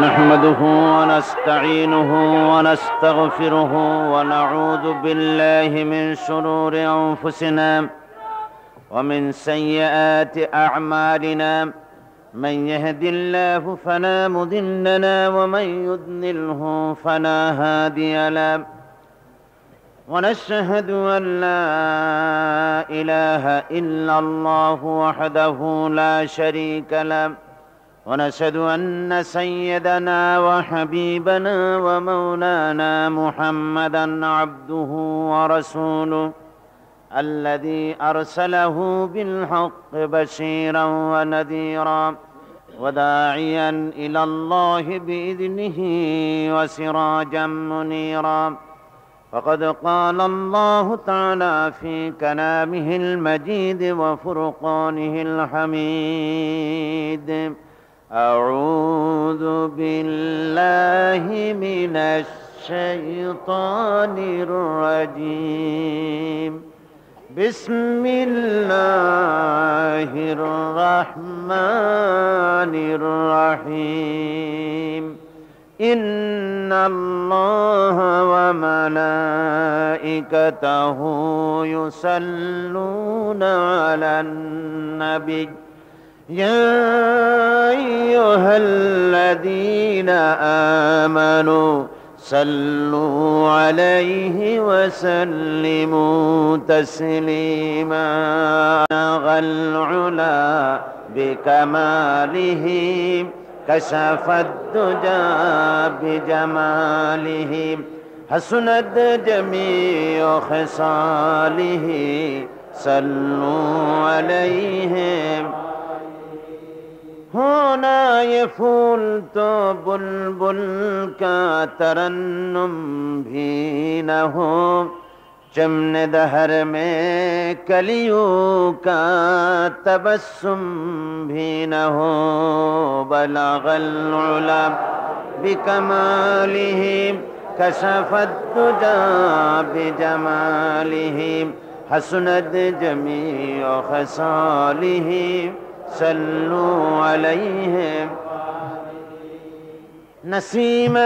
نحمده ونستعينه ونستغفره ونعوذ بالله من شرور أنفسنا ومن سيئات أعمالنا. من يهد الله فلا مضل له ومن يضلله فلا هادي له. ونشهد أن لا إله إلا الله وحده لا شريك له. ونشهد أن سيدنا وحبيبنا ومولانا محمدًا عبده ورسوله الذي أرسله بالحق بشيرًا ونذيرًا وداعيًا إلى الله بإذنه وسراجًا منيرًا. فقد قال الله تعالى في كلامه المجيد وفرقانه الحميد: أعوذ بالله من الشيطان الرجيم. بسم الله الرحمن الرحيم. إن الله وملائكته يصلون على النبي يا أيها الذين آمنوا صلوا عليه وسلموا تسليما. بلغ العلا بكماله كشف الدجى بجماله حسنت جميع خصاله صلوا عليه. ہونا یہ پھول تو بلبل کا ترنم بھی نہ ہو، چمن دہر میں کلیوں کا تبسم بھی نہ ہو. بلغ العلا بکمالہ کشف الدجى بجمالہ حسنت جمیع خصالہ صلوا علیہ. نسیم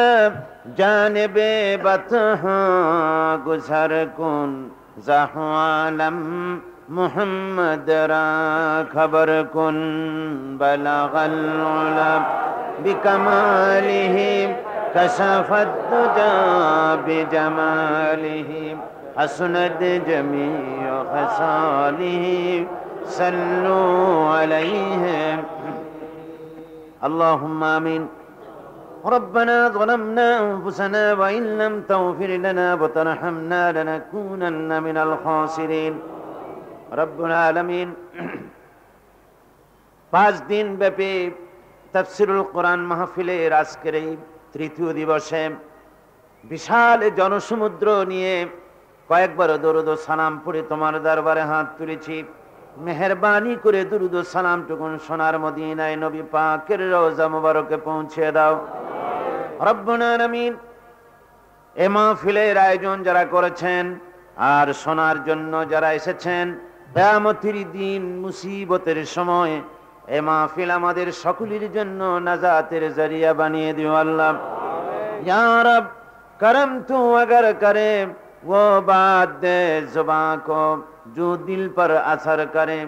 جانب بطحاں گزر کن زحوالم محمد را خبر کن. بلغ العلا بکمالہ کشف الدجى بجمالہ حسنت جمیع خصالہ صلوا عليه. اللهم آمين. ربنا ظلمنا أنفسنا وإن لم تغفر لنا وترحمنا لنكونن من الخاسرين. رب العالمين 5 দিন ব্যাপী তাফসীরুল কোরআন মাহফিলের আজকের এই তৃতীয় দিবসে বিশাল জনসমুদ্র নিয়ে কয়েকবার দরুদ ও সালাম পড়ে তোমার দরবারে হাত তুলেছি। মেহেরবানি করে দুরুদ ও সালাম টুকুন সোনার মদিনায় নবী পাকের রওজা মুবারকে পৌঁছে দাও রব্বুল আলামিন। এই মাহফিলের আয়োজন যারা করেছেন আর শোনার জন্য যারা এসেছেন, কিয়ামতের দিন মুসিবতের সময় এই মাহফিল আমাদের সকলের জন্য নাজাতের জরিয়া বানিয়ে দিও আল্লাহ। ইয়া রব करम तू अगर करे वो बात दे जुबां को जो दिल पर असर करे.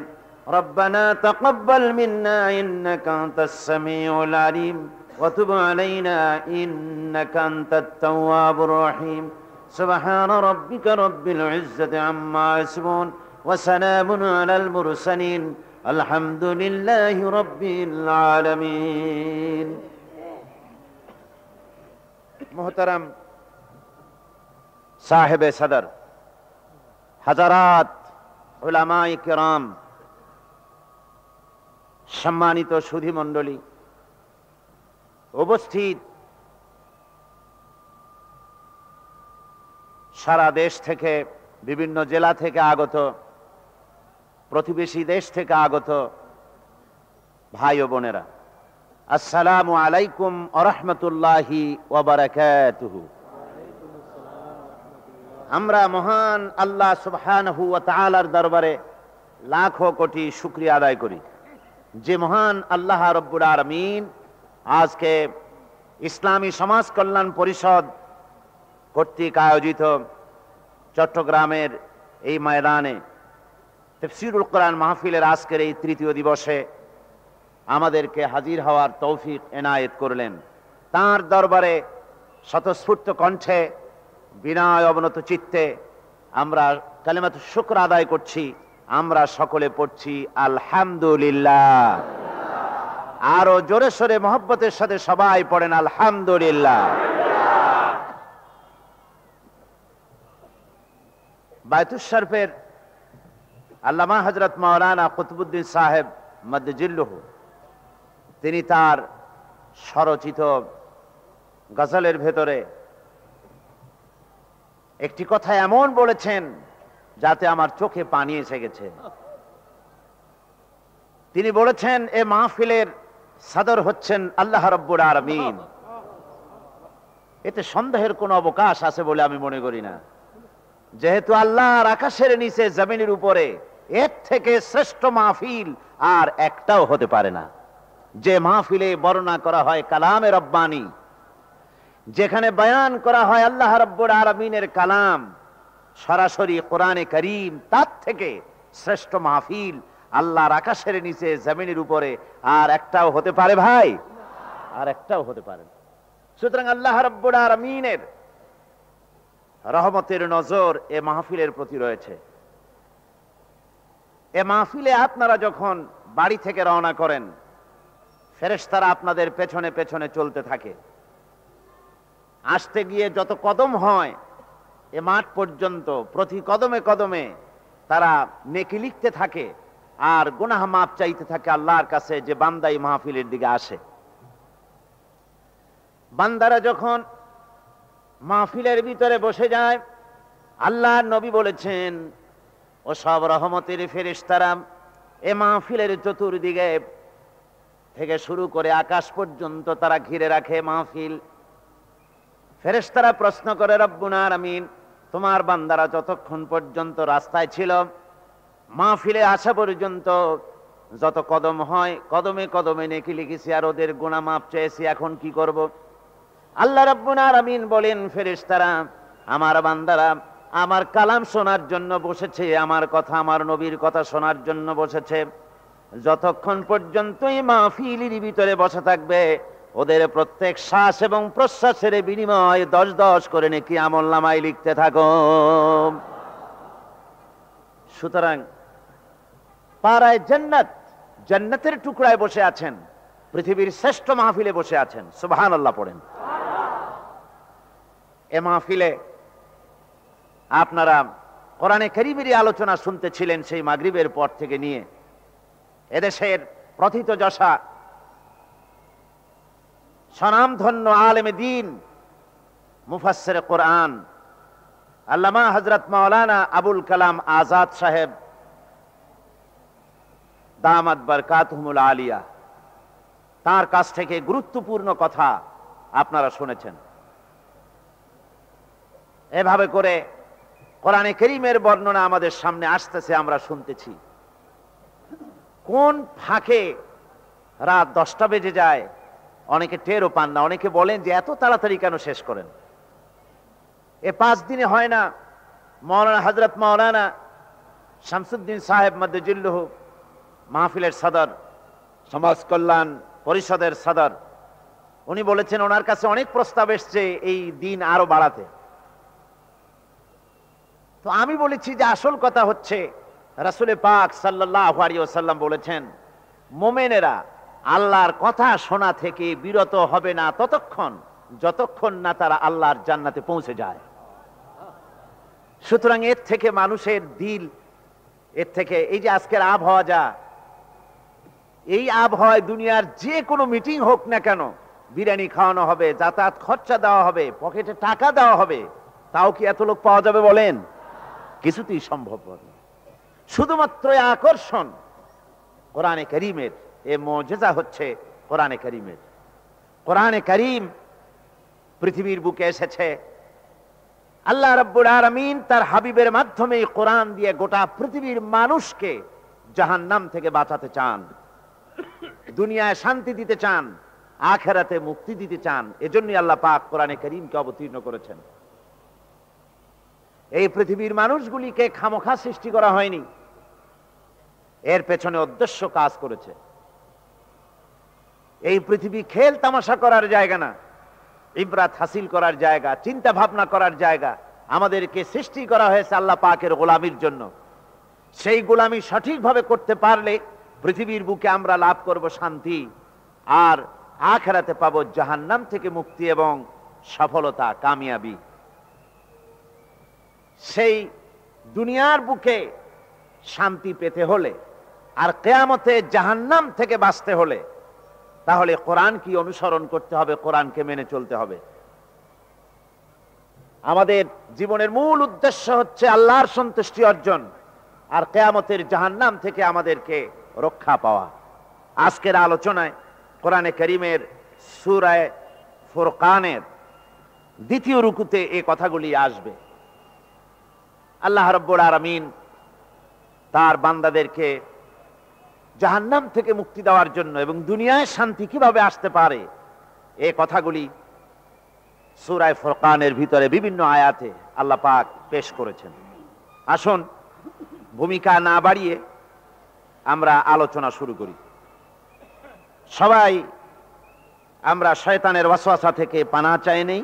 रब्बना तक़ब्बल मिन्ना इन्नका अंतस समीउल अलीम व तुब अलैना इन्नका अंतत तव्वाबुर रहीम. सुब्हान रब्बिका रब्बिल इज्जति अम्मा यसिफून व सलामुन अलल मुरसलीन अल्हम्दुलिल्लाहि रब्बिल आलमीन. मोहतरम साहिब सदर, हजरात, उलामाए किराम, सम्मानित सुधी मंडली, उपस्थित सारा देश থেকে বিভিন্ন জেলা থেকে আগত, প্রতিবেশী দেশ থেকে আগত ভাই ও বোনেরা, আসসালামু আলাইকুম ওয়া রাহমাতুল্লাহি ওয়া বারাকাতুহু। আমরা মহান আল্লাহ সুবহানাহু ওয়া তাআলার দরবারে লাখো কোটি শুকরিয়া আদায় করি যে মহান আল্লাহ রব্বুল আলামিন আজকে ইসলামী সমাজ কল্যাণ পরিষদ কর্তৃক আয়োজিত চট্টগ্রামের এই ময়দানে তাফসীরুল কোরআন মাহফিলের আজকের এই তৃতীয় দিবসে আমাদেরকে হাজির হওয়ার তৌফিক এনায়েত করলেন। তাঁর দরবারে স্বতঃস্ফূর্ত কণ্ঠে বিনয় অবনত চিত্তে আমরা কালিমাতুশ শুকর আদায় করছি। আমরা সকলে পড়ছি আলহামদুলিল্লাহ। আরো জোরে সোরে মহব্বতের সাথে সবাই পড়েন আলহামদুলিল্লাহ। বায়তুশ শরীফের আল্লামা হযরত মাওলানা কুতুবউদ্দিন সাহেব মাদ্দাজিল্লুহু তিনি তার স্বরচিত গজলের ভেতরে একটি কথা এমন বলেছেন যাতে আমার চোখে পানি এসে গেছে। তিনি বলেছেন এ মাহফিলের সদর হচ্ছেন আল্লাহ রাব্বুল আলামিন। এতে সন্দেহের কোনো অবকাশ আছে বলে আমি মনে করি না। যেহেতু আল্লাহর আকাশের নিচে জমিনের উপরে এর থেকে শ্রেষ্ঠ মাহফিল আর একটাও হতে পারে না। যে মাহফিলে বর্ণনা করা হয় কালামে রব্বানি, যেখানে বয়ান করা হয় আল্লাহ রাব্বুল আলামিনের কালাম সরাসরি কোরআনে কারীম, তার থেকে শ্রেষ্ঠ মাহফিল আল্লাহর আকাশের নিচে জমিনের উপরে আর একটাও হতে পারে ভাই? আর একটাও হতে পারে না। সুতরাং আল্লাহ রাব্বুল আলামিনের রহমতের নজর এ মাহফিলের প্রতি রয়েছে। এ মাহফিলে আপনারা যখন বাড়ি থেকে রওনা করেন, ফেরেশতারা আপনাদের পেছনে পেছনে চলতে থাকে। আসতে গিয়ে যত কদম হয় এ মাঠ পর্যন্ত প্রতি কদমে কদমে তারা নেকি লিখতে থাকে আর গুনাহ মাপ চাইতে থাকে আল্লাহর কাছে যে বান্দা এই মাহফিলের দিকে আসে। বান্দারা যখন মাহফিলের ভিতরে বসে যায়, আল্লাহর নবী বলেছেন ও সব রহমতের ফেরেশতারা এ মাহফিলের চতুর্দিকে থেকে শুরু করে আকাশ পর্যন্ত তারা ঘিরে রাখে মাহফিল। ফেরেশতারা প্রশ্ন করে রব্বুনা আলামিন, তোমার বান্দারা যতক্ষণ পর্যন্ত রাস্তায় ছিল মাহফিলে আসা পর্যন্ত যত কদম হয় কদমে কদমে নেকি লিখেছি আর ওদের গুনাহ মাপ চেয়েছি, এখন কি করব? আল্লাহ রাব্বুল আলামিন বলেন ফেরেশতারা আমার বান্দারা আমার কালাম শোনার জন্য বসেছে, আমার কথা আমার নবীর কথা শোনার জন্য বসেছে। যতক্ষণ পর্যন্ত এই মাহফিলের ভিতরে বসে থাকবে ওদের প্রত্যেক শ্বাস এবং প্রশ্বাসের বিনিময়ে 10 করে নেকি আমলনামায় লিখতে থাকো। সুতরাং পাড়ায় জান্নাত, জান্নাতের টুকরায় বসে আছেন, পৃথিবীর শ্রেষ্ঠ মাহফিলে বসে আছেন। সুবহানাল্লাহ পড়েন। এ মাহফিলে আপনারা কোরআনে কারীমের আলোচনা শুনতেছিলেন সেই মাগরিবের পর থেকে নিয়ে। এদেশের প্রথিতযশা স্বনামধন্য আলেমে দ্বীন মুফাসসিরে কোরআন আল্লামা হযরত মাওলানা আবুল কালাম আজাদ সাহেব দামাত বারকাতুহুমুল আলিয়া, তার কাছ থেকে গুরুত্বপূর্ণ কথা আপনারা শুনেছেন। এভাবে করে কোরআনে কারীমের বর্ণনা আমাদের সামনে আসতেছে, আমরা শুনতেছি। কোন ফাঁকে রাত 10টা বেজে যায় অনেকে টেরও পান না। অনেকে বলেন যে এত তাড়াতাড়ি কেন শেষ করেন? এ 5 দিনে হয় না। মাওলানা হযরত মাওলানা শামসুদ্দিন সাহেব মাদ্দাজিল্লুহু মাহফিলের সদর, সমাজ কল্যাণ পরিষদের সদর, উনি বলেছেন ওনার কাছে অনেক প্রস্তাব এসছে এই দিন আরো বাড়াতে। তো আমি বলেছি যে আসল কথা হচ্ছে রাসূল পাক সাল্লাল্লাহু আলাইহি ওয়াসাল্লাম বলেছেন মুমিনেরা আল্লাহর কথা শোনা থেকে বিরত হবে না ততক্ষণ যতক্ষণ না তারা আল্লাহর জান্নাতে পৌঁছে যায়। সুতরাং এর থেকে মানুষের দিল, এর থেকে এই যে আজকের আবহাওয়া যা, এই আবহাওয়ায় দুনিয়ার যে কোনো মিটিং হোক না কেন বিরিয়ানি খাওয়ানো হবে, যাতায়াত খরচা দেওয়া হবে, পকেটে টাকা দেওয়া হবে, তাও কি এত লোক পাওয়া যাবে বলেন? কিছুতেই সম্ভব নয়। শুধুমাত্র আকর্ষণ কোরআনে কারীমের, এ মুজিজা হচ্ছে কোরআনে কারীমের। কোরআনে কারীম পৃথিবীর বুকে এসেছে, আল্লাহ রাব্বুল আলামিন তার হাবিবের মাধ্যমে কোরআন দিয়ে গোটা পৃথিবীর মানুষকে জাহান্নাম থেকে বাঁচাতে চান, দুনিয়ায় শান্তি দিতে চান, আখিরাতে মুক্তি দিতে চান। এজন্যই আল্লাহ পাক কোরআনে কারীমকে অবতীর্ণ করেছেন। এই পৃথিবীর মানুষগুলিকে খামোখা সৃষ্টি করা হয়নি, এর পেছনে উদ্দেশ্য কাজ করেছে। এই পৃথিবী খেল তামাশা করার জায়গা না, ইবরাত হাসিল করার জায়গা, চিন্তা ভাবনা করার জায়গা। আমাদেরকে সৃষ্টি করা হয়েছে আল্লাহ পাকের গোলামির জন্য। সেই গোলামি সঠিকভাবে করতে পারলে পৃথিবীর বুকে আমরা লাভ করব শান্তি, আর আখিরাতে পাবো জাহান্নাম থেকে মুক্তি এবং সফলতা, কামিয়াবি। সেই দুনিয়ার বুকে শান্তি পেতে হলে আর কিয়ামতে জাহান্নাম থেকে বাঁচতে হলে তাহলে কোরআন কি অনুসরণ করতে হবে, কোরআনকে মেনে চলতে হবে। আমাদের জীবনের মূল উদ্দেশ্য হচ্ছে আল্লাহর সন্তুষ্টি অর্জন আর কিয়ামতের জাহান্নাম থেকে আমাদেরকে রক্ষা পাওয়া। আজকের আলোচনায় কোরআনে কারীমের সূরা ফুরকানের 2য় রুকুতে এই কথাগুলি আসবে। আল্লাহ রাব্বুল আলামিন তার বান্দাদেরকে জাহান্নাম থেকে মুক্তি দেওয়ার জন্য এবং দুনিয়ায় শান্তি কিভাবে আসতে পারে এই কথাগুলি সূরা ফুরকানের ভিতরে বিভিন্ন আয়াতে আল্লাহ পাক পেশ করেছেন। আসুন ভূমিকা না বাড়িয়ে আমরা আলোচনা শুরু করি। সবাই আমরা শয়তানের ওয়াসওয়াসা থেকে পানাহ চাই নেই।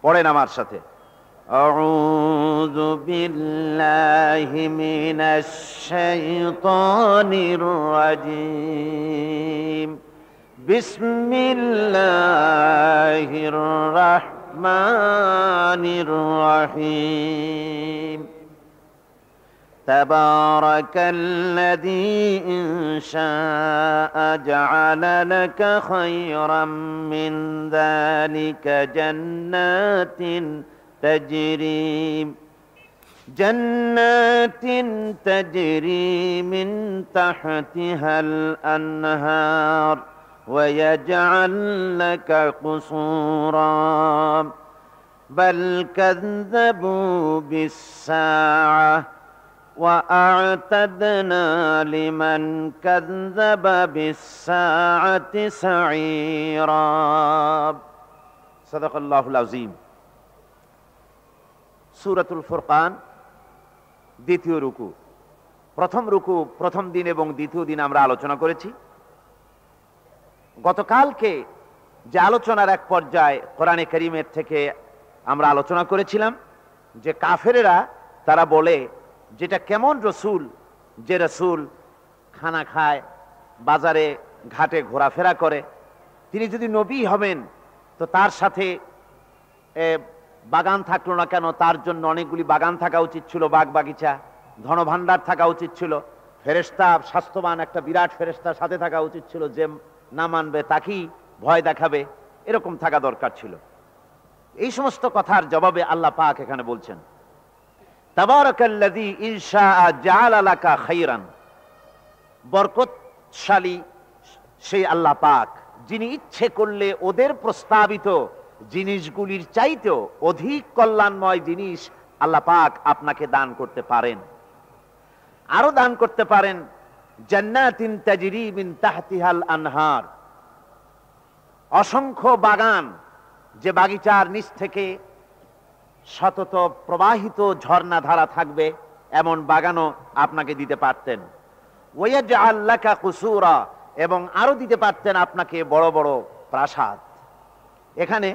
পড়েন আমার সাথে, আউযু বিল্লাহি মিনাশ শাইতানির রাজীম, বিসমিল্লাহির রাহমানির রহিম। تبارك الذي إن شاء جعل لك خيرا من ذلك جنات تجري من تحتها الأنهار ويجعل لك قصورا بل كذبوا بالساعة وأعتدنا لمن كذب بالساعة سعيرا صدق الله العظيم। সূরাতুল ফুরকান 2য় রুকু। প্রথম রুকু প্রথম দিন এবং দ্বিতীয় দিন আমরা আলোচনা করেছি। গতকালকে যে আলোচনার এক পর্যায়ে কোরআনে কারীমের থেকে আমরা আলোচনা করেছিলাম যে কাফেরেরা তারা বলে যেটা কেমন রসুল, যে রসুল খানা খায়, বাজারে ঘাটে ঘোরাফেরা করে, তিনি যদি নবী হবেন তো তার সাথে বাগান থাকলো না কেন? তার জন্য অনেকগুলি বাগান থাকা উচিত ছিল, বাগ বাগিচা, ধনভাণ্ডার থাকা উচিত ছিল, ফেরেশতা, স্বাস্থ্যবান একটা বিরাট ফেরেশতার সাথে থাকা উচিত ছিল, যে না মানবে তাকেই ভয় দেখাবে, এরকম থাকা দরকার ছিল। এই সমস্ত কথার জবাবে আল্লাহ পাক এখানে বলছেন, তাবারাকাল্লাযী ইন শাআ জাআলা লাকা খায়রান, বরকতশালী সেই আল্লাহ পাক যিনি ইচ্ছে করলে ওদের প্রস্তাবিত জিনিসগুলির চাইতেও অধিক কল্যাণময় জিনিস আল্লাহ পাক আপনাকে দান করতে পারেন। আরো দান করতে পারেন জান্নাতিন তাজরি মিন তাহতিহাল আনহার, অসংখ্য বাগান, যে বাগিচার নিচ থেকে সতত প্রবাহিত ঝর্ণা ধারা থাকবে, এমন বাগানও আপনাকে দিতে পারতেন। ওয়াজআল লাকা কুসুরা, এবং আরো দিতে পারতেন আপনাকে বড় বড় প্রাসাদ। এখানে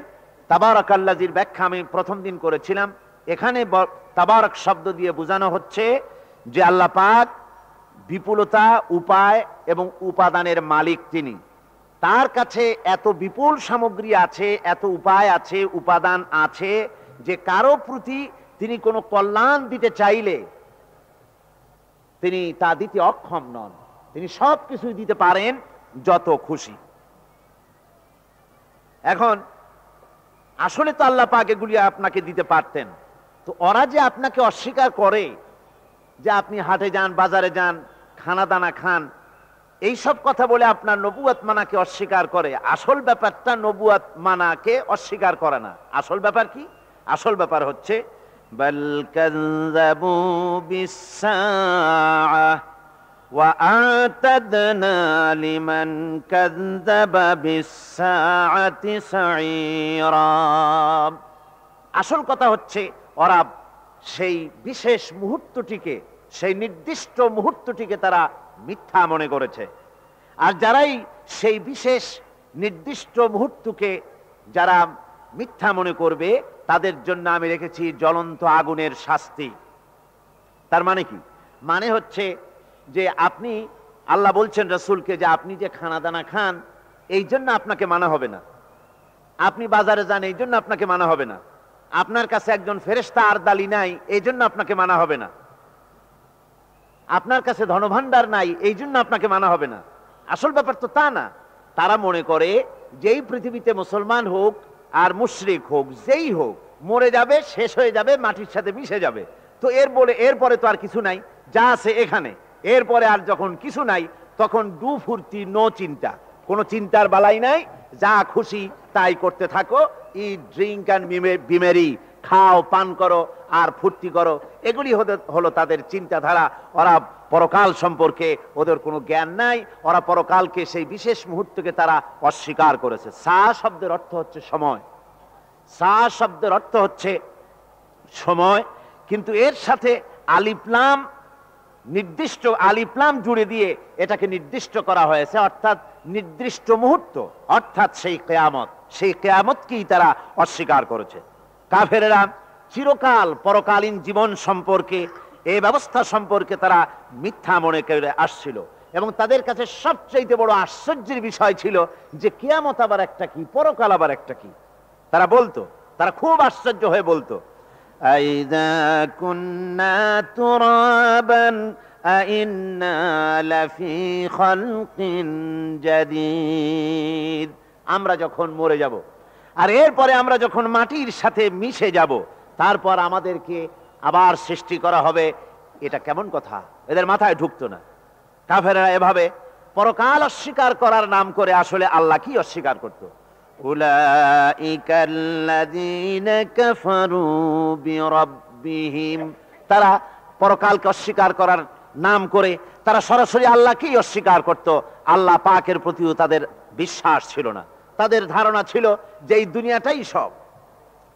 তাবারাকাল্লাযীর ব্যাখ্যা আমি প্রথম দিন করেছিলাম। এখানে তাবারাক শব্দ দিয়ে বোঝানো হচ্ছে যে আল্লাহ পাক বিপুলতা, উপায় এবং উপাদানের মালিক তিনি। তার কাছে এত বিপুল সামগ্রী আছে, এত উপায় আছে, উপাদান আছে যে কারো প্রতি তিনি কোনো কল্যাণ দিতে চাইলে তিনি তা দিতে অক্ষম নন। তিনি সব কিছুই দিতে পারেন যত খুশি। এখন আসলে তো আল্লাহ পাক এগুলি আপনাকে দিতে পারতেন, তো ওরা যে আপনাকে অস্বীকার করে যে আপনি হাটে যান, বাজারে যান, খানা দানা খান, এইসব কথা বলে আপনার নবুয়ত মানাকে অস্বীকার করে। আসল ব্যাপারটা নবুয়ত মানাকে অস্বীকার করে না। আসল ব্যাপার কি? আসল ব্যাপার হচ্ছে বাল কাযযাবু বিসসাআহ وأعتدنا لمن كذب بالساعة سعيرا। আসল কথা হচ্ছে ওরা সেই বিশেষ মুহূর্তটিকে, সেই নির্দিষ্ট মুহূর্তটিকে তারা মিথ্যা মনে করেছে। আর যারাই সেই বিশেষ নির্দিষ্ট মুহূর্তকে যারা মিথ্যা মনে করবে, তাদের জন্য আমি রেখেছি জ্বলন্ত আগুনের শাস্তি। তার মানে কি? মানে হচ্ছে যে আপনি, আল্লাহ বলছেন রাসূলকে যে আপনি যে খানা দানা খান এই জন্য আপনাকে মানা হবে না, আপনি বাজারে যান এই জন্য আপনাকে মানা হবে না, আপনার কাছে একজন ফেরেশতা আর দালি নাই এই জন্য আপনাকে মানা হবে না, আপনার কাছে ধনভাণ্ডার নাই এই জন্য আপনাকে মানা হবে না। আসল ব্যাপার তো তা না। তারা মনে করে যেই পৃথিবীতে মুসলমান হোক আর মুশরিক হোক, যেই হোক, মরে যাবে, শেষ হয়ে যাবে, মাটির সাথে মিশে যাবে। তো এরপরে তো আর কিছু নাই, যা আছে এখানে। এরপরে আর যখন কিছু নাই তখন ডু ফুর্তি, নো চিন্তা, কোনো চিন্তার বালাই নাই, যা খুশি তাই করতে থাকো। ইট, ড্রিঙ্ক অ্যান্ড বিমেরি, খাও, পান করো আর ফুর্তি করো, এগুলি হলো তাদের চিন্তাধারা। ওরা পরকাল সম্পর্কে ওদের কোনো জ্ঞান নাই। ওরা পরকালকে, সেই বিশেষ মুহূর্তকে তারা অস্বীকার করেছে। সা শব্দের অর্থ হচ্ছে সময়, সা শব্দের অর্থ হচ্ছে সময়, কিন্তু এর সাথে আলিফলাম, নির্দিষ্ট আলিফলাম জুড়ে দিয়ে এটাকে নির্দিষ্ট করা হয়েছে, অর্থাৎ নির্দিষ্ট মুহূর্ত, অর্থাৎ সেই কিয়ামত। সেই কিয়ামতকেই তারা অস্বীকার করেছে। কাফেরেরা চিরকাল পরকালীন জীবন সম্পর্কে, এই ব্যবস্থা সম্পর্কে তারা মিথ্যা মনে করে আসছিল, এবং তাদের কাছে সবচেয়ে বড় আশ্চর্যের বিষয় ছিল যে কিয়ামত আবার একটা কি, পরকাল আবার একটা কি। তারা বলতো, তারা খুব আশ্চর্য হয়ে বলতো, আইযা কুন্না তুরাবান আইন্না লাফি খালকিন জাদীদ। আমরা যখন মরে যাব আর এরপরে আমরা যখন মাটির সাথে মিশে যাব, তারপর আমাদেরকে আবার সৃষ্টি করা হবে, এটা কেমন কথা? এদের মাথায় ঢুকতো না। কাফেররা এভাবে পরকাল অস্বীকার করার নাম করে আসলে আল্লাহ কি অস্বীকার করত? উলাইকাল্লাযীনা কাফারু বিরাব্বিহিম। তারা পরকালকে অস্বীকার করার নাম করে তারা সরাসরি আল্লাহকেই অস্বীকার করত। আল্লাহ পাকের প্রতিও তাদের বিশ্বাস ছিল না। তাদের ধারণা ছিল যে এই দুনিয়াটাই সব।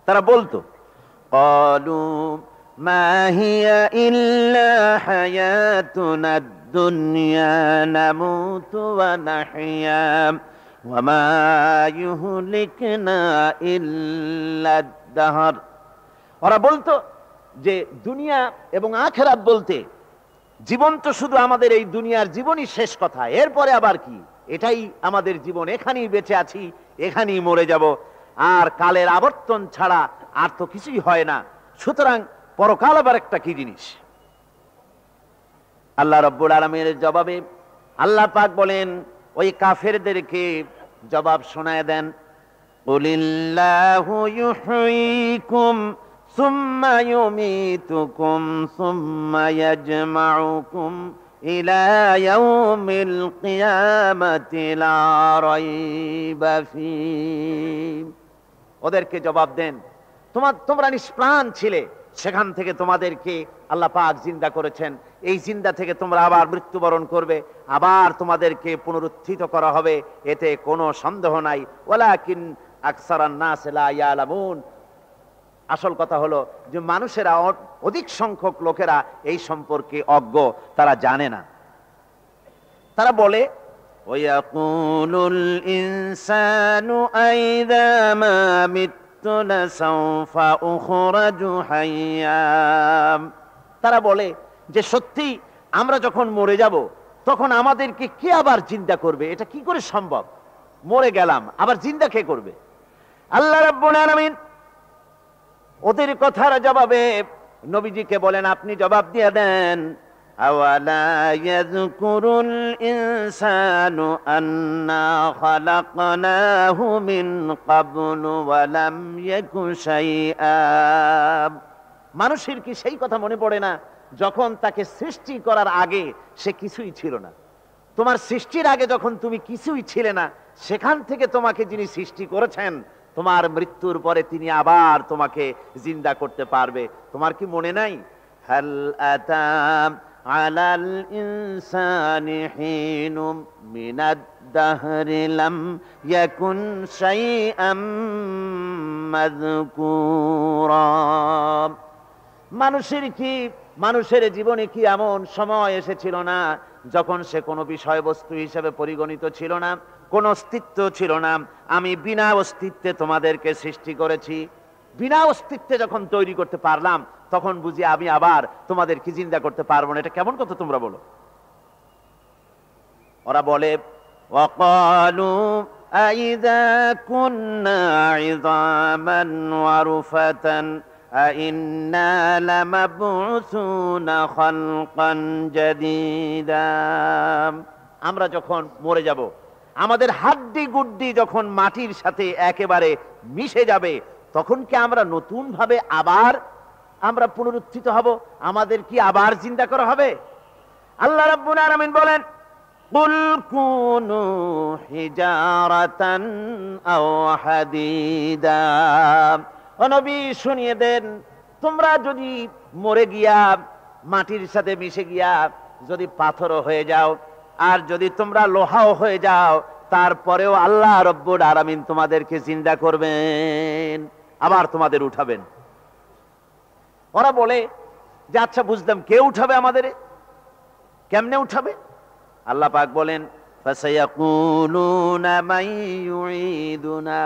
তারা বলতো, ক্বালু মা হিয়া ইল্লা হায়াতুনাদ দুনিয়া নামুতু ওয়া নাহইয়া ওয়া মা ইউহলিকুনা ইল্লাদ দাহর। ওরা বলতো যে দুনিয়া এবং আখিরাত বলতে জীবন তো শুধু আমাদের এই দুনিয়ার জীবনই শেষ কথা, এরপরে আবার কি? এটাই আমাদের জীবন, এখানেই বেঁচে আছি, এখানেই মরে যাব, আর কালের আবর্তন ছাড়া আর তো কিছুই হয় না। সুতরাং পরকাল আবার একটা কি জিনিস? আল্লাহ রাব্বুল আলামিনের জবাবে আল্লাহ পাক বলেন, ওই কাফেরদেরকে জবাব শোনায় দেন, কুলিল্লাহু ইউহয়িকুম সুম্মা ইউমীতুকুম সুম্মা ইয়াজমাউকুম ইলা ইয়াউমিল কিয়ামাতি লা রাইবা ফীহ। ওদেরকে জবাব দেন, তোমরা নিষ্প্রাণ ছিলে, সেখান থেকে তোমাদেরকে আল্লাহ পাক জিন্দা করেছেন, এই জিন্দা থেকে তোমরা আবার মৃত্যুবরণ করবে, আবার তোমাদেরকে পুনরুত্থিত করা হবে, এতে কোনো সন্দেহ নাই। ওয়ালাকিন আকসারান নাস লা ইয়ালামুন। আসল কথা হলো যে মানুষেরা, অধিক সংখ্যক লোকেরা এই সম্পর্কে অজ্ঞ, তারা জানে না। তারা বলে, ওয়ায়াকুলুল ইনসানু আইযা মা মিততু লাসাউফা উখরাজু হাইয়্যা। তারা বলে যে সত্যি আমরা যখন মরে যাব তখন আমাদেরকে কে আবার জিন্দা করবে? এটা কি করে সম্ভব? মরে গেলাম, আবার জিন্দা কে করবে? আল্লাহ রাব্বুল আলামিন ওদের কথার জবাবে নবীজিকে বলেন, আপনি জবাব দিয়ে দেন, আওয়ালা ইয়াযকুরুল ইনসানু আন্না খালাকনাহু মিন ক্বাবলু ওয়া লাম ইয়াকু শাইআ। মানুষের কি সেই কথা মনে পড়ে না যখন তাকে সৃষ্টি করার আগে সে কিছুই ছিল না? তোমার সৃষ্টির আগে যখন তুমি কিছুই ছিলে না, সেখান থেকে তোমাকে যিনি সৃষ্টি করেছেন, তোমার মৃত্যুর পরে তিনি আবার তোমাকে জিন্দা করতে পারবে। তোমার কি মনে নাই? হাল আতা আলাল ইনসানি হিনুম মিনাদ দাহরি লাম ইয়াকুন শাইআম মাযকুরা। মানুষের জীবনে কি এমন সময় এসেছিল না যখন সে কোনো বিষয়বস্তু হিসেবে পরিগণিত ছিল না, কোনো অস্তিত্ব ছিল না? আমি বিনা অস্তিত্বে তোমাদেরকে সৃষ্টি করেছি। বিনা অস্তিত্বে যখন তৈরি করতে পারলাম, তখন বুঝি আমি আবার তোমাদেরকে জিন্দা করতে পারবো না? এটা কেমন কথা তোমরা বলো? ওরা বলে, ওয়াকালু আইযা কুন্না ইযামান ওয়া রুফাতান আইন্না লামাবউসুনা খালকান জাদীদা। আমরা যখন মরে যাব, আমাদের হাড্ডি গুড্ডি যখন মাটির সাথে একেবারে মিশে যাবে, তখন কি আমরা নতুন ভাবে আবার আমরা পুনরুত্থিত হব? আমাদের কি আবার জিন্দা করা হবে? আল্লাহ রাব্বুল আলামিন বলেন, কুল কুনু হিজারাতান আও হাদিদা। ও নবী, শুনিয়ে দেন, তোমরা যদি মরে গিয়া মাটির সাথে মিশে গিয়া যদি পাথরও হয়ে যাও, আর যদি তোমরা লোহাও হয়ে যাও, তারপরেও আল্লাহ রব্বুল আলামিন তোমাদেরকে জিন্দা করবেন, আবার তোমাদের উঠাবেন। ওরা বলে যে আচ্ছা বুঝলাম, কে উঠাবে আমাদের? কেমনে উঠাবে? আল্লাহ পাক বলেন, ফাসায়াকুলুনা মান ইউঈদুনা।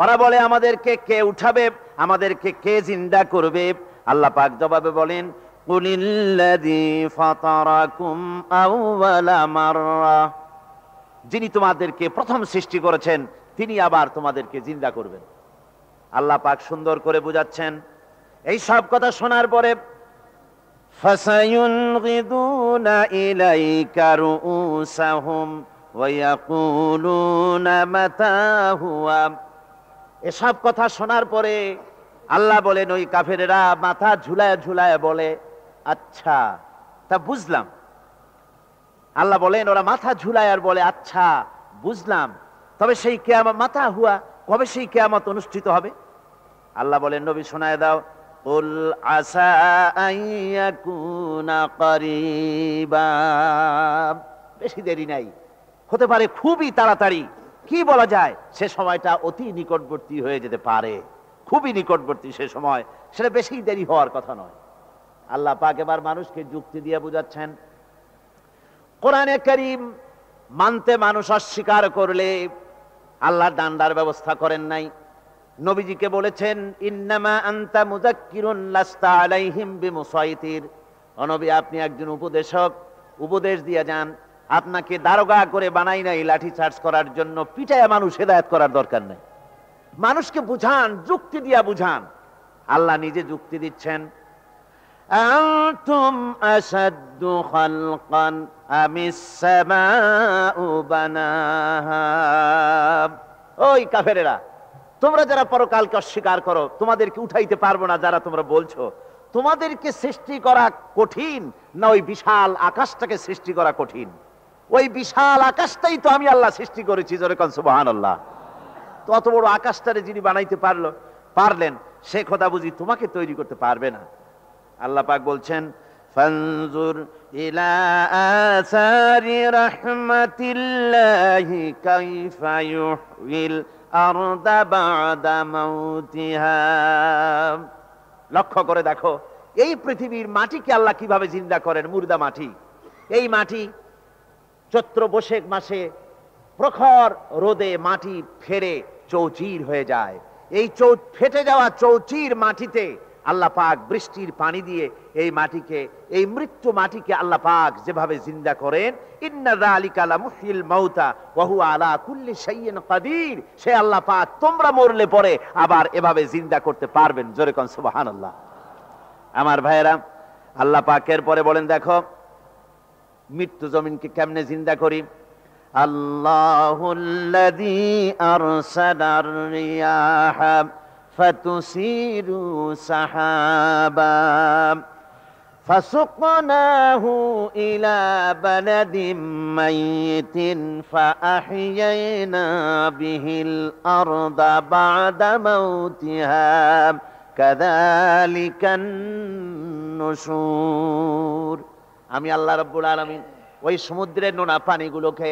ওরা বলে আমাদেরকে কে উঠাবে, আমাদেরকে কে জিন্দা করবে? আল্লাহ পাক জবাবে বলেন, কুলিল্লাযী ফাতারাকুম আউওয়ালা মাররা। যিনি তোমাদেরকে প্রথম সৃষ্টি করেছেন, তিনি আবার তোমাদেরকে জিন্দা করবেন। আল্লাহ পাক সুন্দর করে বুঝাচ্ছেন। এই সব কথা শোনার পরে ফাসায়ুনগিদুনা ইলাইকা রুউসাহুম ওয়া ইয়াকুলুনা মাতা হুয়া। এসব কথা শোনার পরে আল্লাহ বলেন, ওই কাফেরেরা মাথা ঝুলায় ঝুলায় বলে, আচ্ছা তা বুঝলাম। আল্লাহ বলেন, ওরা মাথা ঝুলায় আর বলে, আচ্ছা বুঝলাম, তবে সেই কিয়ামত, মাতা হুয়া, কবে সেই কিয়ামত অনুষ্ঠিত হবে? আল্লাহ বলেন, নবী শোনায় দাও, কুল আসা আন ইয়াকুনা করিবা। বেশি দেরি নাই, হতে পারে খুবই তাড়াতাড়ি। কি বলা যায়, সে সময়টা অতি নিকটবর্তী হয়ে যেতে পারে, খুবই নিকটবর্তী সে সময়, সেটা বেশি দেরি হওয়ার কথা নয়। আল্লাহ পাক এবার মানুষকে যুক্তি দিয়ে বুঝাচ্ছেন। কোরআনে কারীম মানতে মানুষ অস্বীকার করলে আল্লাহ ডান্ডার ব্যবস্থা করেন নাই। নবীজিকে বলেছেন, ইন্নামা আনতা মুযাক্কিরুন লাস্তা আলাইহিম বিমুসাইতির। ও নবী, আপনি একজন উপদেশক, উপদেশ দিয়ে যান। আপনাকে দারোগা করে বানাই নাই লাঠি চার্জ করার জন্য, পিটায়া মানুষ হেদায়েত করার দরকার নাই। মানুষকে বুঝান, যুক্তি দিয়া বুঝান। আল্লাহ নিজে যুক্তি দিচ্ছেন। আনতুম আশাদ্দু খালকান আমিস সামাউ বানাহা। ওই কাফেরেরা, তোমরা যারা পরকালকে অস্বীকার করো, তোমাদেরকে উঠাইতে পারবো না যারা তোমরা বলছো, তোমাদেরকে সৃষ্টি করা কঠিন না ওই বিশাল আকাশটাকে সৃষ্টি করা কঠিন? ওই বিশাল আকাশটাই তো আমি আল্লাহ সৃষ্টি করেছি, জোরে কোন সুবহানাল্লাহ। তো অত বড় আকাশটারে যিনি বানাইতে পারলেন, সে কথা বুঝি তোমাকে তৈরি করতে পারবে না? আল্লাহ পাক বলছেন, ফানজুর ইলা আসারি রাহমাতিল্লাহি কাইফা ইউহয়িল আরদা বা'দা মাউতিহা। লক্ষ্য করে দেখো, এই পৃথিবীর মাটিকে আল্লাহ কিভাবে জিন্দা করেন, মুর্দা মাটি। এই মাটি চৈত্র বৈশাখ মাসে প্রখর রোদে মাটি ফেরে চৌচির হয়ে যায়। এই ফেটে যাওয়া চৌচির মাটিতে আল্লাহ পাক বৃষ্টির পানি দিয়ে এই মাটিকে, এই মৃত্যু মাটিকে আল্লাহ পাক যেভাবে জিন্দা করেন, ইন্না যালিকা লামুহয়িল মাউতা ওয়া হুয়া আলা কুল্লি শাইইন কাদির। সে আল্লাহ পাক তোমরা মরলে পরে আবার এভাবে জিন্দা করতে পারবেন, জোরে কোন সুবহানাল্লাহ। আমার ভাইয়েরা, আল্লাহ পাকের পরে বলেন, দেখো মৃত্যু জমিনকে কেমনে জিন্দা করি। আল্লাহুল্লাযী আরসালার রিয়াহা ফাতুসিরু সাহাবা ফাসুকনাহু ইলা বালাদিম মাইতিন ফাআহইয়ানা বিহিল আরদা বা'দা মাউতিহা কাযালিকান নুশুর। আমি আল্লাহ রাব্বুল আলামিন ওই সমুদ্রের নোনা পানিগুলোকে,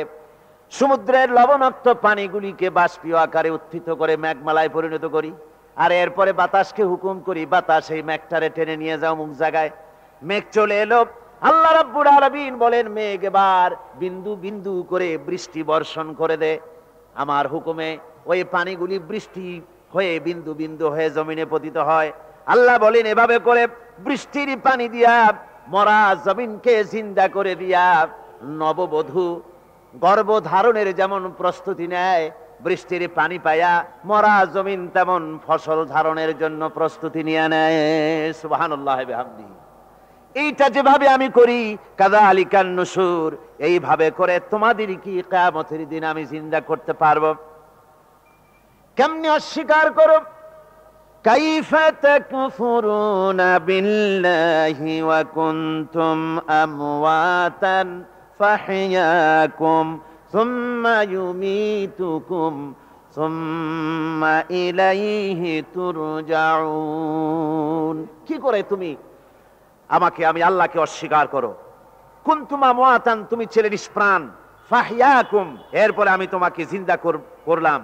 সমুদ্রের লবণাক্ত পানিগুলিকে বাষ্পীয় আকারে উত্থিত করে মেঘমালায় পরিণত করি, আর এরপরে বাতাসকে হুকুম করি, বাতাস এই মেঘটারে টেনে নিয়ে যাও মুখ জায়গায়। মেঘ চলে এলো। আল্লাহ রাব্বুল আলামিন বলেন, মেঘ এবার বিন্দু বিন্দু করে বৃষ্টি বর্ষণ করে দে আমার হুকুমে। ওই পানিগুলি বৃষ্টি হয়ে বিন্দু বিন্দু হয়ে জমিনে পতিত হয়। আল্লাহ বলেন, এভাবে করে বৃষ্টির পানি দিয়া মরা জমিনকে জিন্দা করে দিয়া নববধূ গর্ভধারণের যেমন প্রস্তুতি নেয়, বৃষ্টির পানি পায়া মরা জমিন তেমন ফসল ধারণের জন্য প্রস্তুতি নিয়ে নেয়। সুবহানাল্লাহ বিহামদিহি। এইটা যেভাবে আমি করি, কাযালিকান নুশুর, এইভাবে করে তোমাদের কি কিয়ামতের দিন আমি জিন্দা করতে পারবো? কেমনে অস্বীকার করো? কাইফা তাকফুরুনা বিল্লাহি ওয়া কুনতুম আমওয়াতান ফাহইয়াকুম সুম্মা ইউমীতুকুম সুম্মা ইলাইহি তুরজাউন। কি করে তুমি আমি আল্লাহকে অস্বীকার করো? কুনতুম আমওয়াতান, তুমি ছিলে নিষ্প্রাণ, ফাহইয়াকুম, এরপরে আমি তোমাকে জিন্দা করলাম,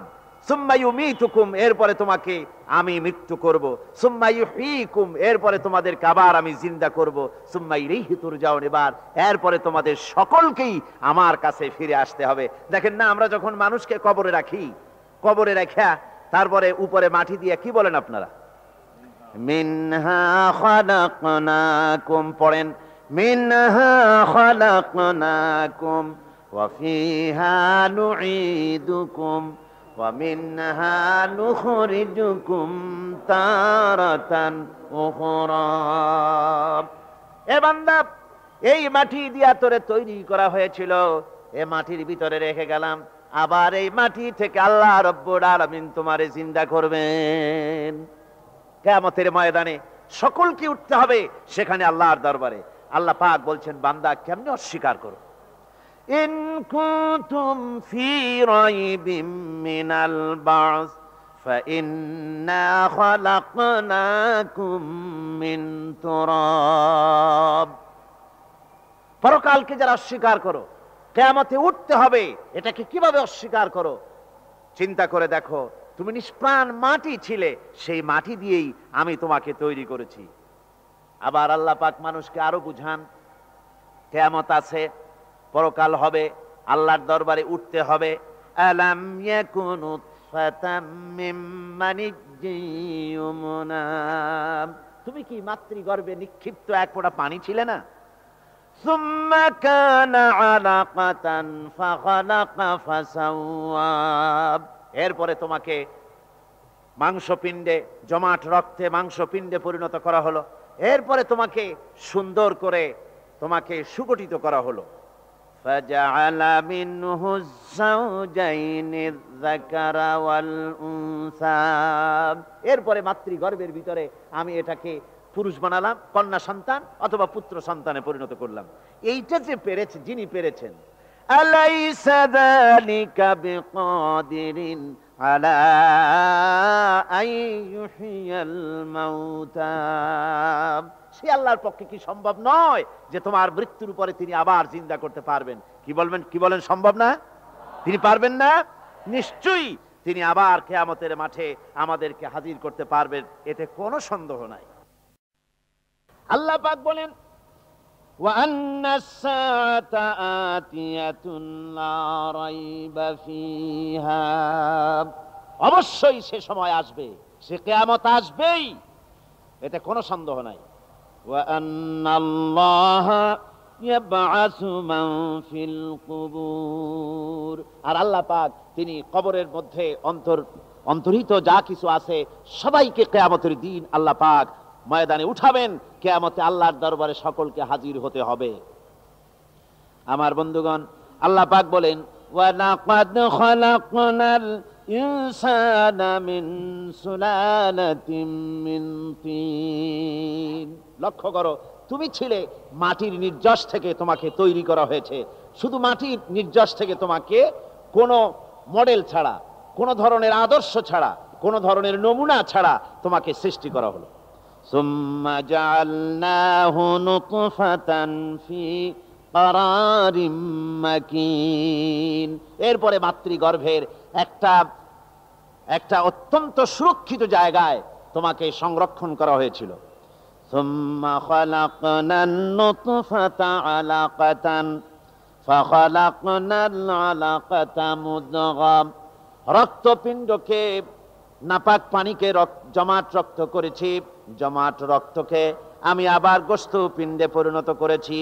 সুম্মা ইউমীতুকুম, এরপরে তোমাকে আমি মৃত্যু করব, সুম্মা ইউহয়ীকুম, এরপরে তোমাদেরকে আবার আমি জিন্দা করব, সুম্মা ইলাইহি তুরজাউন, এরপরে তোমাদের সকলকেই আমার কাছে ফিরে আসতে হবে। দেখেন না, আমরা যখন মানুষকে কবরে রাখি, কবরে রাখা তারপরে উপরে মাটি দিয়ে কি বলেন আপনারা? মিনহা খালাকনাকুম, পড়েন, মিনহা খালাকনাকুম ওয়া ফিহা নুঈদুকুম ওয়া মিনহা নুখরিজুকুম তারাতান উখরা। এ বান্দা, এই মাটি দিয়া তোরে তৈরি করা হয়েছিল, এ মাটির ভিতরে রেখে গেলাম, আবার এই মাটি থেকে আল্লাহ রাব্বুল আলামিন তোমারে জিন্দা করবেন। কিয়ামতের ময়দানে সকলকে উঠতে হবে সেখানে আল্লাহর দরবারে। আল্লাহ পাক বলছেন, বান্দা কেমনে অস্বীকার করো? ইন কুনতুম ফি রাইবিম মিনাল বাস ফাইন্না খালাকনাকুম মিন তুরাব। পরকালকে যারা অস্বীকার করো, কিয়ামতে উঠতে হবে, এটাকে কিভাবে অস্বীকার করো? চিন্তা করে দেখো, তুমি নিষ্প্রাণ মাটি ছিলে, সেই মাটি দিয়েই আমি তোমাকে তৈরি করেছি। আবার আল্লাহ পাক মানুষকে আরো বুঝান, কিয়ামত আছে, পরকাল হবে, আল্লাহর দরবারে উঠতে হবে। আলাম ইয়াকুনু ফাতাম মিন মানিজ্জিয়ুমনা, তুমি কি মাতৃগর্ভে নিক্ষিপ্ত এক ফোঁটা পানি ছিলে না? সুম্মা কানা আলাকাতান ফাখালাকা ফাসাওয়া, এরপরে তোমাকে মাংসপিণ্ডে, জমাট রক্তে মাংসপিণ্ডে পরিণত করা হলো, এরপরে তোমাকে সুন্দর করে তোমাকে সুগঠিত করা হলো। ফাজআলা মিনহু যাওজাইনি যাকারা ওয়াল উনসা, এরপরে মাতৃগর্ভের ভিতরে আমি এটাকে পুরুষ বানালাম, কন্যা সন্তান অথবা পুত্র সন্তানে পরিণত করলাম। এইটা যে পেরেছে, যিনি পেরেছেন, আলাইসা যালিকা বিকাদিরিন আলা আইয়ুহিয়াল মাউতা, সে আল্লাহর পক্ষে কি সম্ভব নয় যে তোমার মৃত্যুর উপরে তিনি আবার জিন্দা করতে পারবেন? কি বলেন সম্ভব না? তিনি পারবেন না? নিশ্চয়ই তিনি আবার কিয়ামতের মাঠে আমাদেরকে হাজির করতে পারবেন, এতে কোনো সন্দেহ নাই। আল্লাহ পাক বলেন, ওয়া আন্নাস সাআতা আতিয়াতুন লা রাইবা ফিহা, অবশ্যই সে সময় আসবে, সে কিয়ামত আসবেই, এতে কোনো সন্দেহ নাই। ওয়া আন্নাল্লাহা ইয়াবআসু মান ফিল কুবুর, আর আল্লাহ পাক তিনি কবরের মধ্যে অন্তর্হিত যা কিছু আছে সবাইকে কিয়ামতের দিন আল্লাহ পাক ময়দানে উঠাবেন। কিয়ামতে আল্লাহর দরবারে সকলকে হাজির হতে হবে। আমার বন্ধুগণ, আল্লাহ পাক বলেন, ওয়া লাকাদ খালাকনাল ইনসানা মিন সুলালাতিন মিন তিন, লক্ষ্য করো, তুমি ছিলে মাটির নির্যাস থেকে তোমাকে তৈরি করা হয়েছে। শুধু মাটির নির্যাস থেকে তোমাকে কোনো মডেল ছাড়া, কোনো ধরনের আদর্শ ছাড়া, কোনো ধরনের নমুনা ছাড়া তোমাকে সৃষ্টি করা হলো। সুম্মা জাআলনাহু নুতফাতান ফি ক্বারারিম মাকিন। এরপরে মাতৃগর্ভের একটা অত্যন্ত সুরক্ষিত জায়গায় তোমাকে সংরক্ষণ করা হয়েছিল। সুম্মা খালাকনান নুতফাতা আলাকাতান ফাখালাকনাল আলাকাতা মুদগাম। রক্তপিণ্ডকে, নাপাক পানিকে জমাট রক্ত করেছি, জমাট রক্তকে আমি আবার গোশত পিণ্ডে পরিণত করেছি।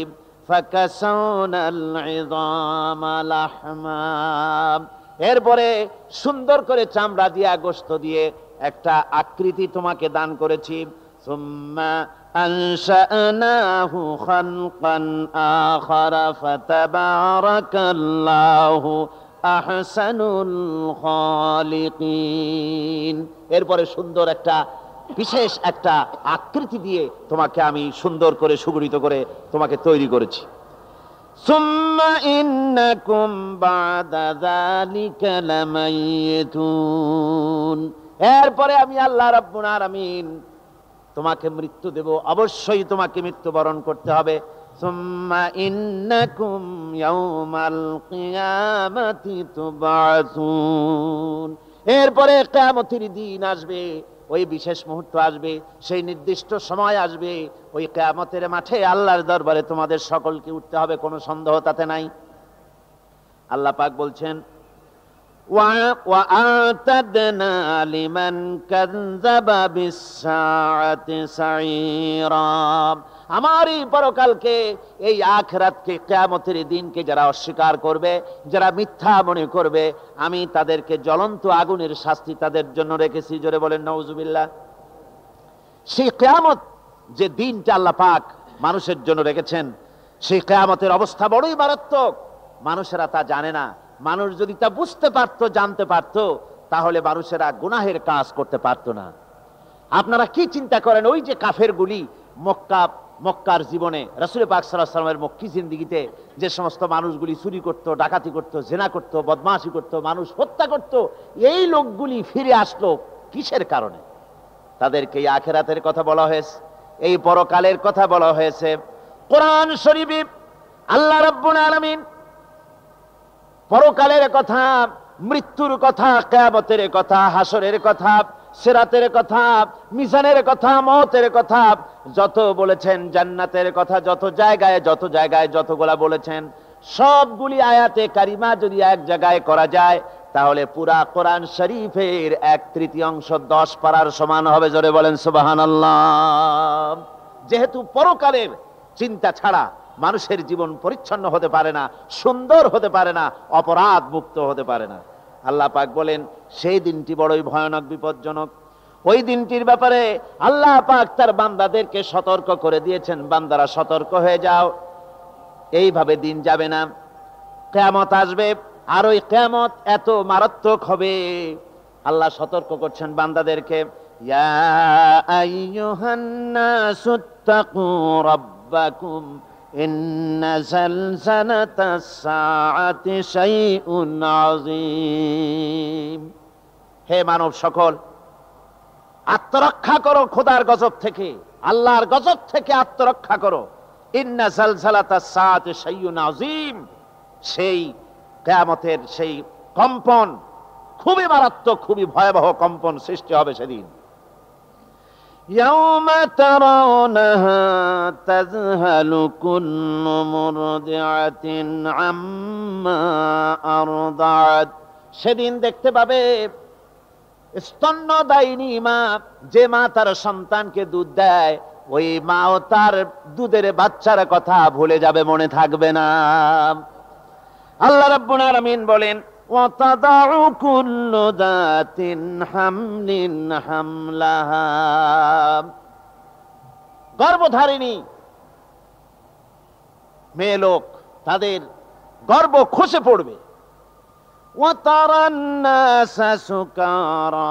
ফাকাসাউনাল ইযামা লাহমা। এরপরে সুন্দর করে চামড়া দিয়া, গোশত দিয়ে একটা আকৃতি তোমাকে দান করেছি। সুম্মা আনশানাহু খালকান আখারা ফাতাবারাকাল্লাহু আহসানুল খালিকিন। এরপরে সুন্দর একটা বিশেষ একটা আকৃতি দিয়ে তোমাকে আমি সুন্দর করে সুগঠিত করে তোমাকে তৈরি করেছি। সুম্মা ইন্নাকুম বাদা যালিকা লামাইতুন। এরপরে আমি আল্লাহ রাব্বুল আলামিন তোমাকে মৃত্যু দেব, অবশ্যই তোমাকে মৃত্যুবরণ করতে হবে। সুম্মা ইন্নাকুম ইয়াউমাল কিয়ামাতি তুবআসুন। এরপরে কিয়ামতের দিন আসবে, ওই বিশেষ মুহূর্ত আসবে, সেই নির্দিষ্ট সময় আসবে, ওই কিয়ামতের মাঠে আল্লাহর দরবারে তোমাদের সকলকে উঠতে হবে, কোনো সন্দেহ তাতে নাই। আল্লাহ পাক বলছেন, ওয়া আ'তাদনা লিমান কাযযাবা বিস-সাআতি সাঈরা। আমার এই পরকালকে, এই আখিরাতকে, কিয়ামতের দিনকে যারা অস্বীকার করবে, যারা মিথ্যা মনে করবে, আমি তাদেরকে জ্বলন্ত আগুনের শাস্তি তাদের জন্য রেখেছি। জোরে বলেন নাউজুবিল্লাহ। সেই কিয়ামত যে দিনটা আল্লাহ পাক মানুষের জন্য রেখেছেন, সেই কিয়ামতের অবস্থা বড়ই মারাত্মক। মানুষেরা তা জানে না। মানুষ যদি তা বুঝতে পারতো, জানতে পারতো, তাহলে মানুষেরা গুনাহের কাজ করতে পারতো না। আপনারা কি চিন্তা করেন, ওই যে কাফেরগুলি মক্কার জীবনে, রাসূল পাক সাল্লাল্লাহু আলাইহি ওয়াসাল্লামের মক্কি জিন্দেগিতে যে সমস্ত মানুষগুলি চুরি করত, ডাকাতি করত, জেনা করত, বদমাশি করত, মানুষ হত্যা করত, এই লোকগুলি ফিরে আসলো কিসের কারণে? তাদেরকে এই আখিরাতের কথা বলা হয়েছে, এই পরকালের কথা বলা হয়েছে। কোরআন শরীফে আল্লাহ রাব্বুল আলামিন পরকালের কথা, মৃত্যুর কথা, কিয়ামতের কথা, হাসরের কথা, সিরাতের কথা, মিজানের কথা, মওতের কথা যত বলেছেন, জান্নাতের কথা যত জায়গায় যতগুলা বলেছেন, সবগুলি আয়াতে কারিমা যদি এক জায়গায় করা যায়, তাহলে পুরা কোরআন শরীফের 1/3 10 পারার সমান হবে। জোরে বলেন সুবহানাল্লাহ। যেহেতু পরকালের চিন্তা ছাড়া মানুষের জীবন পরিচ্ছন্ন হতে পারে না, সুন্দর হতে পারে না, অপরাধ মুক্ত হতে পারে না। আল্লাহ পাক বলেন সেই দিনটি বড়ই ভয়ানক, বিপজ্জনক। ওই দিনটির ব্যাপারে আল্লাহ পাক তার বান্দাদেরকে সতর্ক করে দিয়েছেন, বান্দারা সতর্ক হয়ে যাও, এইভাবে দিন যাবে না, কিয়ামত আসবে। আর ওই কিয়ামত এত মারাত্মক হবে, আল্লাহ সতর্ক করছেন বান্দাদেরকে। ইয়া আইয়ুহান নাসুত্তাকু রাব্বাকুম ইন্না যালযালাতাস সাআতি শাইউন আযীম। হে মানব সকল, আত্মরক্ষা করো খোদার গজব থেকে, আল্লাহর গজব থেকে আত্মরক্ষা করো। ইন্না যালযালাতাস সাআতি শাইউন আযীম। সেই কিয়ামতের সেই কম্পন খুবই মারাত্মক, খুবই ভয়াবহ কম্পন সৃষ্টি হবে সেদিন। ইয়াউমা তারাউনাহা তাযহালু কুল্লু মুরদিআতিন আম্মা আরদাআত। সেদিন দেখতে পাবে স্তন্যদায়িনী মা, যে মা তার সন্তানকে দুধ দেয়, ওই মাও তার দুধের বাচ্চার কথা ভুলে যাবে, মনে থাকবে না। আল্লাহ রাব্বুল আলামিন বলেন, ওয়াতাদাউ কুল্লু যাতিন হামলিন হামলাহা। গর্ভধারিণী মেয়ে লোক, তাদের গর্ভ খসে পড়বে। ওয়াতারান নাসা সুকারা।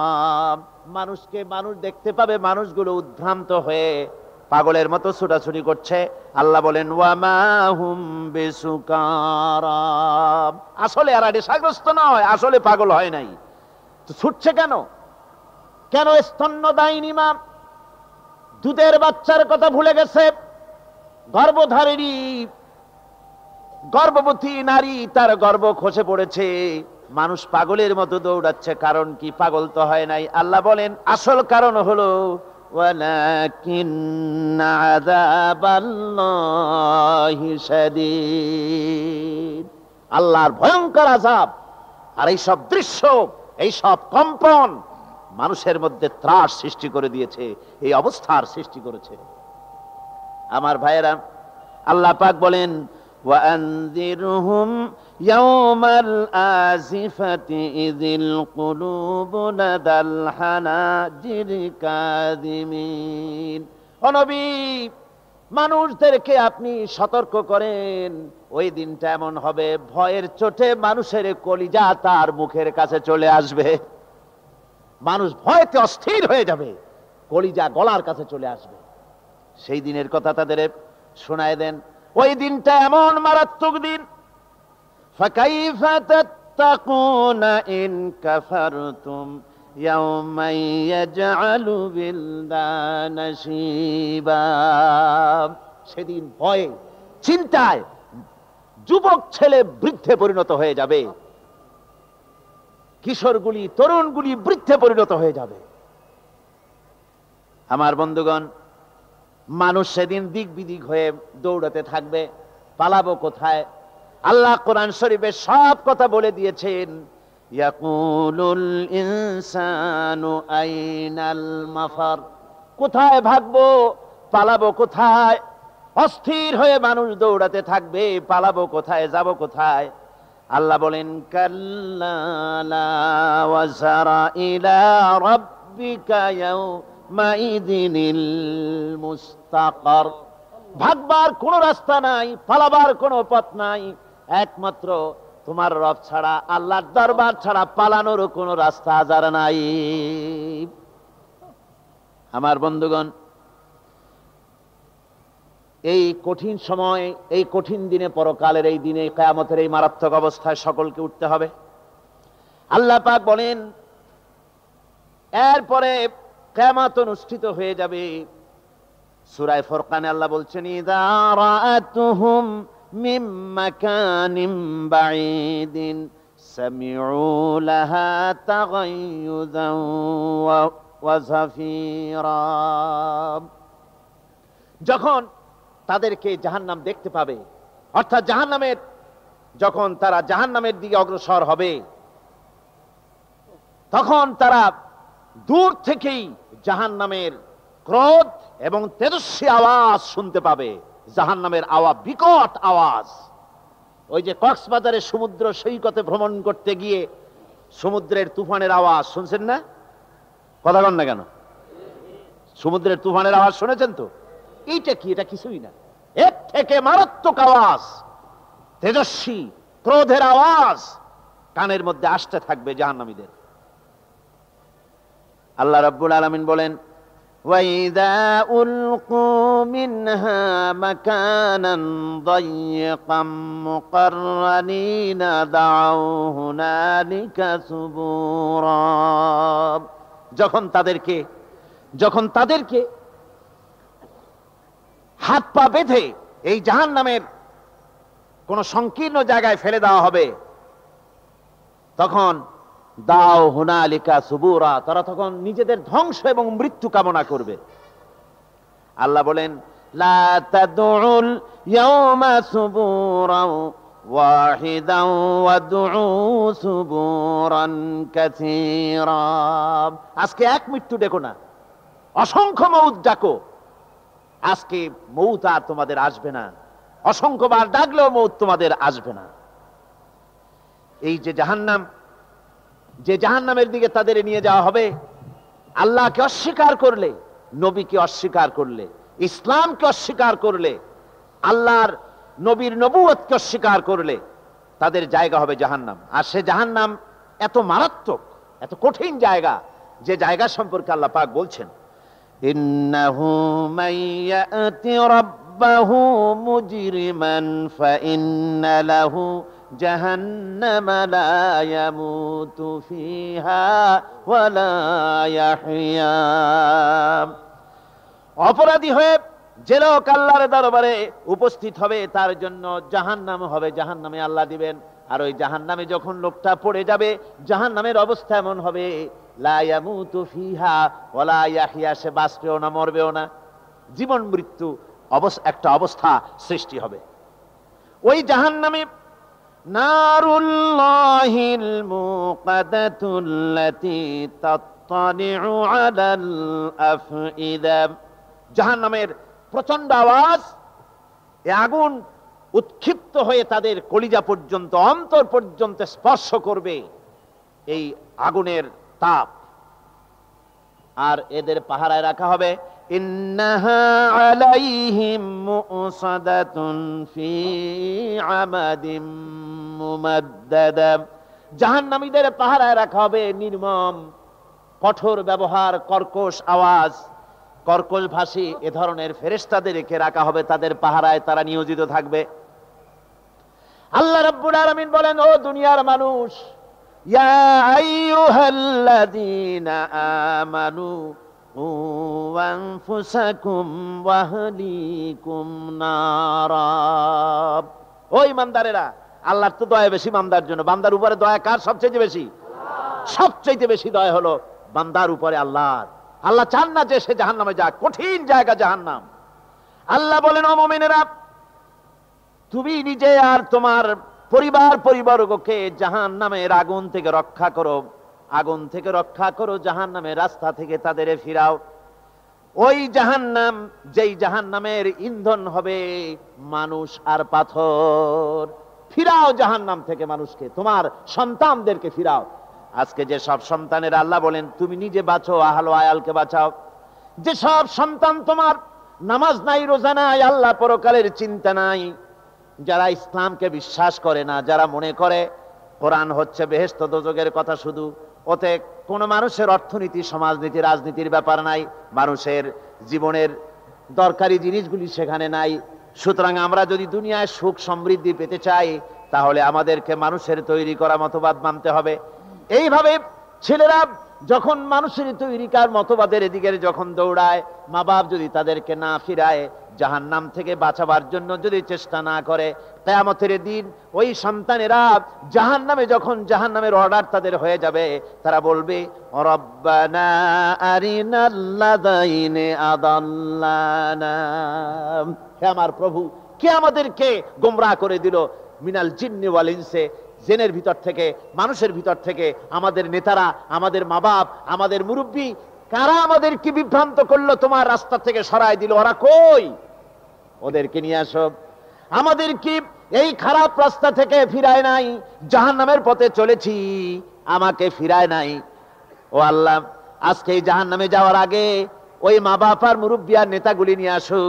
মানুষ দেখতে পাবে, মানুষগুলো উদ্ভ্রান্ত হয়ে পাগলের মতো ছুটাছুটি করছে। আল্লাহ বলেন, ওয়ামা হুম বিসুকারা। আসলে আর নেশাগ্রস্ত নয়, আসলে পাগল হয় নাই, তো ছুটছে কেন? স্তন্যদায়িনী মা দুধের বাচ্চার কথা ভুলে গেছে, গর্ভধারিণী গর্ভবতী নারী তার গর্ভ খসে পড়েছে, মানুষ পাগলের মতো দৌড়াচ্ছে। কারণ কি? পাগল তো হয় নাই। আল্লাহ বলেন আসল কারণ হলো ওয়ালাকিন্না আযাবাল্লাহি শাদীদ, আল্লাহর ভয়ঙ্কর আযাব। আর এই সব দৃশ্য, এই সব কম্পন মানুষের মধ্যে ত্রাস সৃষ্টি করে দিয়েছে, এই অবস্থার সৃষ্টি করেছে। আমার ভাইয়েরা, আল্লাহ পাক বলেন وأنذرهم يوم الآزفة إذ القلوب لدى الحناجر كاظمين। ও নবী, মানুষদেরকে আপনি সতর্ক করেন, ওই দিনটা এমন হবে ভয়ের চোটে মানুষের কলিজা তার মুখের কাছে চলে আসবে। মানুষ ভয়তে অস্থির হয়ে যাবে, কলিজা গলার কাছে চলে আসবে। সেই দিনের কথা তাদের শোনায় দেন। ওই দিনটা এমন মারাত্মক দিন। ফাকাইফা তাত্তাকুনা ইন কাফারতুম ইয়াওমা ইয়াজআলু বিলদানা শিবা। সেদিন ভয়ে চিন্তায় যুবক ছেলে বৃদ্ধে পরিণত হয়ে যাবে, কিশোরগুলি তরুণগুলি বৃদ্ধে পরিণত হয়ে যাবে। আমার বন্ধুগণ, মানুষ সেদিন দিক বিদিক হয়ে দৌড়াতে থাকবে, পালাবো কোথায়? আল্লাহ কোরআন শরীফে সব কথা বলে দিয়েছেন। ইয়াকুলুল ইনসানু আইনাল মাফার, কোথায় ভাগবো, পালাবো কোথায়? অস্থির হয়ে মানুষ দৌড়াতে থাকবে, পালাবো কোথায়, যাব কোথায়? আল্লাহ বলেন কাল্লা লা ওয়াজারা ইলা রাব্বিকা ইয়াউমাইযিনিল মুস্তাকার। ভাগবার কোনো রাস্তা নাই, পালাবার কোনো পথ নাই, একমাত্র তোমার রব ছাড়া, আল্লাহর দরবার ছাড়া পালানোর কোনো রাস্তা আজার নাই। আমার বন্ধুগণ, এই কঠিন সময়, এই কঠিন দিনে, পরকালের এই দিনে, কিয়ামতের এই মারাত্মক অবস্থায় সকলকে উঠতে হবে। আল্লাহ পাক বলেন এরপরে কিয়ামত অনুষ্ঠিত হয়ে যাবে। সূরা ফুরকানে আল্লাহ বলছেন ইযা রাআতুহুম মিন মাকানিন বাঈদিন সামিউ লাহা তাগায়্যুযান ওয়া যাফীরা। যখন তাদেরকে জাহান্নাম দেখতে পাবে, অর্থাৎ জাহান্নামের, যখন তারা জাহান্নামের দিকে অগ্রসর হবে, তখন তারা দূর থেকেই জাহান্নামের ক্রোধ এবং তেজস্বী আওয়াজ শুনতে পাবে। জাহান্নামের আওয়াজ, বিকট আওয়াজ। ওই যে কক্সবাজারের সমুদ্র সৈকতে ভ্রমণ করতে গিয়ে সমুদ্রের তুফানের আওয়াজ শুনছেন না? কথা বলেন না কেন? সমুদ্রের তুফানের আওয়াজ শুনেছেন তো? এইটা কি? এটা কিছুই না, এর থেকে মারাত্মক আওয়াজ, তেজস্বী ক্রোধের আওয়াজ কানের মধ্যে আসতে থাকবে জাহান্নামীদের। আল্লাহ রাব্বুল আলামিন বলেন ওয়াইদা উলকু মিনহা মাকানান দায়্যিকাম মুকাররানিনা দাউ হুনালিকা সুবুরা। যখন তাদেরকে হাত পা বেঁধে এই জাহান্নামের কোন সংকীর্ণ জায়গায় ফেলে দেওয়া হবে, তখন দাও হুনালিকা সুবুরা, তারা তখন নিজেদের ধ্বংস এবং মৃত্যু কামনা করবে। আল্লাহ বলেন লা তাদউল ইয়াওমা সুবুরান ওয়াহিদান ওয়াদউ সুবুরান কাসীরা। আজকে এক মৃত্যু ডেকো না, অসংখ্য মউত ডাকো। আজকে মউত আর তোমাদের আসবে না, অসংখ্যবার ডাকলেও মউত তোমাদের আসবে না। এই যে জাহান্নাম, যে জাহান্নামের দিকে তাদের নিয়ে যাওয়া হবে, আল্লাহকে অস্বীকার করলে, নবীকে অস্বীকার করলে, ইসলামকে অস্বীকার করলে, আল্লাহর নবীর নবুয়তকে অস্বীকার করলে তাদের জায়গা হবে জাহান্নাম। আর সে জাহান্নাম এত মারাত্মক, এত কঠিন জায়গা, যে জায়গা সম্পর্কে আল্লাহ পাক বলছেন ইন্নাহু মাইয়াতি রাব্বাহু মুজরিমান ফাইন্না লাহু জাহান্নাম লা ইয়ামুতু ফিহা ওয়া লা ইয়াহইয়া অপরাধী হয়ে যে লোক আল্লাহর দরবারে উপস্থিত হবে তার জন্য জাহান্নাম হবে, জাহান্নামে আল্লাহ দিবেন। আর ওই জাহান্নামে যখন লোকটা পড়ে যাবে, জাহান্নামের অবস্থা এমন হবে, লা ইয়ামুতু ফিহা ওয়ালা ইয়াহইয়া, সে বাঁচবেও না মরবেও না, জীবন মৃত্যু একটা অবস্থা সৃষ্টি হবে। ওই জাহান্নামে নারুল্লাহিল মুকাদাতুল্লাতী তাত্তালিউ আলাল আফইদা, জাহান্নামের প্রচন্ড আওয়াজ, এই আগুন উৎক্ষিপ্ত হয়ে তাদের কলিজা পর্যন্ত, অন্তর পর্যন্ত স্পর্শ করবে এই আগুনের তাপ। আর এদের পাহারায় রাখা হবে, ইন্নাহা আলাইহিম মুসাদাতুন ফি আমাদিম মুমাদ্দাদা, জাহান্নামীদের পাহারায় রাখা হবে নির্মম, কঠোর ব্যবহার, কর্কশ আওয়াজ, কর্কশ ভাষী এ ধরনের ফেরেশতাদেরকে রাখা হবে তাদের পাহারায়, তারা নিয়োজিত থাকবে। আল্লাহ রাব্বুল আলামিন বলেন, ও দুনিয়ার মানুষ, ইয়া আইয়ুহাল্লাযীনা আমানু কু আনফুসাকুম ওয়া আহলিকুম নারা, ও ঈমানদারেরা, আল্লাহর তো দয়া বেশি বান্দার জন্য। বান্দার উপরে দয়া কার সবচেয়ে বেশি? সবচেয়ে বেশি দয়া হলো বান্দার উপরে আল্লাহর। আল্লাহ চান না যে সে জাহান্নামে যাক, কঠিন জায়গা জাহান্নাম। আল্লাহ বলেন, ও মুমিনেরা, তুমি নিজে আর তোমার পরিবারবর্গকে জাহান্নামের আগুন থেকে রক্ষা করো, আগুন থেকে রক্ষা করো, জাহান্নামের রাস্তা থেকে তাদের ফিরাও। ওই জাহান্নাম, যেই জাহান্নামের ইন্ধন হবে মানুষ আর পাথর, ফিরাও জাহান্নাম থেকে মানুষকে, তোমার সন্তানদেরকে ফিরাও। আজকে যে সব সন্তানের আল্লাহ বলেন তুমি নিজে বাঁচো, আহল আয়ালকে বাঁচাও। যে সব সন্তান তোমার নামাজ নাই, রোজা নাই, আল্লাহ পরকালের চিন্তা নাই, যারা ইসলামকে বিশ্বাস করে না, যারা মনে করে কোরআন হচ্ছে বেহেশত দোজখের কথা শুধু, ওতে কোন মানুষের অর্থনীতি, সমাজনীতি, রাজনীতির ব্যাপার নাই, মানুষের জীবনের দরকারি জিনিসগুলি সেখানে নাই। সুতরাং আমরা যদি দুনিয়ায় সুখ সমৃদ্ধি পেতে চাই, তাহলে আমাদেরকে মানুষের তৈরি করা মতবাদ মানতে হবে। এইভাবে ছেলেরা যখন মানুষের তৈরিকার মতবাদের এদিকে যখন দৌড়ায়, মা বাপ যদি তাদেরকে না ফিরায়, জাহান্নাম থেকে বাঁচাবার জন্য যদি চেষ্টা না করে, কিয়ামতের দিন ওই সন্তানেরা জাহান্নামে, যখন জাহান্নামের অর্ডার তাদের হয়ে যাবে, তারা বলবে, রব্বানা আরিনাল্লাযাইনি আদাল্লানা, হে আমার প্রভু, কে আমাদেরকে গোমরাহ করে দিল, মিনাল জিন্নি ওয়াল ইনসি, জিনের ভিতর থেকে, মানুষের ভিতর থেকে, আমাদের নেতারা, আমাদের মা বাপ, আমাদের মুরব্বী, কারা আমাদেরকে বিভ্রান্ত করলো, তোমার রাস্তা থেকে সরায় দিল, ওরা কই? ওদেরকে নিয়ে আসো। আমাদের কি এই খারাপ রাস্তা থেকে ফিরায় নাই, জাহান্নামের পথে চলেছি, আমাকে ফিরায় নাই। ও আল্লাহ, আজকে এই জাহান্নামে যাওয়ার আগে ওই মা বাপ আর মুরব্বী আর নেতাগুলি নিয়ে আসো,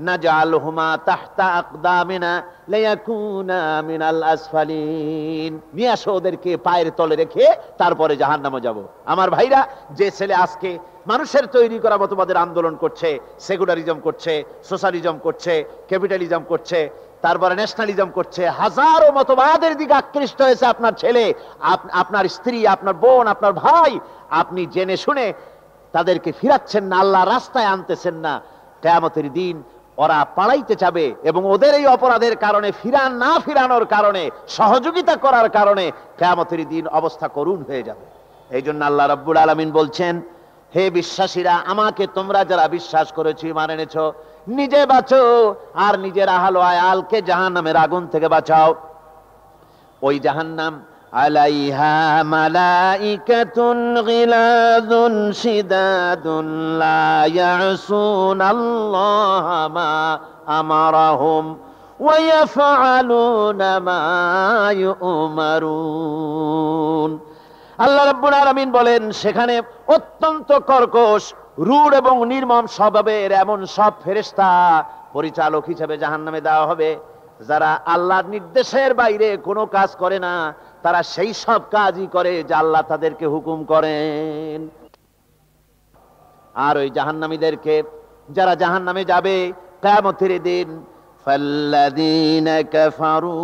নাজআলহুমা তাহতা আকদামিনা লিয়াকুনা মিনাল আসফালিন, নিয়ে আসো ওদেরকে পায়ের তলে রেখে তারপরে জাহান্নামে যাব। আমার ভাইরা, যে ছেলে আজকে মানুষের তৈরি করা মতবাদের আন্দোলন করছে, সেকুলারিজম করছে, সোশ্যালিজম করছে, ক্যাপিটালিজম করছে, তারপরে ন্যাশনালিজম করছে, হাজারো মতবাদের দিকে আকৃষ্ট হয়েছে আপনার ছেলে, আপনার স্ত্রী, আপনার বোন, আপনার ভাই, আপনি জেনে শুনে তাদেরকে ফিরাচ্ছেন না, আল্লাহ রাস্তায় আনতেছেন না। কিয়ামতের দিন ওরা পালাইতে যাবে, এবং ওদের এই অপরাধের কারণে, না ফিরানোর কারণে, সহযোগিতা করার কারণে কিয়ামতের দিন অবস্থা করুণ হয়ে যাবে। এই জন্য আল্লাহ রাব্বুল আলামিন বলছেন, হে বিশ্বাসীরা, আমাকে তোমরা যারা বিশ্বাস করেছো, ঈমান এনেছো, নিজে বাঁচো আর নিজের আহল আয়ালকে জাহান্নামের আগুন থেকে বাঁচাও। ওই জাহান্নাম আলাইহা মালাইকাতুন গিলাযুন শিদাদুন লা ইয়াসুনাল্লাহা মা আমারাহুম ওয়া ইয়াফআলুনা মা ইউমারুন। আল্লাহ রাব্বুল আলামিন বলেন, সেখানে অত্যন্ত কর্কশ, রূঢ় এবং নির্মম স্বভাবের এমন সব ফেরেশতা পরিচালক হিসেবে জাহান্নামে দেওয়া হবে, যারা আল্লাহর নির্দেশের বাইরে কোনো কাজ করে না, তারা সেই সব কাজই করে যা আল্লাহ তাদেরকে হুকুম করেন। আর ওই জাহান্নামীদেরকে, যারা জাহান্নামে যাবে কিয়ামতের দিন, ফাল্লাযীনা কাফারু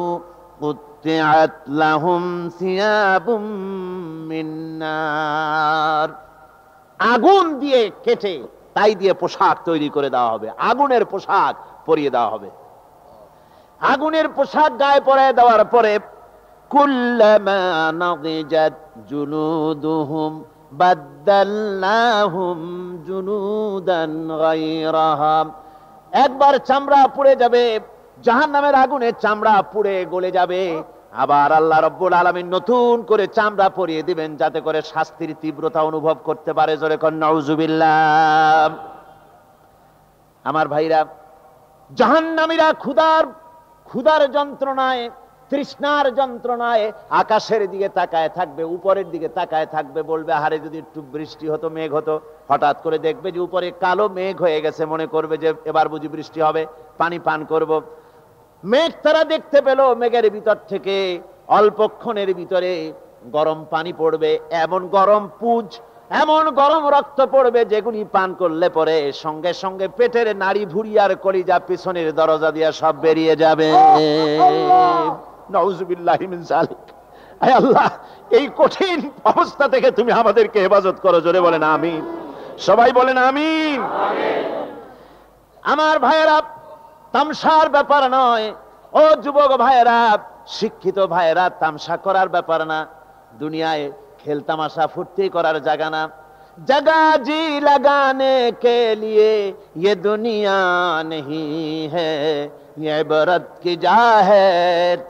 কুত্তিআত লাহুম সিয়াবুম মিন নার, আগুন দিয়ে কেটে তাই দিয়ে পোশাক তৈরি করে দেওয়া হবে, আগুনের পোশাক পরিয়ে দেওয়া হবে। আগুনের পোশাক গায়ে পরায় দেওয়ার পরে কুল্লামা নাদিজাত জুনুদুহুম বাদদালনাহুম জুনুদান গায়রাহা, একবার চামড়া পুড়ে যাবে, জাহান্নামের আগুনে চামড়া পুড়ে গলে যাবে, আবার আল্লাহ রাব্বুল আলামিন নতুন করে চামড়া পরিয়ে দিবেন যাতে করে শাস্তির তীব্রতা অনুভব করতে পারে। জোরে কোন নাউজুবিল্লাহ। আমার ভাইরা, জাহান্নামীরা ক্ষুধার যন্ত্রণায়, তৃষ্ণার যন্ত্রণায় আকাশের দিকে তাকায় থাকবে, উপরের দিকে তাকায় থাকবে, বলবে আরে যদি একটু বৃষ্টি হতো, মেঘ হতো। হঠাৎ করে দেখবে যে উপরে কালো মেঘ হয়ে গেছে, মনে করবে যে এবার বুঝি বৃষ্টি হবে, পানি পান করব। মেঘ তারা দেখতে পেল, মেঘের ভিতর থেকে অল্পক্ষণের ভিতরে গরম পানি পড়বে, এমন গরম পুঁজ, এমন গরম রক্ত পড়বে যেগুলি পান করলে পরে সঙ্গে সঙ্গে পেটের নাড়ি ভুঁড়ি আর কলিজা পিছনের দরজা দিয়ে সব বেরিয়ে যাবে। নাউজুবিল্লাহি মিন যালিক। আয় আল্লাহ, এই কঠিন অবস্থা থেকে তুমি আমাদেরকে হেফাজত করো। জোরে বলেন আমিন। সবাই বলেন আমিন। আমার ভাইয়েরা, তামসার ব্যাপার নয়। ও যুবক ভাইয়েরা, শিক্ষিত ভাইয়েরা, তামসা করার ব্যাপার না। দুনিয়ায় খেল তামাশা ফুর্তি করার জায়গা না। जगह जी लगाने के लिए ये दुनिया नहीं है, ये इबरत की जा है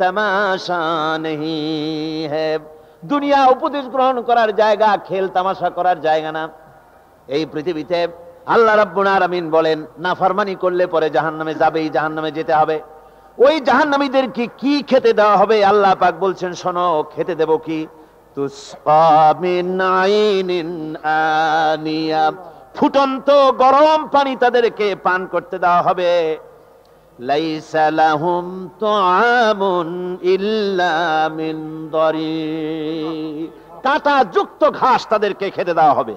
तमाशा नहीं है। দুনিয়া উপদেশ গ্রহণ করার জায়গা, খেল তামাশা করার জায়গা না। এই পৃথিবীতে আল্লাহ রাব্বুল আলামিন বলেন, নাফরমানি করলে পরে জাহান্নামে যাবেই, জাহান্নামে যেতে হবে। ওই জাহান্নামীদেরকে কি খেতে দেওয়া হবে? আল্লাহ পাক বলছেন, শোনো, খেতে দেব কি? তুসকা মিন আইনিন আনিয়া, ফুটন্ত গরম পানি তাদেরকে পান করতে দেওয়া হবে। লাইসা লাহুম তুআমুন ইল্লা মিন দারি, কাঁটা যুক্ত ঘাস তাদেরকে খেতে দেওয়া হবে।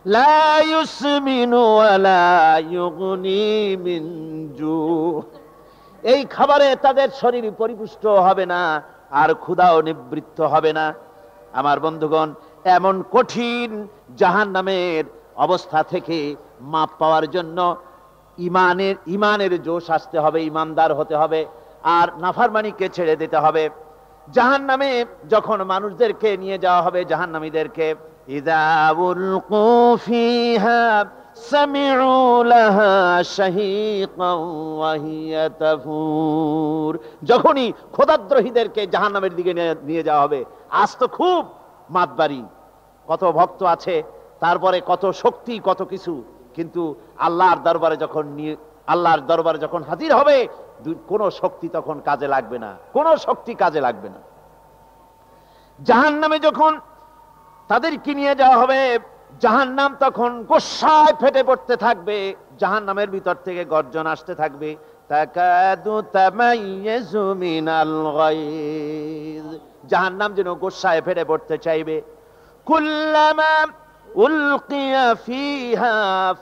লা ইউসমিনু ওয়ালা ইউগনি মিন জু, এই খাবারে তাদের শরীর পরিপুষ্ট হবে না, আর ক্ষুধাও নিবৃত্ত হবে না। আমার বন্ধুগণ, এমন কঠিন জাহান্নামের অবস্থা থেকে মাপ পাওয়ার জন্য ইমানের জোশ আসতে হবে, ইমানদার হতে হবে, আর নাফরমানিকে ছেড়ে দিতে হবে। জাহান্নামে যখন মানুষদেরকে নিয়ে যাওয়া হবে, জাহান্নামীদেরকে, ইযা উলকু ফিহা সামিউ লাহা শাহীকান ওয়া হিয়া তাফুর, যখনই খোদাদ্রোহীদেরকে জাহান্নামের দিকে নিয়ে যাওয়া হবে, আজ তো খুব মাতবাড়ি, কত ভক্ত আছে, তারপরে কত শক্তি, কত কিছু, কিন্তু আল্লাহর দরবারে যখন হাজির হবে, কোনো শক্তি তখন কাজে লাগবে না, কোনো শক্তি কাজে লাগবে না। জাহান্নামে যখন তাদেরকে নিয়ে যাওয়া হবে, জাহান্নাম তখন গোসায় ফেটে পড়তে থাকবে, জাহান্নামের ভিতর থেকে গর্জন আসতে থাকবে, তাকাদু তামাইয়াজু মিনাল গায়জ, জাহান্নাম যেন গোসায় ফেটে পড়তে চাইবে। কুল্লামা উলকিয়া ফিহা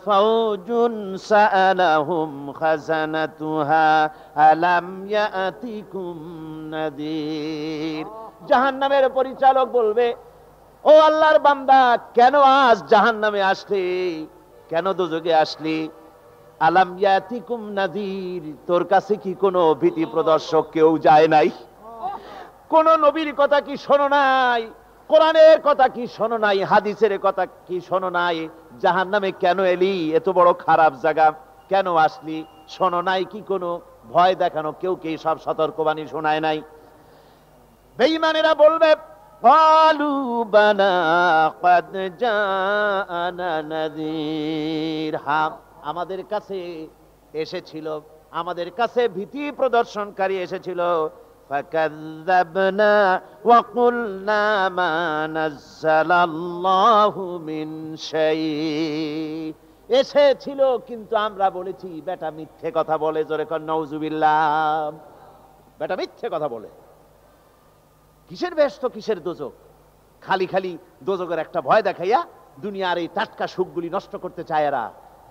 ফাওজুন সাআলাহুম খাজানাতুহা আলাম ইয়াতিকুম নাদির, জাহান্নামের পরিচালক বলবে, ও আল্লাহর বান্দা, কেন আজ জাহান্নামে আসলি, কেন দোজখে আসলি? আলাম ইয়াতিকুম নাযীর, তোর কাছে কি কোনো ভীতি প্রদর্শক কেউ যায় নাই? কোন নবীর কথা কি শোনো নাই? কোরআনের কথা কি শোনো নাই? হাদিসের কথা কি শোনো নাই? জাহান্নামে কেন এলি? এত বড় খারাপ জায়গা কেন আসলি? শোনো নাই কি কোনো ভয় দেখানো কেউ কি সব সতর্কবাণী শোনায় নাই? বেঈমানেরা বলবে, ক্বালু বালা ক্বাদ জাআনা নাযীর, হ্যাঁ, আমাদের কাছে এসেছিল, আমাদের কাছে ভীতি প্রদর্শনকারী এসেছিল। ফাকাযযাবনা ওয়া কুলনা মা নাযালাল্লাহু মিন শাই, এসেছিল কিন্তু আমরা বলেছি বেটা মিথ্যে কথা বলে। জোরে কর নাউজুবিল্লাহ। বেটা মিথ্যে কথা বলে। কিসের ব্যস্ত, কিসের দোজখ? খালি খালি দোজখের একটা ভয় দেখাইয়া দুনিয়ার এই টাটকা সুখগুলি নষ্ট করতে চায় এরা।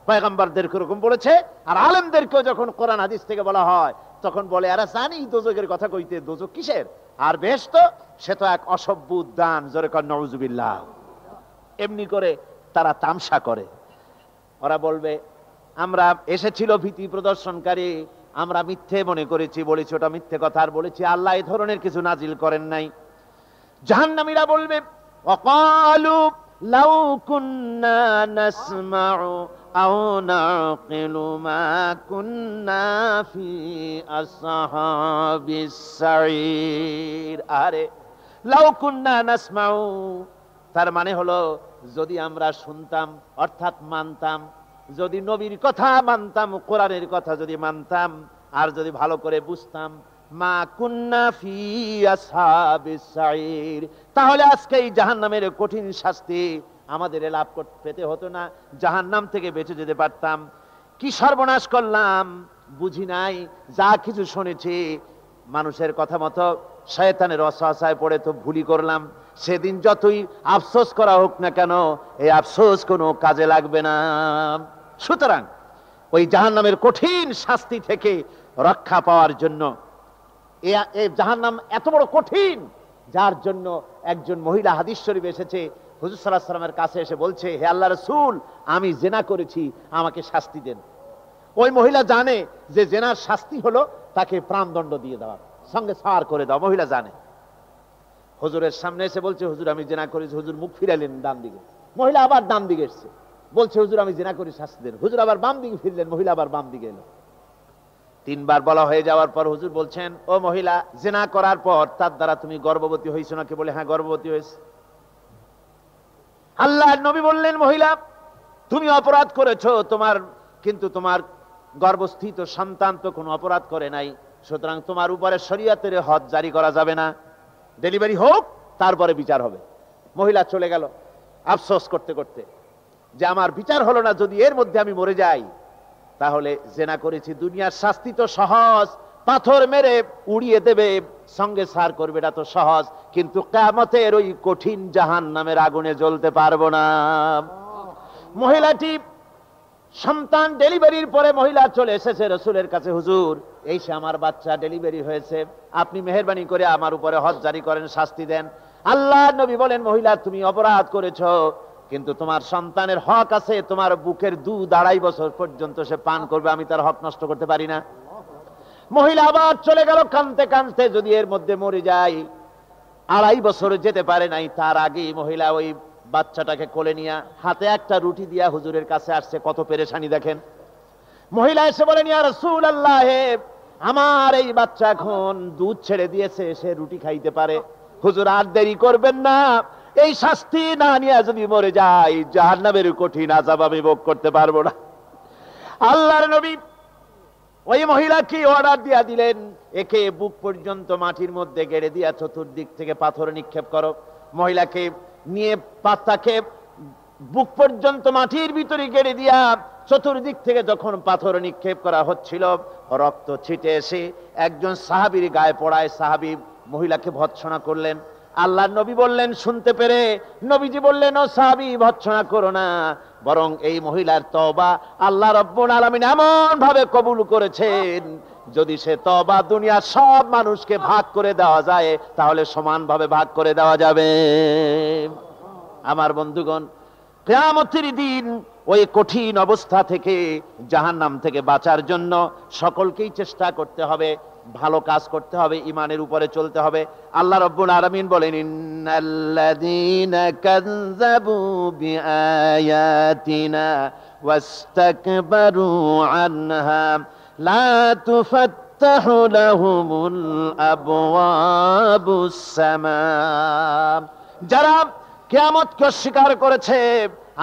পয়গম্বরদেরকে এরকম বলেছে, আর আলেমদেরকেও যখন কোরআন হাদিস থেকে বলা হয় তখন বলে, এরা জানি দোজখের কথা কইতে, দোজখ কিসের? আর ব্যস্ত, সে তো এক অসভ্য উদ্যান। জোরে কর নাউজুবিল্লাহ। এমনি করে তারা তামসা করে। ওরা বলবে আমরা এসেছিল ভীতি প্রদর্শনকারী, আমরা মিথ্যে মনে করেছি, বলেছি ওটা মিথ্যে কথা, আর বলেছি আল্লাহ এই ধরনের কিছু নাজিল করেন নাই। জাহান্নামীরা বলবে ওয়াকালু লাউ কুন্না নাসমাউ আও নাকিলু মা কুন্না ফি আসহাবিস সাঈর। আরে লাউ কুন্না নাসমাউ, তার মানে হলো যদি আমরা শুনতাম অর্থাৎ মানতাম, যদি নবীর কথা মানতাম, কোরআনের কথা যদি মানতাম, আর যদি ভালো করে বুঝতাম, মা কুন্না ফি আসহাবিস সাঈর, তাহলে আজকে এই জাহান্নামের কঠিন শাস্তি আমাদের লাভ পেতে হতো না, জাহান্নাম থেকে বেঁচে যেতে পারতাম। কি সর্বনাশ করলাম বুঝি নাই, যা কিছু শুনেছি মানুষের কথা মতো শয়তানের ওয়াসওয়াসায় পড়ে তো ভুলই করলাম। সেদিন যতই আফসোস করা হোক না কেন, এই আফসোস কোনো কাজে লাগবে না। সুতরাং ওই জাহান্নামের কঠিন শাস্তি থেকে রক্ষা পাওয়ার জন্য, এই জাহান্নাম এত বড় কঠিন, যার জন্য একজন মহিলা হাদিস শরীফে এসেছে, হুজুর সাল্লাল্লাহু আলাইহি ওয়াসাল্লামের কাছে এসে বলছে, হে আল্লাহর রাসূল, আমি জিনা করেছি, আমাকে শাস্তি দেন। ওই মহিলা জানে যে জিনার শাস্তি হলো তাকে প্রাণদণ্ড দিয়ে দেওয়া, সঙ্গে সার করে দাও। মহিলা জানে। হুজুরের সামনে এসে বলছে, হুজুর আমি জিনা করেছি। হুজুর মুখ ফিরালেন ডান দিকে, মহিলা আবার ডান দিকে এসছে, বলছে হুজুর আমি জিনা করি, শাস্তি দেন। হুজুর আবার বাম দিকে ফিরলেন, মহিলা আবার বাম দিকে এলো। তিনবার বলা হয়ে যাওয়ার পর হুজুর বলছেন, ও মহিলা, জিনা করার পর তার দ্বারা তুমি গর্ভবতী হয়েছো নাকি? বলে হ্যাঁ, গর্ভবতী হয়েছে। আল্লাহর নবী বললেন, মহিলা তুমি অপরাধ করেছো, কিন্তু তোমার গর্ভস্থিত সন্তান তো কোনো অপরাধ করে নাই, সুতরাং তোমার উপরে শরীয়তের হদ জারি করা যাবে না, ডেলিভারি হোক তারপরে বিচার হবে। মহিলা চলে গেল আফসোস করতে করতে যে আমার বিচার হলো না, যদি এর মধ্যে আমি মরে যাই তাহলে জিনা করেছি। দুনিয়ার শাস্তি তো সহজ, পাথর মেরে উড়িয়ে দেবে, সঙ্গে সার করবে, এটা তো সহজ, কিন্তু কিয়ামতের ওই কঠিন জাহান্নামের আগুনে জ্বলতে পারবো না। মহিলাটি সন্তান ডেলিভারির পরে মহিলা চলে এসেছে রাসূলের কাছে, হুজুর এই সে আমার বাচ্চা ডেলিভারি হয়েছে, আপনি মেহেরবানি করে আমার উপরে হদ জারি করেন, শাস্তি দেন। আল্লাহর নবী বলেন, মহিলা তুমি অপরাধ করেছো, কিন্তু তোমার সন্তানের হক আছে, তোমার বুকের দুধ 2.5 বছর পর্যন্ত সে পান করবে, আমি তার হক নষ্ট করতে পারি না। মহিলা আবার চলে গেল কাঁদতে কাঁদতে, যদি এর মধ্যে মরে যায়। 2.5 বছর যেতে পারে নাই, তার আগেই মহিলা ওই বাচ্চাটাকে কোলে নিয়ে হাতে একটা রুটি দিয়া হুজুরের কাছে আসছে। কত পেরেশানি দেখেন। মহিলা এসে বলেন, ইয়া রাসূলুল্লাহ, আমার এই বাচ্চা এখন দুধ ছেড়ে দিয়েছে, সে রুটি খাইতে পারে, হুজুর আর দেরি করবেন না, এই শাস্তি না নিয়ে যদি মরে যায় জাহান্নামের কঠিন আযাব আমি ভোগ করতে পারবো না। আল্লাহর নবী ওই মহিলাকে অর্ডার দিয়া দিলেন, একে বুক পর্যন্ত মাটির মধ্যে গেড়ে দিয়া চতুর্দিক থেকে পাথর নিক্ষেপ করো। মহিলাকে নিয়ে পাতাকে বুক পর্যন্ত মাটির ভিতরে গেড়ে দিয়া চতুর্দিক থেকে যখন পাথর নিক্ষেপ করা হচ্ছিল, রক্ত ছিটে এসে একজন সাহাবীর গায়ে পড়ায়, সাহাবী মহিলাকে ভৎসনা করলেন। আল্লাহর নবী বললেন শুনতে পেরে, নবীজি বললেন, ও সাহাবী ভৎসনা করো না, বরং এই মহিলার তওবা আল্লাহ রাব্বুল আলামিন এমন ভাবে কবুল করেছেন, যদি সে তওবা দুনিয়ার সব মানুষকে ভাগ করে দেওয়া যায় তাহলে সমানভাবে ভাগ করে দেওয়া যাবে। আমার বন্ধুগণ, কিয়ামতের দিন ওই কঠিন অবস্থা থেকে, জাহান্নাম থেকে বাঁচার জন্য সকলকেই চেষ্টা করতে হবে, ভালো কাজ করতে হবে, ঈমানের উপরে চলতে হবে। আল্লাহ রাব্বুল আলামিন বলেন, ইন্নাল্লাযীনা কাযযাবু বিআয়াতিনা ওয়াস্তাকবারু আনহা লা তুফাত্তাহু লাহুমুল আবওয়াবুস সামা। যারা কিয়ামতকে অস্বীকার করেছে,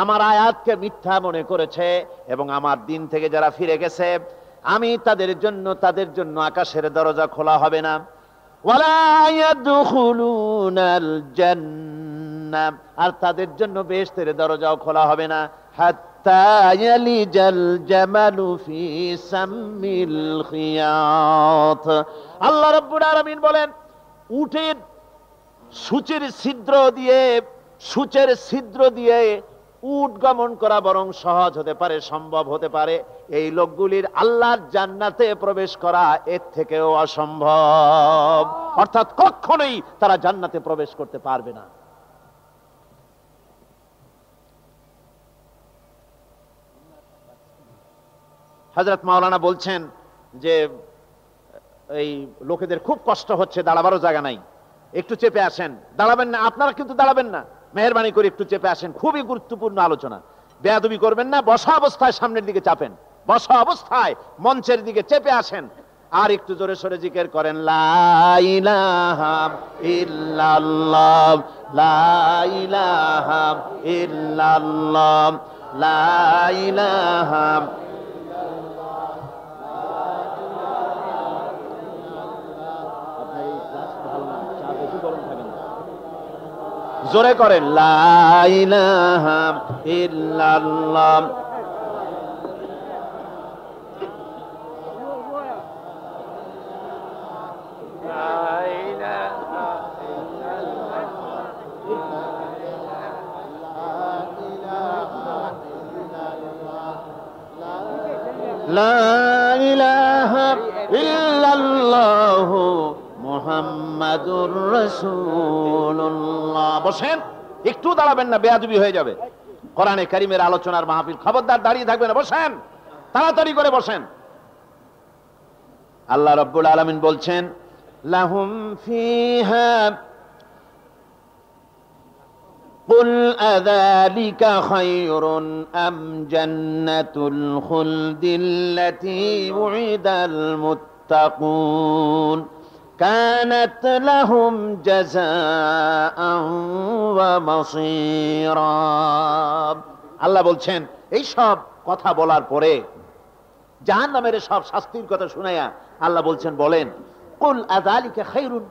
আমার আয়াতকে মিথ্যা মনে করেছে এবং আমার দিন থেকে যারা ফিরে গেছে, আমি তাদের জন্য আকাশের দরজা খোলা হবে না। ওয়ালা ইয়াদখুলুনাল জান্নাহ, আর তাদের জন্য বেহেশতের দরজাও খোলা হবে না। হাত্তা ইয়ালিজাল জামালু ফি সাম্মিল খিয়াত। আল্লাহ রাব্বুল আলামিন বলেন, উটের সূচের ছিদ্র দিয়ে উট গমন করা বরং সহজ হতে পারে, সম্ভব হতে পারে। এই লোকগুলির আল্লাহর জান্নাতে প্রবেশ করা এর থেকেও অসম্ভব, অর্থাৎ কখনোই তারা জান্নাতে প্রবেশ করতে পারবে না। হযরত মাওলানা বলছেন যে এই লোকেদের খুব কষ্ট হচ্ছে, দাঁড়াবারও জায়গা নাই, একটু চেপে আসেন। দাঁড়াবেন না, আপনারা কিন্তু দাঁড়াবেন না, মেহেরবানি করে একটু চেপে আসেন, খুবই গুরুত্বপূর্ণ আলোচনা। বেয়াদবি করবেন না, বসা অবস্থায় সামনের দিকে চাপেন, বসা অবস্থায় মঞ্চের দিকে চেপে আসেন। আর একটু জোরে সোরে জিকির করেন, লা ইলাহা ইল্লাল্লাহ, লা ইলাহা ইল্লাল্লাহ, লা ইলাহা। জোরে করেন, লা ইলাহা ইল্লাল্লাহ। লা ইলাহা ইল্লাল্লাহ মুহাম্মাদুর রাসূলুল্লাহ। বসেন, একটু দাঁড়াবেন না, বেয়াদবি হয়ে যাবে। কোরআনে কারীমের আলোচনার মাহফিল, খবরদার দাঁড়িয়ে থাকবেন না, বসেন, তাড়াতাড়ি করে বসেন। আল্লাহ রাব্বুল আলামিন বলছেন, লাহুম ফিহা কুল আযালিকা খায়রুন আম জান্নাতুল খুলদিল্লাতী উইদাল মুত্তাকুন কানাত লাহুম জাযাআন ওয়া মাসীরা। আল্লাহ বলছেন, এই সব কথা বলার পরে, জাহান্নামের সব শাস্তির কথা শুনাইয়া আল্লাহ বলছেন, বলেন, কুল আযালিকা খায়রুন,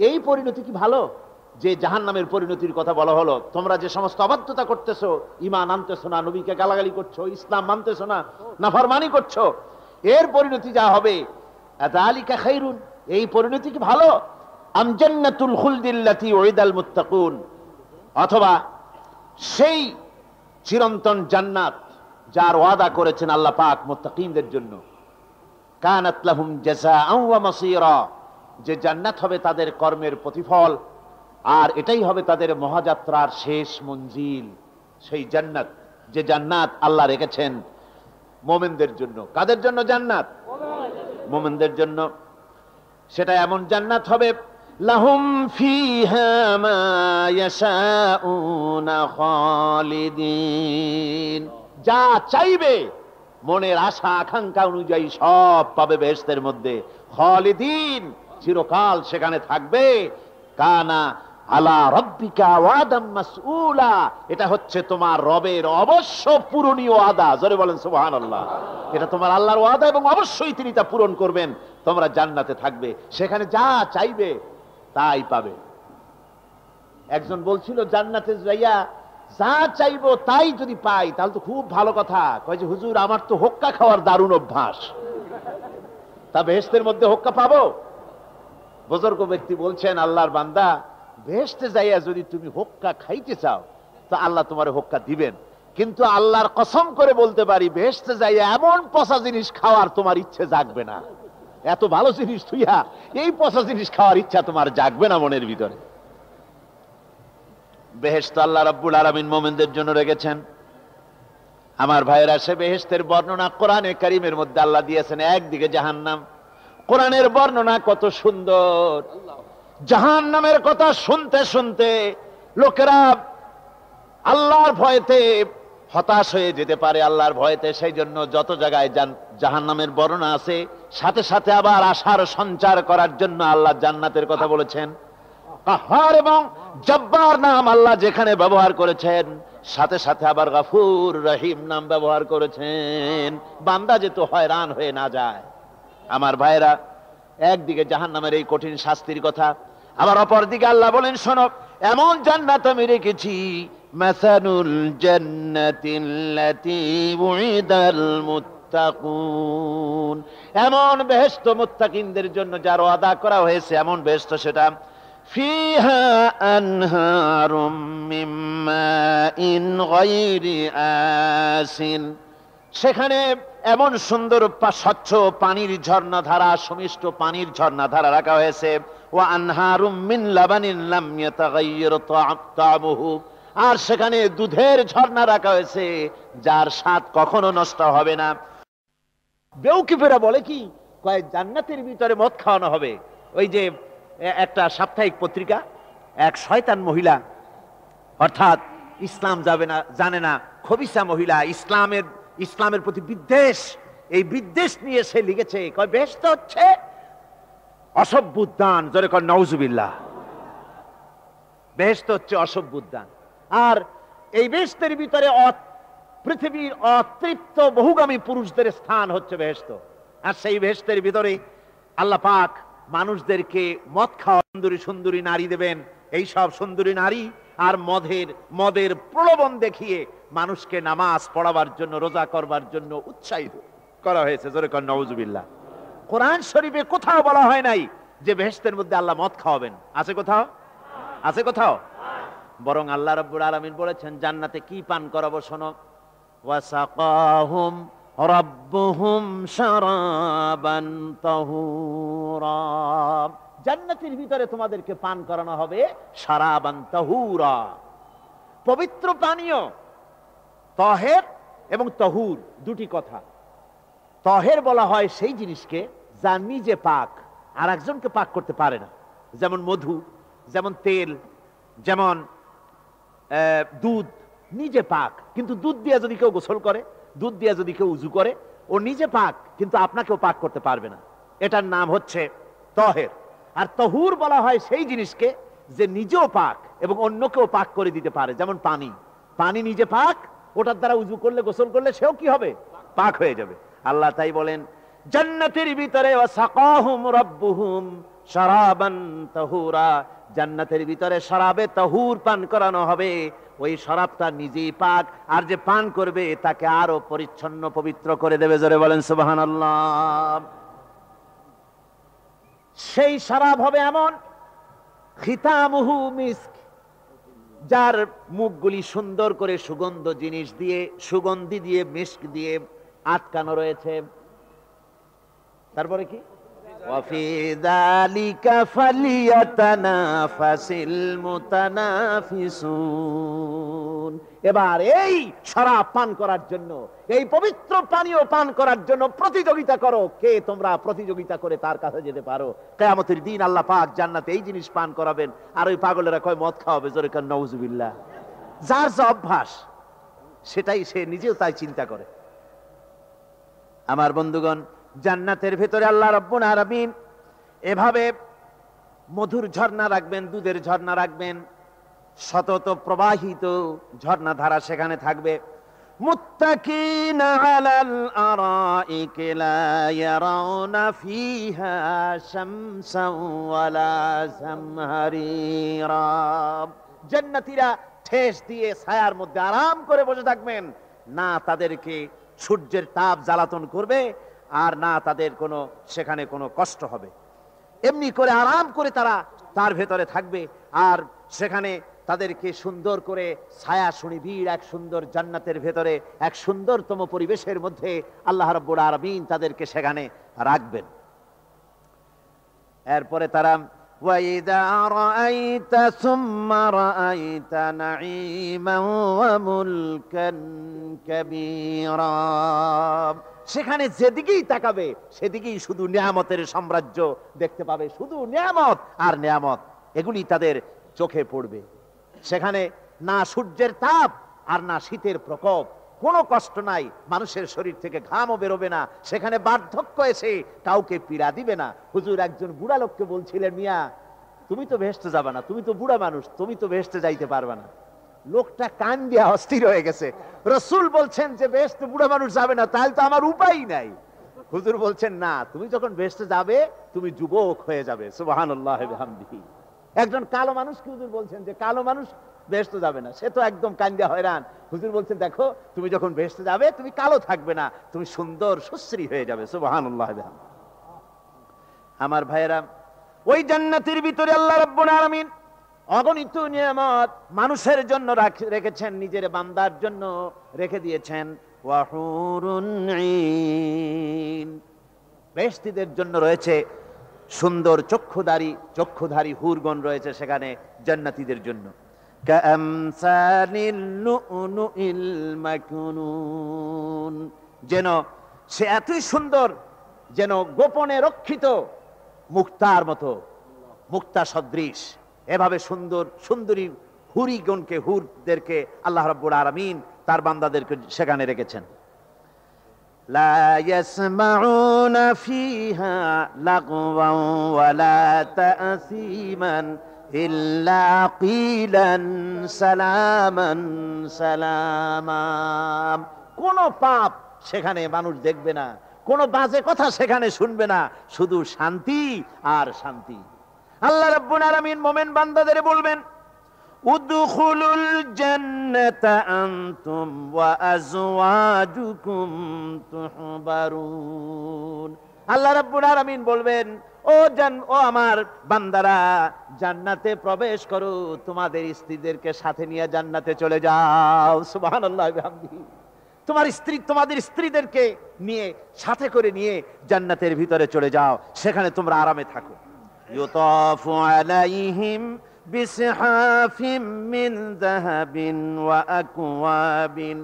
এই পরিণতি কি ভালো? যে জাহান্নামের পরিণতির কথা বলা হলো, তোমরা যে সমস্ত অবাধ্যতা করতেছো, ঈমান আনতেছো না, নবীকে গালাগালি করছো, ইসলাম মানতেছো না, নাফরমানি করছো, এর পরিণতি যা হবে, আযালিকা খায়রুন, এই পরিণতি কি ভালো? আম জান্নাতুল খুলদিল্লাতী উইদাল মুত্তাকুন, অথবা সেই চিরন্তন জান্নাত যার ওয়াদা করেছেন আল্লাহ পাক মুত্তাকিনদের জন্য, কানাত লাহুম জাযাআন ওয়া মাসীরা, যে জান্নাত হবে তাদের কর্মের প্রতিফল, আর এটাই হবে তাদের মহাযাত্রার শেষ মঞ্জিল। সেই জান্নাত, যে জান্নাত আল্লাহ রেখেছেন মুমিনদের জন্য। কাদের জন্য জান্নাত? মুমিনদের জন্য। সেটা এমন জান্নাত হবে, লাহুম ফিহা মা ইয়াশাউনা খালিদিন, যা চাইবে মনের আশা আকাঙ্ক্ষা অনুযায়ী সব পাবে বেহেশতের মধ্যে। খালিদিন, চিরকাল সেখানে থাকবে। কানা আলা রাব্বিকা ওয়াদাম মাসউলা, এটা হচ্ছে তোমার রবের অবশ্য পূরণীয় ওয়াদা। জোরে বলেন সুবহানাল্লাহ। এটা তোমার আল্লাহর ওয়াদা এবং অবশ্যই তিনি তা পূরণ করবেন। তোমরা জান্নাতে থাকবে, সেখানে যা চাইবে তাই পাবে। একজন বলছিল, জান্নাতে যাইয়া যা চাইবো তাই যদি পাই তাহলে তো খুব ভালো কথা। কয় যে, হুজুর আমার তো হোক্কা খাওয়ার দারুণ অভ্যাস, তা বেহেশতের মধ্যে হোক্কা পাবো? বুজুর্গ ব্যক্তি বলছেন, আল্লাহর বান্দা, বেহেশতে যাইয়া যদি তুমি হোক্কা খাইতে চাও তো আল্লাহ তোমার হোক্কা দিবেন, কিন্তু আল্লাহর কসম করে বলতে পারি, বেহেশতে যাইয়া এমন পচা জিনিস খাওয়ার তোমার ইচ্ছে জাগবে না। এত ভালো জিনিস থুইয়া এই পচা জিনিস খাওয়ার ইচ্ছা তোমার জাগবে না মনের ভিতরে। বেহেশত আল্লাহ রাব্বুল আলামিন মুমিনদের জন্য রেখেছেন। আমার ভাইয়েরা, সে বেহেশতের বর্ণনা কোরআনে কারীমের মধ্যে আল্লাহ দিয়েছেন। একদিকে জাহান্নাম, কোরআনের বর্ণনা কত সুন্দর। জাহান্নামের কথা শুনতে শুনতে লোকেরা আল্লাহর ভয়তে হতাশ হয়ে যেতে পারে, আল্লাহর ভয়তে। সেই জন্য যত জায়গায় জাহান্নামের বর্ণনা আছে, সাথে সাথে আবার আশার সঞ্চার করার জন্য আল্লাহ জান্নাতের কথা বলেছেন। কাহার এবং জব্বার নাম আল্লাহ যেখানে ব্যবহার করেছেন, সাথে সাথে আবার গফুর রহিম নাম ব্যবহার করেছেন, বান্দা যেহেতু হয়রান হয়ে না যায়। আমার ভাইরা, একদিকে জাহান্নামের এই কঠিন শাস্তির কথা, আবার অপর দিকে আল্লাহ বলেন, শোনো, এমন জান্নাত আমি রেখেছি, মাসানুল জান্নাতিল্লাতী উইদাল মুত্তাকুন, এমন বেহেশত মুত্তাকিনদের জন্য যার ওয়াদা করা হয়েছে, এমন বেহেশত সেটা, ফিহা আনহারুম মিন মাইন গায়রি আসিন, সেখানে এমন সুন্দর স্বচ্ছ পানির ঝর্ণাধারা, সুমিষ্ট পানির ঝর্ণাধারা রাখা হয়েছে। ওয়া আনহারুম মিন লাবানিন লাম ইয়াতাগায়্যার তা'মুহু, আর সেখানে দুধের ঝর্ণা রাখা হয়েছে যার স্বাদ কখনো নষ্ট হবে না। বেউকিফেরা বলে কি, কয় জান্নাতের ভিতরে মদ খাওয়ানো হবে। ওই যে একটা সাপ্তাহিক পত্রিকা, এক শয়তান মহিলা, অর্থাৎ ইসলাম যাবে না জানে না, খবিসা মহিলা, ইসলামের প্রতি বিদ্বেষ, এই বিদ্বেষ নিয়ে সে লিখেছে, কয় বেহেশত হচ্ছে অসভ্য উদ্যান, জোরে কয় নাউজুবিল্লাহ। বেহেশত হচ্ছে অসভ্য উদ্যান, আর এই বেহেশতের ভিতরে পৃথিবীর অতৃপ্ত বহুগামী পুরুষদের স্থান হচ্ছে বেহেশত। আর সেই বেহেশতের ভিতরে আল্লাহ পাক মানুষদেরকে মদ খাওয়া সুন্দরী সুন্দরী নারী দেবেন। এই সব সুন্দরী নারী আর মদের প্রলোভন দেখিয়ে মানুষকে নামাজ পড়াবার জন্য, রোজা করবার জন্য উৎসাহিত করা হয়েছে। জোরে কর নাউজুবিল্লাহ। কোরআন শরীফে কোথাও বলা হয় নাই যে বেহেশতের মধ্যে আল্লাহ মদ খাওয়াবেন। আছে কোথাও? আছে কোথাও? বরং আল্লাহ রাব্বুল আলামিন বলেছেন জান্নাতে কি পান করাবো শোনো, ওয়াসাকাহুম রাব্বুহুম শারাবান তাহুরা। জান্নাতের ভিতরে তোমাদেরকে পান করানো হবে শারাবান তাহুরা, পবিত্র পানীয়। তাহের এবং তাহুর দুটি কথা। তাহের বলা হয় সেই জিনিসকে যা নিজে পাক, আর একজনকে পাক করতে পারে না। যেমন মধু, যেমন তেল, যেমন দুধ নিজে পাক, কিন্তু দুধ দিয়ে যদি কেউ গোসল করে, দুধ দিয়ে যদি কেউ উজু করে, ও নিজে পাক, কিন্তু আপনাকেও পাক করতে পারবে না। এটার নাম হচ্ছে তাহের। আর তাহুর বলা হয় সেই জিনিসকে যে নিজেও পাক এবং অন্যকেও পাক করে দিতে পারে। যেমন পানি, পানি নিজে পাক, ওটার দ্বারা উজু করলে, গোসল করলে সেও কি হবে? পাক হয়ে যাবে। আল্লাহ তাই বলেন জান্নাতের ভিতরে ওয়াসাকাহুম রাব্বুহুম শারাবান তাহুরা, জান্নাতের ভিতরে শরাবে তাহুর পান করানো হবে। ওই শরাবটা নিজেই পাক, আর যে পান করবে তাকে আরো পরিচ্ছন্ন পবিত্র করে দেবে। জোরে বলেন সুবহানাল্লাহ। সেই শরাব হবে এমন, খিতামুহু মিস্ক, যার মুখগুলি সুন্দর করে সুগন্ধ জিনিস দিয়ে, সুগন্ধি দিয়ে, মিস্ক দিয়ে আটকানো রয়েছে। তারপরে কি? ওয়াফি যালিকা ফালিয়াতানাফাসিল মুতানাফিসুন। এবার এই শরাব পান করার জন্য, এই পবিত্র পানীয় পান করার জন্য প্রতিযোগিতা করো, কে তোমরা প্রতিযোগিতা করে তার কাছে যেতে পারো। কিয়ামতের দিন আল্লাহ পাক জান্নাতে এই জিনিস পান করাবেন, আর ওই পাগলেরা কয় মদ খাওয়াবে। জোরে কান নাউজুবিল্লাহ। যার যে অভ্যাস সেটাই সে নিজেও তাই চিন্তা করে। আমার বন্ধুগণ, জান্নাতের ভেতরে আল্লাহ রাব্বুল আলামিন এভাবে মধুর ঝর্ণা রাখবেন, দুধের ঝর্ণা রাখবেন, সতত প্রবাহিত ঝর্ণা ধারা সেখানে থাকবে। মুত্তাকিনা আলাল আরাইকি লা ইয়ারাউনা ফিহা শামসান ওয়ালা জামহারিরা। জান্নাতীরা ঠেস দিয়ে ছায়ার মধ্যে আরাম করে বসে থাকবেন, না তাদেরকে সূর্যের তাপ জ্বালাতন করবে, আর না তাদের সেখানে কোনো কষ্ট হবে। এমনি করে আরাম করে তারা তার ভেতরে থাকবে, আর সেখানে তাদেরকে সুন্দর করে ছায়া সুনিবিড় এক সুন্দর জান্নাতের ভেতরে এক সুন্দরতম পরিবেশের মধ্যে আল্লাহ রাব্বুল আলামিন তাদেরকে সেখানে রাখবেন। এরপরে তারা ওয়াইদা রাআইতা সুম্মা রাআইতা নাঈমান ওয়া মুলকান কাবীরা। সেখানে যেদিকেই তাকাবে সেদিকেই শুধু নিয়ামতের সাম্রাজ্য দেখতে পাবে, শুধু নিয়ামত আর নিয়ামত, এগুলি তাদের চোখে পড়বে। সেখানে না সূর্যের তাপ আর না শীতের প্রকোপ, কোনো কষ্ট নাই, মানুষের শরীর থেকে ঘামও বেরোবে না, সেখানে বার্ধক্য এসে কাউকে পীড়া দিবে না। হুজুর একজন বুড়া লোককে বলছিলেন, মিয়া তুমি তো বেহেশতে যাবে না, তুমি তো বুড়া মানুষ, তুমি তো বেহেশতে যাইতে পারবে না। লোকটা কান দিয়া অস্থির হয়ে গেছে। রাসূল বলছেন যে বেহেশতে বুড়া মানুষ যাবে না, তাহলে তো আমার উপায় নাই। হুজুর বলছেন না, তুমি যখন বেহেশতে যাবে তুমি যুবক হয়ে যাবে। সুবহানাল্লাহ ওয়া বিহামদিহি। একজন কালো মানুষকে হুজুর বলছেন যে কালো মানুষ বেহেশতে যাবে না, সে তো একদম কান দিয়া হয়রান। হুজুর বলছেন দেখো তুমি যখন বেহেশতে যাবে তুমি কালো থাকবে না, তুমি সুন্দর সুশ্রী হয়ে যাবে। সুবহানাল্লাহ ওয়া বিহামদিহি। আমার ভাইয়েরা, ওই জান্নাতের ভিতরে আল্লাহ রাব্বুল আলামিন অগণিত নিয়ামত মানুষের জন্য রেখেছেন, নিজের বান্দার জন্য রেখে দিয়েছেন। ওয়া হুরুন ঈন, বেহেশতীদের জন্য রয়েছে সুন্দর চক্ষুধারী হুরগণ রয়েছে সেখানে জান্নাতীদের জন্য। কাআমসালিল লুউলুইল মাকনুন, যেন সে এতই সুন্দর যেন গোপনে রক্ষিত মুক্তার মতো, মুক্তা সদৃশ। এভাবে সুন্দর সুন্দরী হুরিগণকে, হুরদেরকে আল্লাহ রাব্বুল আলামিন তার বান্দাদেরকে সেখানে রেখেছেন। লা ইয়াসমাউনা ফিহা লাগওয়ান ওয়ালা তাসীমান ইল্লা কিলান সালামান সালামা। কোন পাপ সেখানে মানুষ দেখবে না, কোন বাজে কথা সেখানে শুনবে না, শুধু শান্তি আর শান্তি। আল্লাহ রাব্বুল আলামিন মুমিন বান্দাদের বলবেন, উদখুলুল জান্নাতা আনতুম ওয়া আজওয়াজুকুম তুহবারুন। আল্লাহ রাব্বুল আলামিন বলবেন, ও আমার বান্দারা, জান্নাতে প্রবেশ করো, তোমাদের স্ত্রীদেরকে সাথে নিয়ে জান্নাতে চলে যাও। সুবহানাল্লাহ ওয়া বিহামদিহি। তোমাদের স্ত্রীদেরকে নিয়ে, সাথে করে নিয়ে জান্নাতের ভিতরে চলে যাও, সেখানে তোমরা আরামে থাকো। ইউতাফু আলাইহিম বিসহাফিম মিন যাহাবিন ওয়া আকওয়াবিন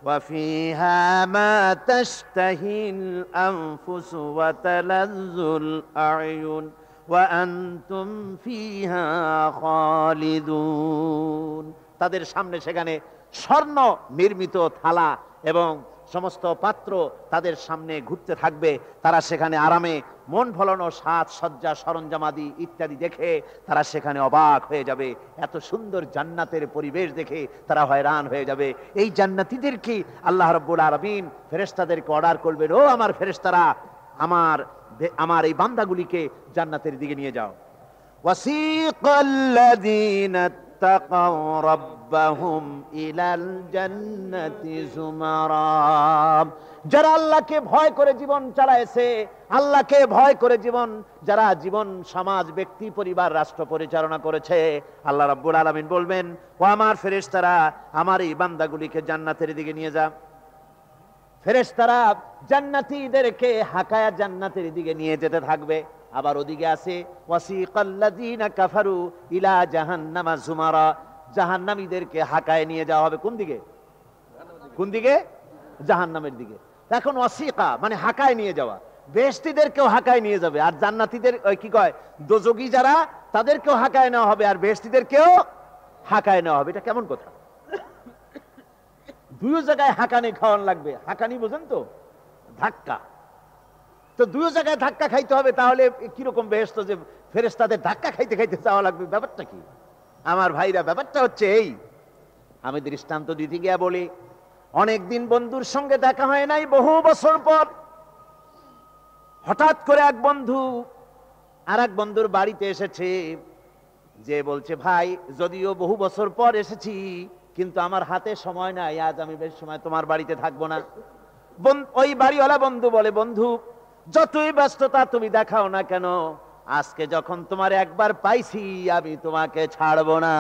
ওয়া ফিহা মা তাশতাহিল আনফুসু ওয়া তালাজ্জুল আ'য়ুন ওয়া আনতুম ফিহা খালিদুন। তাদের সামনে সেখানে স্বর্ণ নির্মিত থালা এবং সমস্ত পাত্র তাদের সামনে ঘুরতে থাকবে। তারা সেখানে আরামে মন ভোলানো সাজ সজ্জা সরঞ্জামাদি ইত্যাদি দেখে তারা সেখানে অবাক হয়ে যাবে। এত সুন্দর জান্নাতের পরিবেশ দেখে তারা হয়রান হয়ে যাবে। এই জান্নাতীদেরকে আল্লাহ রাব্বুল আলামিন ফেরেশতাদেরকে অর্ডার করবেন, ও আমার ফেরেশতারা, আমার এই বান্দাগুলিকে জান্নাতের দিকে নিয়ে যাও। ওয়াসিকাল্লাযীনা তাকাউ রাব্বাহুম ইলাল জান্নাতি যুমারা। যারা আল্লাহকে ভয় করে জীবন চালায়েছে, আল্লাহকে ভয় করে যারা জীবন সমাজ ব্যক্তি পরিবার রাষ্ট্র পরিচালনা করেছে, আল্লাহ রাব্বুল আলামিন বলবেন, ও আমার ফেরেশতারা, আমার এই বান্দাগুলিকে জান্নাতের দিকে নিয়ে যা। ফেরেশতারা জান্নাতীদেরকে হাকায়া জান্নাতের দিকে নিয়ে যেতে থাকবে। আবার ওদিকে আছে ওয়াসিকাল্লাযীনা কাফারু ইলা জাহান্নামা যুমারা। জাহান্নামীদেরকে হাকায় নিয়ে যাওয়া হবে কোন দিকে? কোন দিকে? জাহান্নামের দিকে। এখন ওয়াসিকা মানে হাকায় নিয়ে যাওয়া। বেহেশতীদেরকেও হাকায় নিয়ে যাবে, আর জান্নাতীদের কি কয়, দোজখী যারা, তাদেরকেও হাকায় নেওয়া হবে, আর বেহেশতীদেরকেও হাকায় নেওয়া হবে। এটা কেমন কথা? দুই জায়গায় হাকানি খাওয়ান লাগবে। হাকানি বোঝেন তো? ধাক্কা। তো দুই জায়গায় ধাক্কা খাইতে হবে, তাহলে কিরকম বেহেশত যে ফেরেশতাদের ধাক্কা খাইতে খাইতে যাওয়া লাগবে? ব্যাপারটা কি আমার ভাইরা? ব্যাপারটা হচ্ছে এই, আমি দৃষ্টান্ত দিতে গিয়া বলি, অনেকদিন বন্ধুর সঙ্গে দেখা হয় নাই, বহু বছর পর হঠাৎ করে এক বন্ধু আর এক বন্ধুর বাড়িতে এসেছে, যে বলছে, ভাই যদিও বহু বছর পর এসেছি, কিন্তু আমার হাতে সময় নাই, আজ আমি বেশি সময় তোমার বাড়িতে থাকবো না। ওই বাড়িওয়ালা বন্ধু বলে, বন্ধু যতই ব্যস্ততা তুমি দেখাও না কেন, আজকে যখন তোমার একবার পাইছি, আমি তোমাকে ছাড়বো না।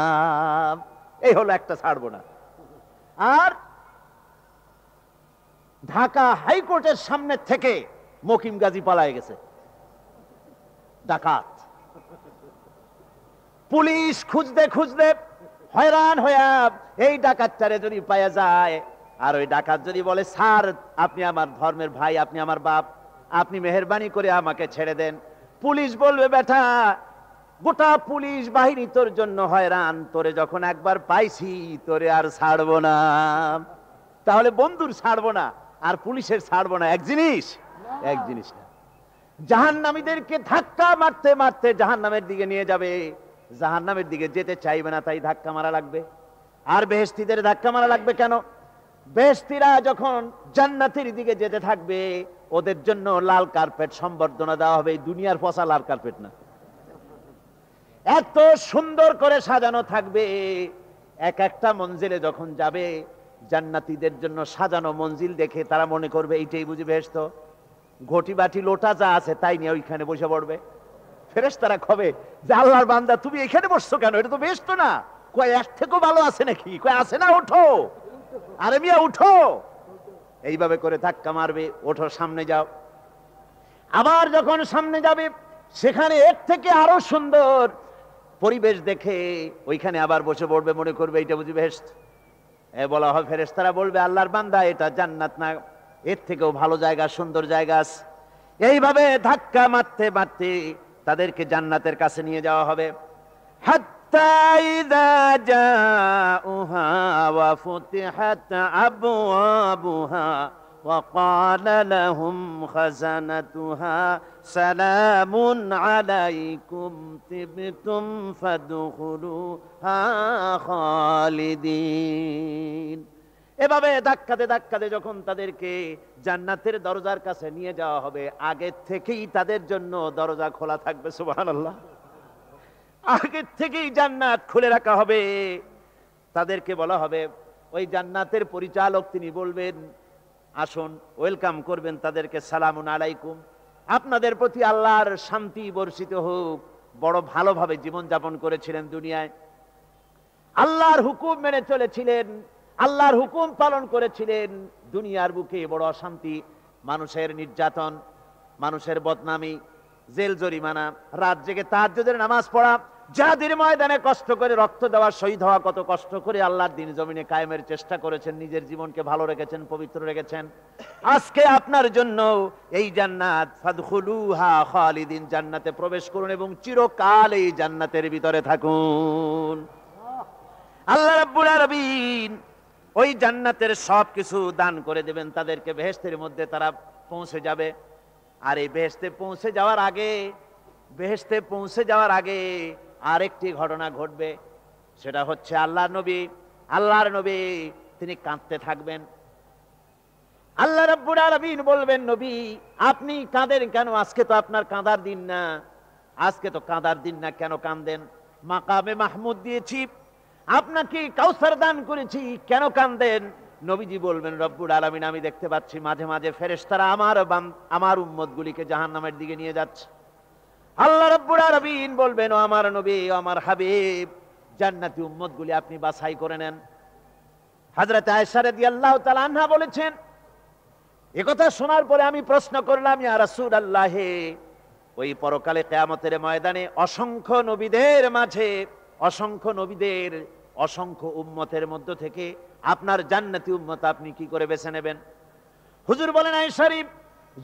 এই হলো একটা ছাড়বো না। আর ঢাকা হাইকোর্টের সামনে থেকে মকিম গাজী পালায় গেছে, ডাকাত। পুলিশ খুঁজতে খুঁজতে হয়রান হইয়া এই ডাকাতটারে যদি পাওয়া যায়, আর ওই ডাকাত যদি বলে, স্যার আপনি আমার ধর্মের ভাই, আপনি আমার বাপ, আপনি মেহেরবানি করে আমাকে ছেড়ে দেন, পুলিশ বলবে, বেটা গোটা পুলিশ বাহিনী তোর জন্য হয়রান, তোরে যখন একবার পাইছি তোরে আর ছাড়বো না। তাহলে বন্ধুর ছাড়বো না আর পুলিশের ছাড়বো না এক জিনিস? এক জিনিস না। জাহান্নামীদেরকে ধাক্কা মারতে মারতে জাহান্নামের দিকে নিয়ে যাবে, জাহান্নামের দিকে যেতে চাইবে না, তাই ধাক্কা মারা লাগবে। আর বেহেশতীদের ধাক্কা মারা লাগবে কেন? বেহেশতীরা যখন জান্নাতের দিকে যেতে থাকবে, ওদের জন্য লাল কার্পেট সম্বর্ধনা দেওয়া হবে। দুনিয়ার পচা লাল কার্পেট না, এত সুন্দর করে সাজানো থাকবে। এক একটা মঞ্জিলে যখন যাবে, জান্নাতীদের জন্য সাজানো মঞ্জিল দেখে তারা মনে করবে এইটাই বুঝি বেহেশত। ঘটি বাটি লোটা যা আছে তাই নিয়ে ওইখানে বসে পড়বে। ফেরেশতারা কবে যে, আল্লাহর বান্দা তুমি এখানে বসছো কেন? এটা তো বেহেশত না। কয় এর থেকেও ভালো আছে নাকি? কয় আছে না, ওঠো, আরে মিয়া উঠো। এইভাবে করে ধাক্কা মারবে, ওঠো, সামনে যাও। আবার যখন সামনে যাবে, সেখানে এর থেকে আরো সুন্দর পরিবেশ দেখে ওইখানে আবার বসে পড়বে, মনে করবে এইটা বুঝি বেহেশত। বলা হয়, ফেরেশতারা বলবে, আল্লাহর বান্দা এটা জান্নাত না, এর থেকেও ভালো জায়গা, সুন্দর জায়গা আছে। এইভাবে ধাক্কা মারতে মারতে তাদেরকে জান্নাতের কাছে নিয়ে যাওয়া হবে। হাত্তা ইযা জাউহা ওয়া ফুতিহাত আবওয়াবুহা ওয়া ক্বালা লাহুম খাযানাতুহা সালামুন আলাইকুম তিবতুম ফাদখুলুহা খালিদিন। এভাবে ধাক্কাতে ধাক্কাতে যখন তাদেরকে জান্নাতের দরজার কাছে নিয়ে যাওয়া হবে, আগে থেকেই তাদের জন্য দরজা খোলা থাকবে। সুবহানাল্লাহ। আগে থেকেই জান্নাত খুলে রাখা হবে। তাদেরকে বলা হবে, ওই জান্নাতের পরিচালক তিনি বলবেন, আসুন, ওয়েলকাম করবেন তাদেরকে, সালামুন আলাইকুম, আপনাদের প্রতি আল্লাহর শান্তি বর্ষিত হোক। বড় ভালোভাবে জীবনযাপন করেছিলেন দুনিয়ায়, আল্লাহর হুকুম মেনে চলেছিলেন, আল্লাহর হুকুম পালন করেছিলেন। দুনিয়ার বুকে বড় অশান্তি, মানুষের নির্যাতন, মানুষের বদনামি, জেল জরিমানা, রাত জেগে তাহাজ্জুদের নামাজ পড়া, জিহাদের ময়দানে কষ্ট করে রক্ত দেওয়া, শহীদ হওয়া, কত কষ্ট করে আল্লাহর দ্বীন জমিনে কায়েমের চেষ্টা করেছেন, নিজের জীবনকে ভালো রেখেছেন, পবিত্র রেখেছেন। আজকে আপনার জন্য এই জান্নাত, ফাদখুলুহা খালিদিন, জান্নাতে প্রবেশ করুন এবং চিরকাল এই জান্নাতের ভিতরে থাকুন। আল্লাহ রাব্বুল আলামিন ওই জান্নাতের সবকিছু দান করে দেবেন তাদেরকে, বেহেশতের মধ্যে তারা পৌঁছে যাবে। আর এই বেহেশতে পৌঁছে যাওয়ার আগে আরেকটি ঘটনা ঘটবে। সেটা হচ্ছে আল্লাহর নবী তিনি কাঁদতে থাকবেন। আল্লাহ রাব্বুল আলামিন বলবেন, নবী আপনি কাঁদেন কেন? আজকে তো আপনার কাঁদার দিন না। আজকে তো কাঁদার দিন না, কেন কাঁদেন? মাকামে মাহমুদ দিয়েছি, আপনাকে কাউসার দান করেছি, কেন কাঁদেন? নবীজি বলবেন, রব্বুল আলামিন আমি দেখতে পাচ্ছি মাঝে মাঝে ফেরেশতারা আমার উম্মতগুলিকে জাহান্নামের দিকে নিয়ে যাচ্ছে। আল্লাহ রাব্বুল আলামিন বলবেন, ও আমার নবী, ও আমার হাবিব, জান্নাতি উম্মতগুলি আপনি বাছাই করে নেন। হযরত আয়েশা রাদিয়াল্লাহু তাআলা আনহা বলেছেন, একথা শোনার পরে আমি প্রশ্ন করলাম, ইয়া রাসূলুল্লাহ, ওই পরকালে কিয়ামতের ময়দানে অসংখ্য নবীদের মাঝে, অসংখ্য উম্মতের মধ্য থেকে আপনার জান্নাতি উম্মত আপনি কি করে বেছে নেবেন? হুজুর বলেন, আয়েশা,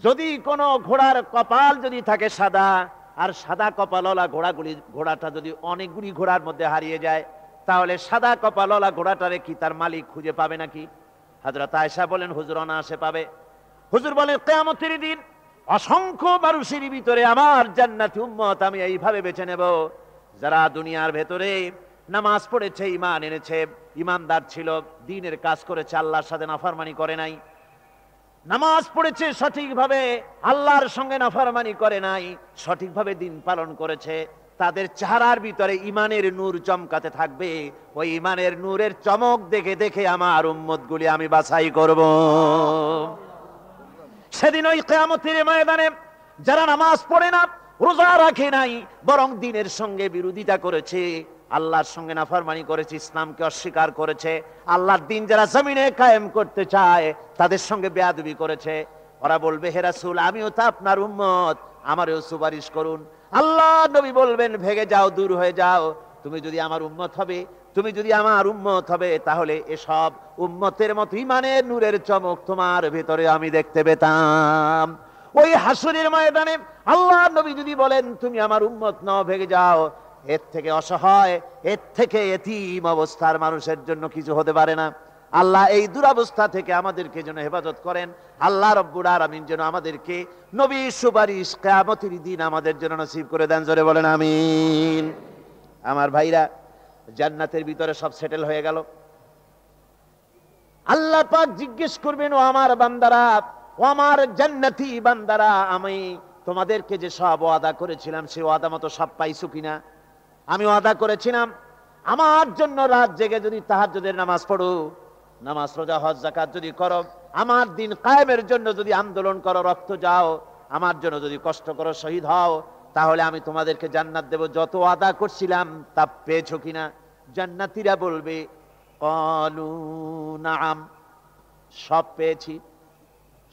যদি কোনো ঘোড়ার কপাল যদি থাকে সাদা, আর সাদা কপালওয়ালা ঘোড়াটা যদি অনেকগুলি ঘোড়ার মধ্যে হারিয়ে যায়, তাহলে সাদা কপালওয়ালা ঘোড়াটারে কি তার মালিক খুঁজে পাবে নাকি? হযরত আয়েশা বলেন, হুজুর অনায়াসে পাবে। হুজুর বলেন, কিয়ামতের দিন অসংখ্য মানুষের ভিতরে আমার জান্নাতি উম্মত আমি এইভাবে বেছে নেব, যারা দুনিয়ার ভেতরে নামাজ পড়েছে, ঈমান এনেছে, ঈমানদার ছিল, দ্বীনের কাজ করেছে, আল্লাহর সাথে নাফরমানি করে নাই, নামাজ পড়েছে সঠিকভাবে, আল্লাহর সঙ্গে নাফরমানি করে নাই, সঠিকভাবে দ্বীন পালন করেছে, তাদের চেহারার ভিতরে ঈমানের নূর চমকাতে থাকবে। ওই ঈমানের নূরের চমক দেখে দেখে আমার উম্মতগুলি আমি বাছাই করব। সেদিন ওই কিয়ামতের ময়দানে যারা নামাজ পড়ে না, রোজা রাখে নাই, বরং দ্বীনের সঙ্গে বিরোধিতা করেছে, আল্লাহর সঙ্গে নাফরমানি করেছে, ইসলামকে অস্বীকার করেছে, আল্লাহর দ্বীন যারা জমিনে কায়েম করতে চায় তাদের সঙ্গে বেয়াদবি করেছে, ওরা বলবে, হে রাসূল, আমিও তো আপনার উম্মত, আমারও সুপারিশ করুন। আল্লাহ নবী বলবেন, ভেগে যাও, দূর হয়ে যাও, তুমি যদি আমার উম্মত হবে, তাহলে এসব উম্মতের মতো ঈমানের নূরের চমক তোমার ভেতরে আমি দেখতে পেতাম। ওই হাসরের ময়দানে আল্লাহ নবী যদি বলেন, তুমি আমার উম্মত নও, ভেগে যাও, এর থেকে অসহায়, এর থেকে এতিম অবস্থার মানুষের জন্য কিছু হতে পারে না। আল্লাহ এই দুরবস্থা থেকে আমাদেরকে যেন হেফাজত করেন। আল্লাহ রব্বুল আলামিন যেন আমাদেরকে নবীর সুপারিশ কিয়ামতের দিন আমাদের জন্য নসিব করে দেন। জোরে বলেন আমিন। আমার ভাইরা, জান্নাতের ভিতরে সব সেটেল হয়ে গেল। আল্লাহ পাক জিজ্ঞেস করবেন, ও আমার বান্দারা, ও আমার জান্নাতি বান্দারা, আমি তোমাদেরকে যে সব ওয়াদা করেছিলাম, সেই ওয়াদা মতো সব পাইছো কিনা? আমি ওয়াদা করেছিলাম আমার জন্য রাত জেগে যদি তাহাজ্জুদের নামাজ পড়ো, নামাজ, রোজা, হজ, যাকাত যদি করো, আমার দিন কায়েমের জন্য যদি আন্দোলন করো, রক্ত যাও, আমার জন্য যদি কষ্ট করো, শহীদ হও, তাহলে আমি তোমাদেরকে জান্নাত দেব। যত ওয়াদা করছিলাম তা পেয়েছো কিনা? জান্নাতীরা বলবে, ক্বালু নাআম, সব পেয়েছি,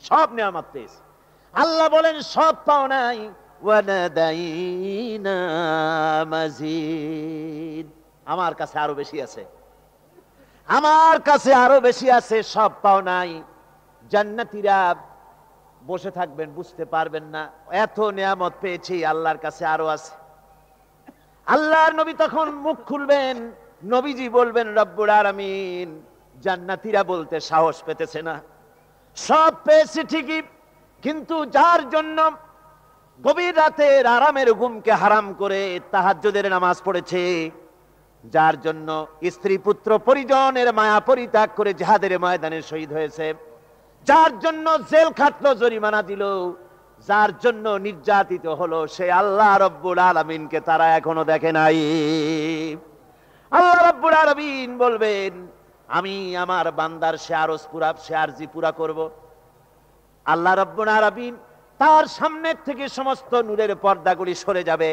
সব নেয়ামত পেয়েছি। আল্লাহ বলেন, সব পাও নাই, ওয়ালাদাইনা মাজিদ, আমার কাছে আরো বেশি আছে, আমার কাছে আরো বেশি আছে, সব পাও নাই। জান্নাতীরা বসে থাকবেন, বুঝতে পারবেন না এত নিয়ামত পেয়েছি, আল্লাহর কাছে আরো আছে। আল্লাহর নবী তখন মুখ খুলবেন, নবীজি বলবেন রব্বুল আলামিন, জান্নাতীরা বলতে সাহস পেতেছে না, সব পেয়েছে ঠিকই, কিন্তু যার জন্য গভীর রাতের আরামের ঘুমকে হারাম করে তাহাজ্জুদের নামাজ পড়েছে, যার জন্য স্ত্রী পুত্র পরিজনের মায়া পরিত্যাগ করে জিহাদের ময়দানে শহীদ হয়েছে, যার জন্য জেল খাটলো, জরিমানা দিল, যার জন্য নির্যাতিত হলো, সে আল্লাহ রব্বুল আলামিনকে তারা এখনো দেখে নাই। আল্লাহ রব্বুল আলামিন বলবেন, আমি আমার বান্দার সে আরজি পুরা করব। আল্লাহ রব্বুল আলামিন তার সামনের থেকে সমস্ত নূরের পর্দাগুলি সরে যাবে,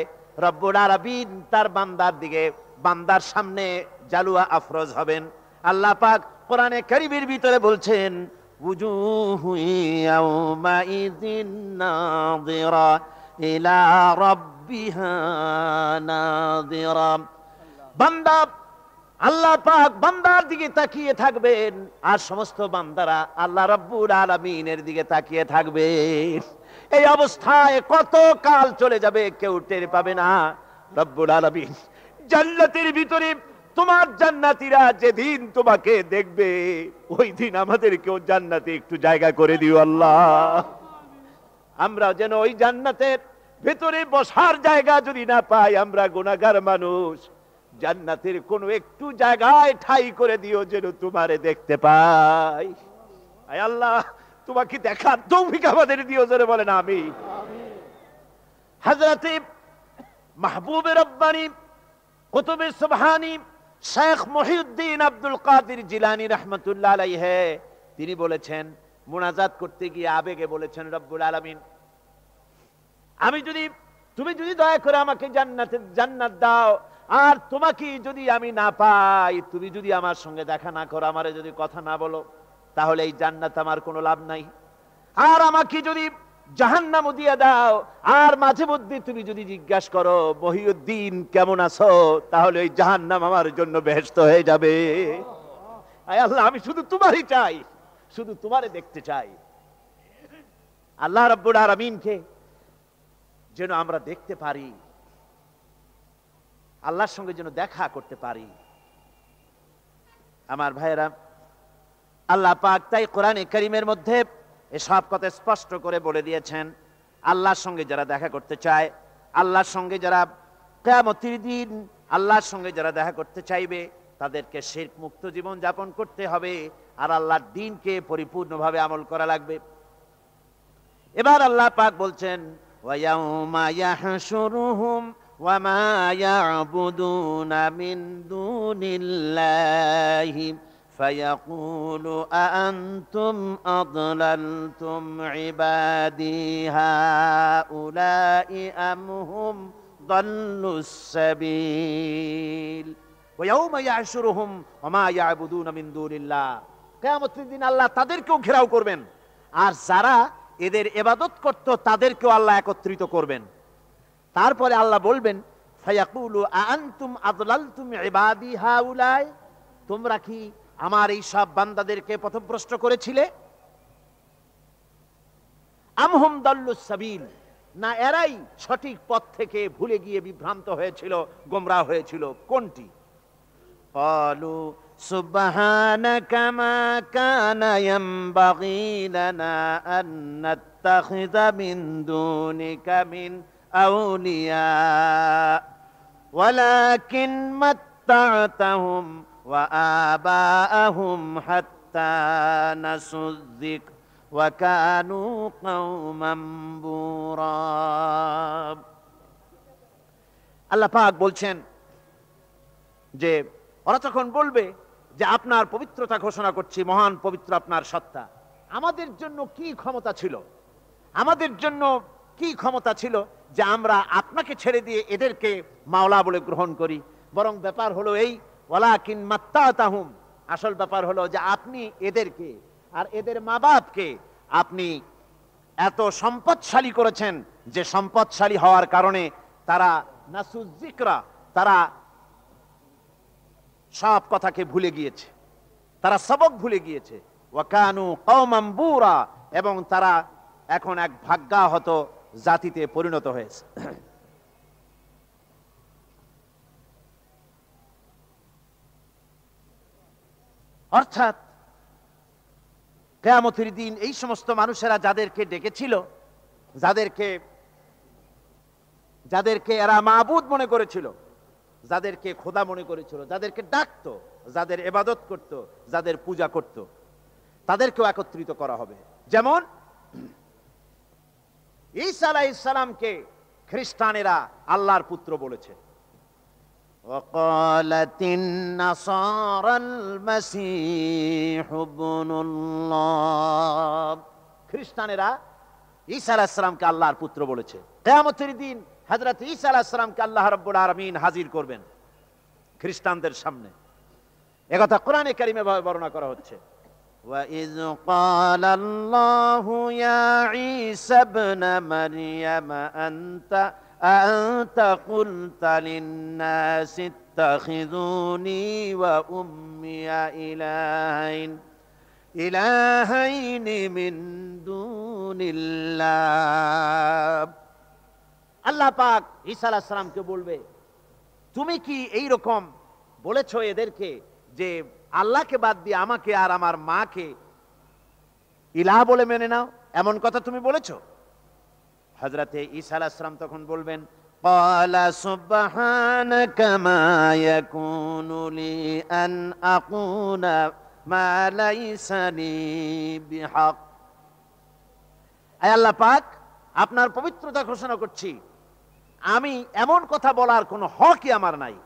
রব্বুল আলামিন তার বান্দার দিকে, বান্দার সামনে জালুয়া আফরোজ হবেন। আল্লাহ পাক কোরআনে কারীমের ভিতরে বলছেন, উজুহু ইয়াউমাইযিন নাযিরা ইলা রাব্বিহা নাযিরা। বান্দা, আল্লাহ পাক বান্দার দিকে তাকিয়ে থাকবেন, আর সমস্ত বান্দারা আল্লাহ রাব্বুল আলামিনের দিকে তাকিয়ে থাকবে। এই অবস্থায় কত কাল চলে যাবে কেউ টের পাবে না। রব্বুল আলামিন জান্নাতের ভিতরে তোমার জান্নাতীরা যেদিন তোমাকে দেখবে, ওই দিন আমাদেরকেও জান্নাতে একটু জায়গা করে দিও আল্লাহ। আমরা যেন ওই জান্নাতের ভেতরে বসার জায়গা যদি না পাই, আমরা গুনাহগার মানুষ, জান্নাতের কোনো একটু জায়গায় ঠাই করে দিও যেন তোমারে দেখতে পাই। আয় আল্লাহ, তোমাকে দেখার তৌফিক আমাদের দিও, জোরে বলেন আমিন। হযরতে মাহবুবে রব্বানী কুতুবে সুবহানী শেখ মহিউদ্দিন আব্দুল কাদের জিলানী রাহমাতুল্লাহ আলাইহি তিনি বলেছেন, মুনাজাত করতে গিয়ে আবেগে বলেছেন, রব্বুল আলামিন, তুমি যদি দয়া করে আমাকে জান্নাত দাও, আর তোমাকে যদি আমি না পাই, তুমি যদি আমার সঙ্গে দেখা না করো, আমারে যদি কথা না বলো, তাহলে এই জান্নাত আমার কোনো লাভ নাই। আর আমাকে যদি জাহান্নাম দিয়ে দাও, আর মাঝে মধ্যে তুমি যদি জিজ্ঞাসা করো মহিউদ্দিন কেমন আছো, তাহলে এই জাহান্নাম আমার জন্য বেহেশত হয়ে যাবে। আয় আল্লাহ, আমি শুধু তোমারই চাই, শুধু তোমারে দেখতে চাই। আল্লাহ রাব্বুল আলামিনকে যেন আমরা দেখতে পারি, আল্লাহর সঙ্গে যেন দেখা করতে পারি। আমার ভাইয়েরা, আল্লাহ পাক তাই কোরআনে কারীমের মধ্যে এসব কথা স্পষ্ট করে বলে দিয়েছেন। আল্লাহর সঙ্গে যারা দেখা করতে চায়, আল্লাহর সঙ্গে যারা কিয়ামতের দিন আল্লাহর সঙ্গে যারা দেখা করতে চাইবে, তাদেরকে শিরক মুক্ত জীবন যাপন করতে হবে, আর আল্লাহর দ্বীনকে পরিপূর্ণভাবে আমল করা লাগবে। এবার আল্লাহ পাক বলছেন, ওয়া ইয়াউমা ইয়াহশুরুহুম ওয়া মা ইয়াবুদুনা মিন দুনিল্লাহি ফায়াকুলু আআনতুম আদলালতুম ইবাদি হাউলাই আম হুম দাল্লুস সাবিল। ওয়া ইয়াউমা ইয়াহশুরুহুম ওয়া মা ইয়াবুদুনা মিন দুনিল্লাহ, কিয়ামতের দিন আল্লাহ তাদেরকেও ঘেরাও করবেন, আর যারা এদের ইবাদত করত তাদেরকেও আল্লাহ একত্রিত করবেন। তারপরে আল্লাহ বলবেন, ফায়াকুলু আআনতুম আদলালতুম ইবাদি হাউলাই, তোমরা কি আমার এই সব বান্দাদেরকে পথভ্রষ্ট করেছিলে? আম হুম দাল্লুস সাবিল, না এরাই সঠিক পথ থেকে ভুলে গিয়ে বিভ্রান্ত হয়েছিল, গোমরাহ হয়েছিল? কোনটি? ক্বালু সুবহানাকা মা কানা ইয়ানবাগী লানা আন নাত্তাখিযা মিন দুনিকা মিন আউলিয়া ওয়ালাকিন মাত্তা'তাহুম ওয়া আবাআহুম হাত্তা নাসুয যিকর ওয়া কানু কওমান বুরা। আল্লাহ পাক বলছেন যে ওরা তখন বলবে যে আপনার পবিত্রতা ঘোষণা করছি, মহান পবিত্র আপনার সত্তা। আমাদের জন্য কি ক্ষমতা ছিল, আমাদের জন্য কি ক্ষমতা ছিল যে আমরা আপনাকে ছেড়ে দিয়ে এদেরকে মাওলা বলে গ্রহণ করি? বরং ব্যাপার হলো এই, ওয়ালাকিন মাত্তা'তাহুম, আসল ব্যাপার হলো যে আপনি এদেরকে আর এদের মা বাপকে আপনি এত সম্পদশালী করেছেন যে সম্পদশালী হওয়ার কারণে তারা নাসুয যিকরা, তারা সব কথাকে ভুলে গিয়েছে, তারা সবক ভুলে গিয়েছে। ওয়া কানু কওমান বুরা, এবং তারা এখন এক ভাগ্যাহত জাতিতে পরিণত হয়েছে। অর্থাৎ কিয়ামতের দিন এই সমস্ত মানুষেরা যাদেরকে ডেকেছিল, যাদেরকে এরা মাবুদ মনে করেছিল, যাদেরকে খোদা মনে করেছিল, যাদেরকে ডাকতো, যাদের ইবাদত করত, যাদের পূজা করত, তাদেরকেও একত্রিত করা হবে। যেমন ঈসা আলাইহিস সালামকে খ্রিস্টানেরা আল্লাহর পুত্র বলেছে। وقالت النصارى المسيح ابن الله, খ্রিস্টানেরা ঈসা আলাইহিস সালামকে আল্লাহর পুত্র বলেছে। কিয়ামতের দিন হযরত ঈসা আলাইহিস সালামকে আল্লাহ রাব্বুল আলামিন হাজির করবেন খ্রিস্টানদের সামনে। একথা কোরআনে কারিমে বর্ণনা করা হচ্ছে। وإذ قال الله يا عيسى ابن مريم أنت قلت للناس اتخذوني وأمي إلهين من دون الله। আল্লাহ পাক ঈসা আলাইহিস সালামকে বলবে, তুমি কি এই রকম বলেছো এদেরকে যে আল্লাহকে বাদ দিয়ে আমাকে আর আমার মাকে ইলাহ বলে মেনে নাও, এমন কথা তুমি বলেছো? হযরতে ঈসা আলাইহিস সালাম তখন বলবেন, قال سبحانك ما يكون لي أن أقول ما ليس لي بحق। আয় আল্লাহ পাক, আপনার পবিত্রতা ঘোষণা করছি, আমি এমন কথা বলার কোনো হকই আমার নাই।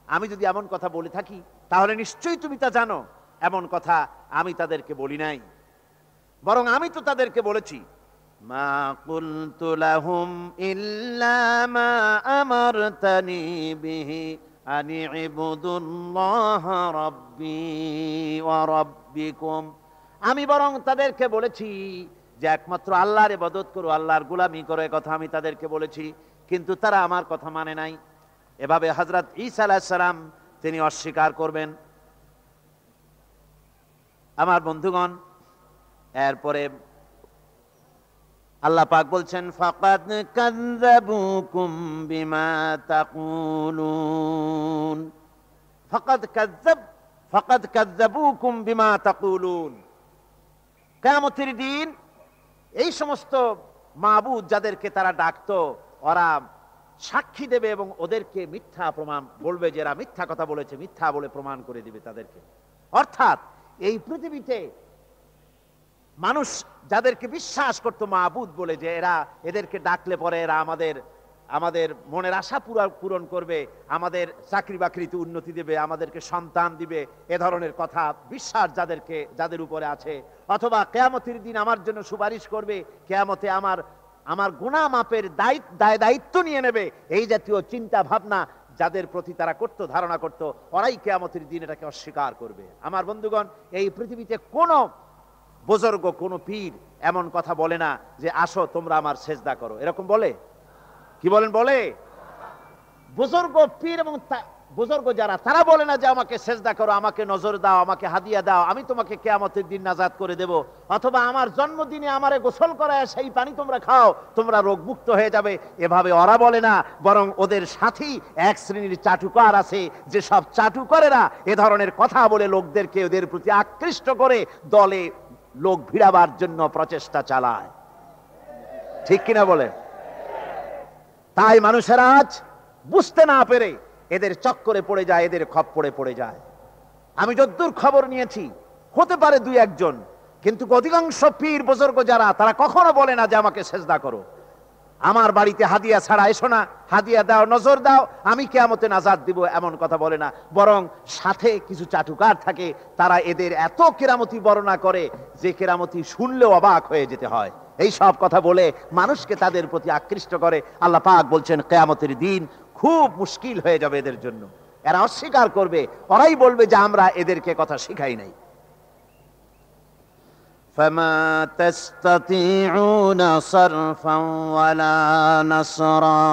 আমি যদি এমন কথা বলে থাকি তাহলে নিশ্চয়ই তুমি তা জানো। এমন কথা আমি তাদেরকে বলি নাই, বরং আমি তো তাদেরকে বলেছি, মা কুলতু লাহুম ইল্লা মা আমারতানি বিহি আন ইবুদুল্লাহা রাব্বি ওয়া রাব্বিকুম। আমি বরং তাদেরকে বলেছি যে একমাত্র আল্লাহর ইবাদত করো, আল্লাহর গোলামি করো, এই কথা আমি তাদেরকে বলেছি, কিন্তু তারা আমার কথা মানে নাই। এভাবে হযরত ঈসা আলাইহিস সালাম তিনি অস্বীকার করবেন। আমার বন্ধুগণ, এরপরে আল্লাহ পাক বলছেন, ফাকাদ কাযযাবুকুম বিমা তাকুলুন। ফাকাদ কাযযাবুকুম বিমা তাকুলুন। কিয়ামতের দিন এই সমস্ত মাবুদ যাদেরকে তারা ডাকতো, ওরা সাক্ষী দেবে এবং ওদেরকে মিথ্যা প্রমাণ বলবে যে এরা মিথ্যা কথা বলেছে, মিথ্যা বলে প্রমাণ করে দিবে তাদেরকে। অর্থাৎ এই পৃথিবীতে মানুষ যাদেরকে বিশ্বাস করতো মাবুদ বলে, যে এদেরকে ডাকলে পরে এরা আমাদের মনের আশা পূরণ করবে, আমাদের চাকরি বাকরিতে উন্নতি দেবে, আমাদেরকে সন্তান দিবে, এ ধরনের কথা বিশ্বাস যাদের উপরে আছে, অথবা কিয়ামতের দিন আমার জন্য সুপারিশ করবে, কিয়ামতে আমার গুনাহ মাপের দায়িত্ব নিয়ে নেবে, এই জাতীয় চিন্তা ভাবনা যাদের প্রতি তারা ধারণা করত, ওরাই কিয়ামতের দিন এটাকে অস্বীকার করবে। আমার বন্ধুগণ, এই পৃথিবীতে কোনো বুজুর্গ, কোনো পীর এমন কথা বলে না যে আসো তোমরা আমার সেজদা করো, এরকম বলে? কি বলেন? বলে? বুজুর্গ পীর এবং বুজুর্গ যারা, তারা বলে না যে আমাকে সেজদা করো, আমাকে নজর দাও, আমাকে হাদিয়া দাও, আমি তোমাকে কিয়ামতের দিন নাজাত করে দেব, অথবা আমার জন্মদিনে আমারে গোসল করায় সেই পানি তোমরা খাও, তোমরা রোগ মুক্ত হয়ে যাবে, এভাবে ওরা বলে না। বরং ওদের সাথী এক শ্রেণীর চাটুকার আছে, যে সব চাটুকারেরা এ ধরনের কথা বলে লোকদেরকে ওদের প্রতি আকৃষ্ট করে দলে লোক ভিড়াবার জন্য প্রচেষ্টা চালায়। ঠিক কিনা বলে? তাই মানুষেরা আজ বুঝতে না পেরে এদের চক্করে পড়ে যায়, এদের খপ্পরে পড়ে যায়। আমি যদ্দূর খবর নিয়েছি, হতে পারে দুই একজন, কিন্তু অধিকাংশ পীর বুজুর্গ যারা, তারা কখনো বলে না যে আমাকে সেজদা করো, আমার বাড়িতে হাদিয়া ছাড়া এসো না, হাদিয়া দাও, নজর দাও, আমি কিয়ামতে নাজাত দিব, এমন কথা বলে না। বরং সাথে কিছু চাটুকার থাকে, তারা এদের এত কেরামতি বর্ণনা করে যে কেরামতি শুনলেও অবাক হয়ে যেতে হয়। এই সব কথা বলে মানুষকে তাদের প্রতি আকৃষ্ট করে। আল্লাহ পাক বলছেন কিয়ামতের দিন খুব মুশকিল হয়ে যাবে এদের জন্য। এরা অস্বীকার করবে, ওরাই বলবে যে আমরা এদেরকে কথা শিখাই নাই। فما تستطيعون صرفا ولا نصرا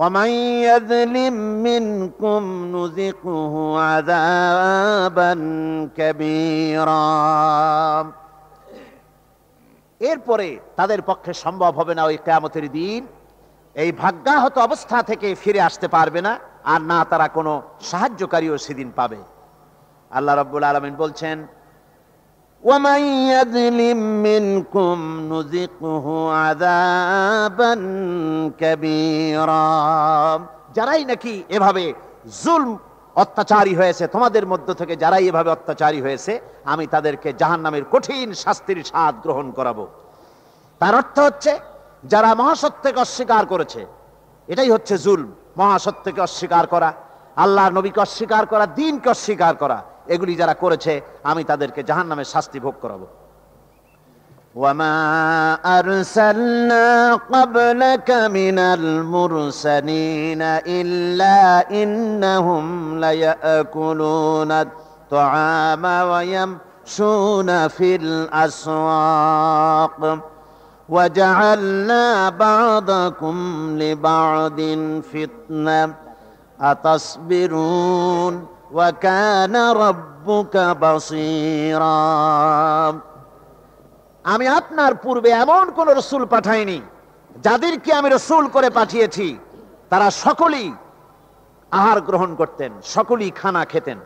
ومن يظلم منكم نذقه عذابا كبيرا। এরপরে তাদের পক্ষে সম্ভব হবে না ওই কিয়ামতের দিন এই ভাগ্যাহত অবস্থা থেকে ফিরে আসতে পারবে না, আর না তারা কোনো সাহায্যকারীও সেদিন পাবে। আল্লাহ রাব্বুল আলামিন বলছেন, ومن يظلم منكم نذقه عذابا كبيرا। যারাই নাকি এভাবে জুলম অত্যাচারী হয়েছে তোমাদের মধ্য থেকে, যারাই এভাবে অত্যাচারী হয়েছে, আমি তাদেরকে জাহান্নামের কঠিন শাস্তির স্বাদ গ্রহণ করাবো। তার অর্থ হচ্ছে যারা মহাসত্যকে অস্বীকার করেছে, এটাই হচ্ছে জুলম। মহাসত্যকে অস্বীকার করা, আল্লাহর নবীকে অস্বীকার করা, দ্বীনকে অস্বীকার করা, এগুলি যারা করেছে আমি তাদেরকে জাহান্নামের শাস্তি ভোগ করাবো। ওয়ামা আরসালনা ক্বাবলাকা মিনাল মুরসালিনা ইল্লা ইন্নাহুম লায়াকুলুনা আত-তাআমা ওয়া ইয়ামশুনা ফিল আসওয়াক ওয়া জাআলনা বা'দাকুম লিবা'দিন ফিতনা আতাসবিরুন ওয়া কানা রাব্বুকা বাসীরা। আমি আপনার পূর্বে এমন কোন রাসূল পাঠাইনি যাদেরকে আমি রাসূল করে পাঠিয়েছি তারা সকলেই আহার গ্রহণ করতেন, সকলেই খানা খেতেন।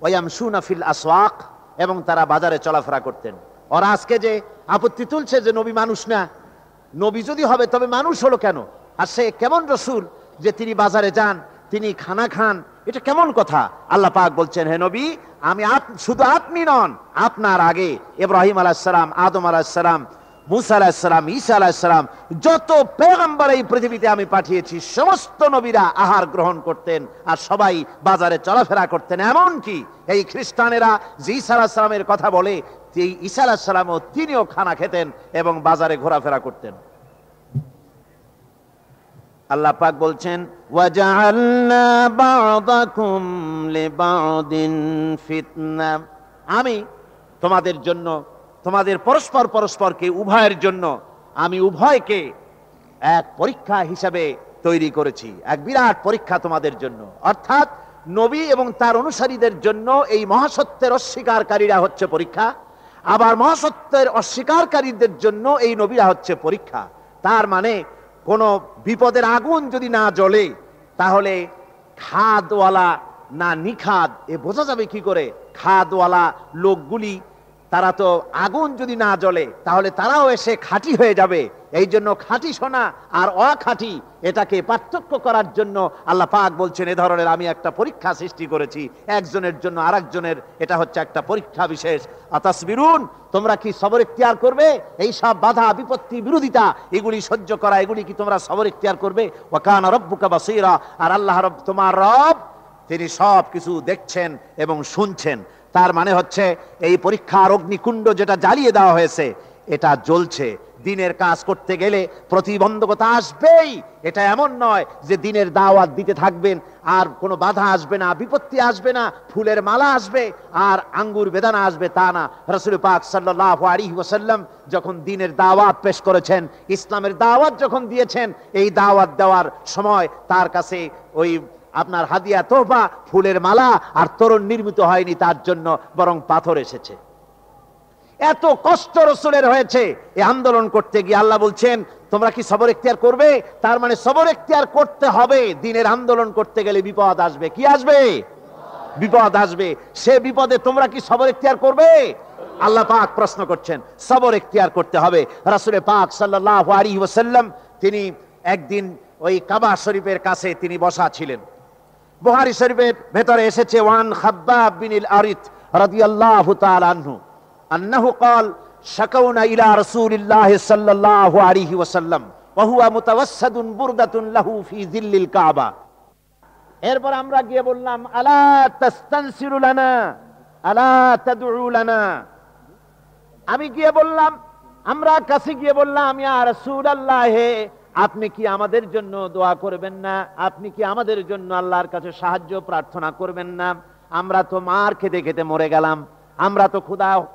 ওয়া ইয়ামশুনা ফিল আসওয়াক, এবং তারা বাজারে চলাফেরা করতেন। ওরা আজকে যে আপত্তি তুলছে যে নবী মানুষ না, নবী যদি হবে তবে মানুষ হলো কেন, আর সে কেমন রাসূল যে তিনি বাজারে যান, তিনি খানা খান, এটা কেমন কথা? আল্লাহ পাক বলছেন, হে নবী, আমি শুধু আপনি নন, আপনার আগে ইব্রাহিম আলাইহিস সালাম, আদম আলাইহিস সালাম, মুসা আলাইহিস সালাম, ঈসা আলাইহিস সালাম, যত পয়গম্বর এই পৃথিবীতে আমি পাঠিয়েছি সমস্ত নবীরা আহার গ্রহণ করতেন আর সবাই বাজারে চলাফেরা করতেন। এমন কি এই খ্রিস্টানেরা যে ঈসা আলাইহিস সালামের কথা বলে, এই ঈসা আলাইহিস সালামও তিনিও খানা খেতেন এবং বাজারে ঘোরাফেরা করতেন। আল্লাহ পাক বলছেন, ওয়াজআলনা বা'দাকুম লিবা'দিন ফিতনা, আমি তোমাদের জন্য, তোমাদের পরস্পর পরস্পরকে, উভয়ের জন্য আমি উভয়কে এক পরীক্ষা হিসাবে তৈরি করেছি, এক বিরাট পরীক্ষা তোমাদের জন্য। অর্থাৎ নবী এবং তার অনুসারীদের জন্য এই মহাসত্যের অস্বীকারীরা হচ্ছে পরীক্ষা, আবার মহাসত্যের অস্বীকারীদের জন্য এই নবীরা হচ্ছে পরীক্ষা। তার মানে কোন বিপদের আগুন যদি না জ্বলে তাহলে খাদওয়ালা না নিখাদ এ বোঝা যাবে কি করে? খাদওয়ালা লোকগুলি তারা তো আগুন যদি না জ্বলে তাহলে তারাও এসে খাঁটি হয়ে যাবে। এই জন্য খাঁটি সোনা আর অখাঁটি এটাকে পার্থক্য করার জন্য আল্লাহ পাক বলছেন, এ ধরনের আমি একটা পরীক্ষা সৃষ্টি করেছি একজনের জন্য আরেকজনের, এটা হচ্ছে একটা পরীক্ষা বিশেষ। আতাসবিরুন, তোমরা কি সবর ইখতিয়ার করবে? এই সব বাধা বিপত্তি বিরোধিতা এগুলি সহ্য করা, এগুলি কি তোমরা সবর ইখতিয়ার করবে? ওয়া কানা রাব্বুকা বাসীরা, আর আল্লাহ রব, তোমার রব, তিনি সব কিছু দেখছেন এবং শুনছেন। তার মানে হচ্ছে এই পরীক্ষার অগ্নিকুণ্ড যেটা জ্বালিয়ে দেওয়া হয়েছে এটা জ্বলছে। দিনের কাজ করতে গেলে প্রতিবন্ধকতা আসবেই, এটা এমন নয় যে দিনের দাওয়াত দিতে থাকবেন আর কোনো বাধা আসবে না, বিপত্তি আসবে না, ফুলের মালা আসবে আর আঙ্গুর বেদানা আসবে, তা না। রাসূল পাক সাল্লাল্লাহু আলাইহি ওয়াসাল্লাম যখন দিনের দাওয়াত পেশ করেছেন, ইসলামের দাওয়াত যখন দিয়েছেন, এই দাওয়াত দেওয়ার সময় তার কাছে ওই আপনার হাদিয়া তোহফা, ফুলের মালা আর তরুণ নির্মিত হয়নি তার জন্য, বরং পাথর এসেছে। এত কষ্ট রাসূলের হয়েছে এই আন্দোলন করতে গিয়ে। আল্লাহ বলছেন, তোমরা কি সবর ইখতিয়ার করবে? তার মানে সবর ইখতিয়ার করতে হবে। দিনের আন্দোলন করতে গেলে বিপদ আসবে। কি আসবে? বিপদ আসবে। সে বিপদে তোমরা কি সবর ইখতিয়ার করবে? আল্লাহ পাক প্রশ্ন করছেন। সবর ইখতিয়ার করতে হবে। রাসূল পাক সাল্লাল্লাহু আলাইহি ওয়াসাল্লাম তিনি একদিন ওই কাবা শরীফের কাছে তিনি বসা ছিলেন। বুখারী শরীফের ভেতরে এসেছে, ওয়ান খাব্বাব বিন আরিত রাদিয়াল্লাহু তাআলা আনহু আন্নাহু قال শাকাউনা ইলা রাসূলিল্লাহি সাল্লাল্লাহু আলাইহি ওয়াসাল্লাম ওয়া হুয়া মুতাওয়াসসাদুন বুরদাতুন লাহু ফি যিল্লিল কাবা। এরপর আমরা গিয়ে বললাম, আলা তাস্তানসিরু লানা আলা তাদউ লানা। আমি গিয়ে বললাম, আমরা কাছে গিয়ে বললাম, ইয়া রাসূলুল্লাহ, আপনি কি আমাদের জন্য দোয়া করবেন না? আপনি কি আমাদের জন্য আল্লাহর কাছে সাহায্য প্রার্থনা করবেন না? আমরা তো মার খেতে খেতে মরে গেলাম, আমরা তো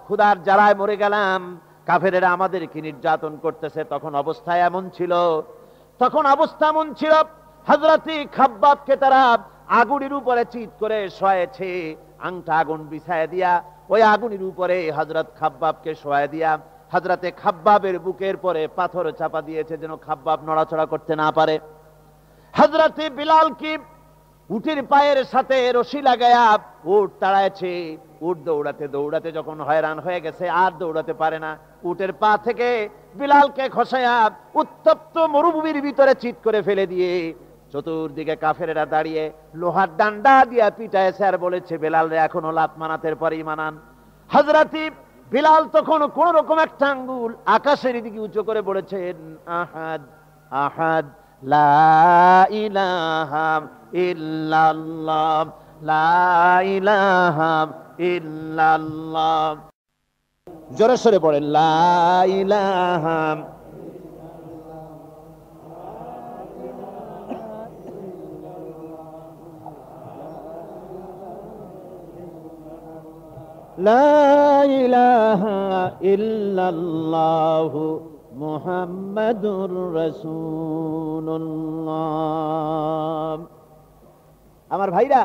ক্ষুধার জ্বালায় মরে গেলাম, কাফেরেরা আমাদেরকে নির্যাতন করতেছে। তখন অবস্থা এমন ছিল হযরতে খাব্বাবকে তারা আগুনের উপরে চিৎ করে শোয়াছে, আংটা আগুন বিছায় দিয়া ওই আগুনের উপরে হযরত খাব্বাবকে শোয়ায় দিয়া হযরতে খাব্বাবের বুকের পরে পাথর চাপা দিয়েছে যেন খাব্বাব নড়াচড়া করতে না পারে। হযরতে বিলালকে উটের পায়ের সাথে রশি লাগায়া উট তাড়াইছে। উট দৌড়াতে দৌড়াতে যখন হয়রান হয়ে গেছে আর দৌড়াতে পারে না, উটের পা থেকে বিলালকে খসায়া উত্তপ্ত মরুভূমির ভিতরে চিৎ করে ফেলে দিয়ে চতুর্দিকে কাফেরেরা দাঁড়িয়ে লোহার ডান্ডা দিয়া পিটাইছে আর বলেছে, বেলাল রে এখনো লাত মানাতের পরেই মানান। হযরতে বিলাল তখন কোন রকম একটা আঙ্গুল আকাশের দিকে উঁচু করে বলেছেন, আহাদ আহাদ লা ইলাহা ইল্লাল্লাহ লা ইলাহা ইল্লাল্লাহ। জোরে সরে পড়েন, লা ইলাহা লা ইলাহা ইল্লাল্লাহু মুহাম্মাদুর রাসূলুল্লাহ। আমার ভাইরা,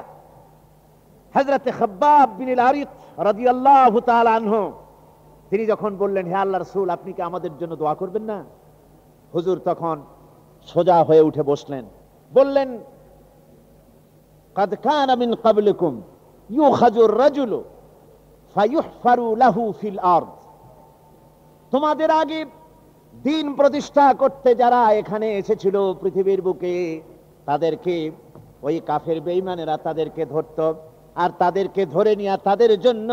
হযরতে খাব্বাব বিন আল-আরিত রাদিয়াল্লাহু তাআলা আনহু তিনি যখন বললেন, হে আল্লাহর রাসূল, আপনি কি আমাদের জন্য দোয়া করবেন না? হুজুর তখন সোজা হয়ে উঠে বসলেন, বললেন, কাদ কানা মিন ক্বাবলিকুম ইউখাযুর রাজুলু ফায়ুহফারু লাহু ফিল আরদ। তোমাদের আগে দিন প্রতিষ্ঠা করতে যারা এখানে এসেছিল পৃথিবীর বুকে, তাদেরকে ওই কাফের বেঈমানেরা তাদেরকে ধরত আর তাদেরকে ধরে নিয়ে তাদের জন্য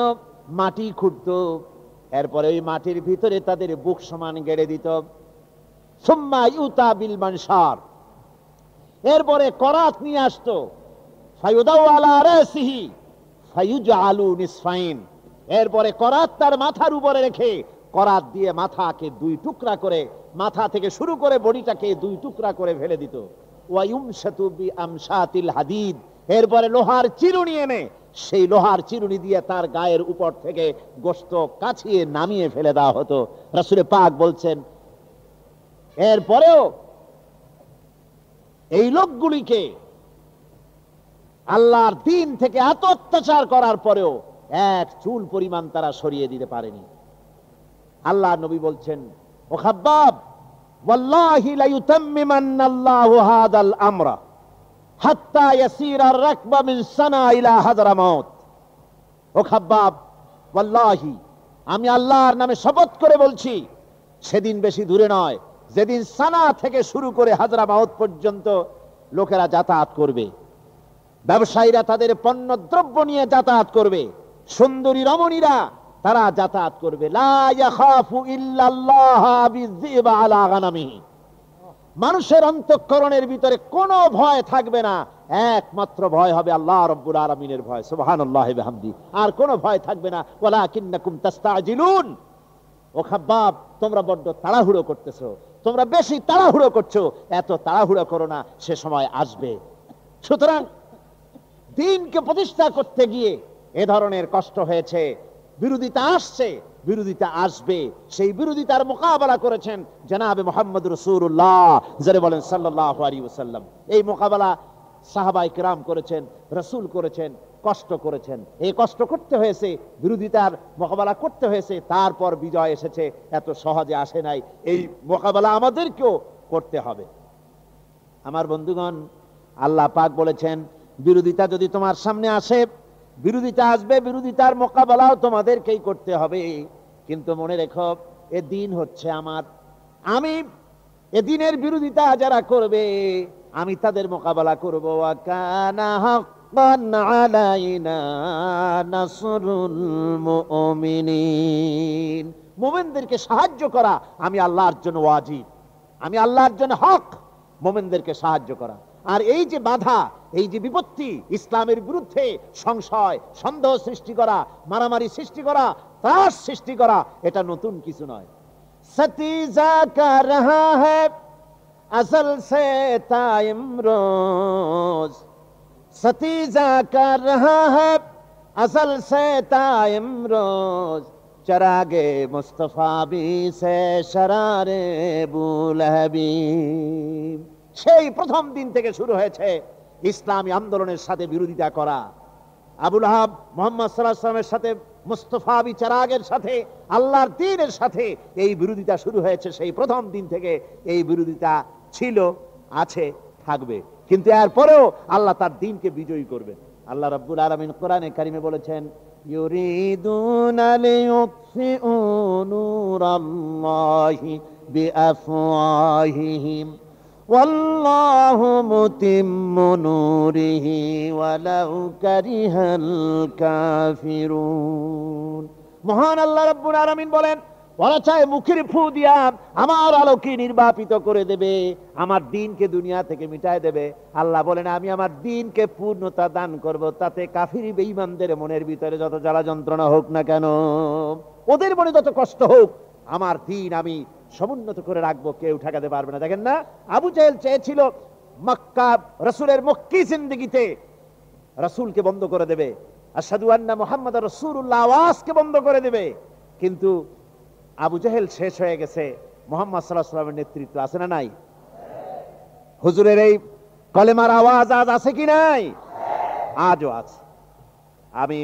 মাটি খুঁড়ত, এরপরে ওই মাটির ভিতরে তাদের বুক সমান গেড়ে দিত। সুম্মা ইউতা বিল মানশার, এরপরে করাত নিয়ে আসতো, ফায়ুদাউ আলা রাসিহি ফায়ুজআলু নিসফাইন, এরপরে করাত তার মাথার উপরে রেখে করাত দিয়ে মাথাকে দুই টুকরা করে, মাথা থেকে শুরু করে বডিটাকে দুই টুকরা করে ফেলে দিত। ওয়ায়ুমশাতু বিআমশাতিল হাদিদ, এরপরে লোহার চিরুনি এনে সেই লোহার চিরুনি দিয়ে তার গায়ের উপর থেকে গোশত কাছিয়ে নামিয়ে ফেলে দেওয়া হতো। রাসূল পাক বলছেন, এরপরেও এই লোকগুলিকে আল্লাহর দিন থেকে এত অত্যাচার করার পরেও এক চুল পরিমাণ তারা সরিয়ে দিতে পারেনি। আল্লাহ নবী বলছেন, ও খাব্বাব, ওয়াল্লাহি লা ইউতাম্মিমান্নাল্লাহু হাদাল আমরা হাত্তা ইয়াসিরা আর-রাকবা মিন সানা ইলা হাদরামাউত। ও খাব্বাব, ওয়াল্লাহি, আমি আল্লাহর নামে শপথ করে বলছি, সেদিন বেশি দূরে নয় যেদিন সানা থেকে শুরু করে হাদরামাউত পর্যন্ত লোকেরা যাতায়াত করবে, ব্যবসায়ীরা তাদের পণ্য দ্রব্য নিয়ে যাতায়াত করবে, সুন্দরী রমণীরা তারা যাতায়াত করবে। লা ইয়াখাফু ইল্লাল্লাহ বিযিবা আলা গানামিহি, মানুষের অন্তঃকরণের ভিতরে কোনো ভয় থাকবে না, একমাত্র ভয় হবে আল্লাহ রাব্বুল আলামিনের ভয়, সুবহানাল্লাহি ওয়া বিহামদি, আর কোনো ভয় থাকবে না। ওয়ালাকিন্নাকুম তাস্তাজিলুন, ও খাব্বাব, তোমরা বড্ড তাড়াহুড়ো করতেছো, তোমরা বেশি তাড়াহুড়ো করছো, এত তাড়াহুড়ো করো না, সে সময় আসবে। সুতরাং দ্বীনকে প্রতিষ্ঠা করতে গিয়ে এ ধরনের কষ্ট হয়েছে, বিরোধিতা আসছে, বিরোধিতা আসবে, সেই বিরোধিতার মোকাবেলা করেছেন জনাবে মুহাম্মদ রাসূলুল্লাহ, যারা বলেন সাল্লাল্লাহু আলাইহি ওয়াসাল্লাম। এই মোকাবেলা সাহাবায়ে কেরাম করেছেন, রাসূল করেছেন, কষ্ট করেছেন, এই কষ্ট করতে হয়েছে, বিরোধিতার মোকাবেলা করতে হয়েছে, তারপর বিজয় এসেছে, এত সহজে আসে নাই। এই মোকাবেলা আমাদেরকেও করতে হবে। আমার বন্ধুগণ, আল্লাহ পাক বলেছেন, বিরোধিতা যদি তোমার সামনে আসে, বিরোধিতা আসবে, বিরোধিতার মোকাবেলাও তোমাদেরকেই করতে হবে, কিন্তু মনে রেখো, এ দিন হচ্ছে আমার, আমি এ দিনের বিরোধিতা যারা করবে আমি তাদের মোকাবেলা করব। ওয়া কানা হাক্কান আলাইনা নাসরুল মুমিনিন, মুমিনদেরকে সাহায্য করা আমি আল্লাহর জন্য ওয়াজিব, আমি আল্লাহর জন্য হক মুমিনদেরকে সাহায্য করা। আর এই যে বাধা, এই যে বিপত্তি, ইসলামের বিরুদ্ধে সংশয় সন্দেহ সৃষ্টি করা, মারামারি সৃষ্টি করা, ত্রাস সৃষ্টি করা, এটা নতুন কিছু নয়। সতীজা কা রহা হ্যায় আসল সে তাইমরোজ, সতীজা কা রহা হ্যায় আসল সে তাইমরোজ, চরাগে মুস্তফা বি সে শরারে বুলহবি। সেই প্রথম দিন থেকে শুরু হয়েছে ইসলামী আন্দোলনের সাথে বিরোধিতা করা। আবুল আহাব মুহাম্মদ সাল্লাল্লাহু আলাইহি ওয়াসাল্লামের সাথে, মুস্তাফা চিরাগের সাথে, আল্লাহর দ্বীনের সাথে এই বিরোধিতা শুরু হয়েছে। সেই প্রথম দিন থেকে এই বিরোধিতা ছিল, আছে, থাকবে। কিন্তু এরপরেও আল্লাহ তার দ্বীনকে বিজয়ী করবেন। আল্লাহ রাব্বুল আলামিন কোরআনে কারিমে বলেছেন, ইউরিদুনা লিইউতফিউ নূরাল্লাহি বিআফওয়াহিহিম ওয়াল্লাহু মুতিম্মু নূরিহি ওয়ালাউ কারিহাল কাফিরুন। মহান আল্লাহ রাব্বুল আলামিন বলেন, ওরা চায় মুখের ফু দিয়া আমার আলোকে নির্বাপিত করে দেবে, আমার দ্বীনকে দুনিয়া থেকে মিটায় দেবে। আল্লাহ বলেন, আমি আমার দ্বীনকে পূর্ণতা দান করব, তাতে কাফির বেঈমানদের মনের ভিতরে যত জ্বালা যন্ত্রণা হোক না কেন, ওদের মনে যত কষ্ট হোক, আমার দ্বীন আমি সমুন্নত করে রাখবো, কেউ ঠেকাতে পারবে না। দেখেন না, আবু জাহেল চেয়েছিল মক্কা রাসূলের মক্কি জিন্দেগিতে রাসূলকে বন্ধ করে দেবে, আশহাদু আন্না মুহাম্মাদুর রাসূলুল্লাহ আওয়াজকে বন্ধ করে দেবে। কিন্তু আবু জাহেল শেষ হয়ে গেছে, মুহাম্মদ সাল্লাল্লাহু আলাইহি ওয়াসাল্লামের নেতৃত্ব আছে না নাই? হুজুরের এই কলেমার আওয়াজ আজ আছে কি নাই? আজও আছে। আমি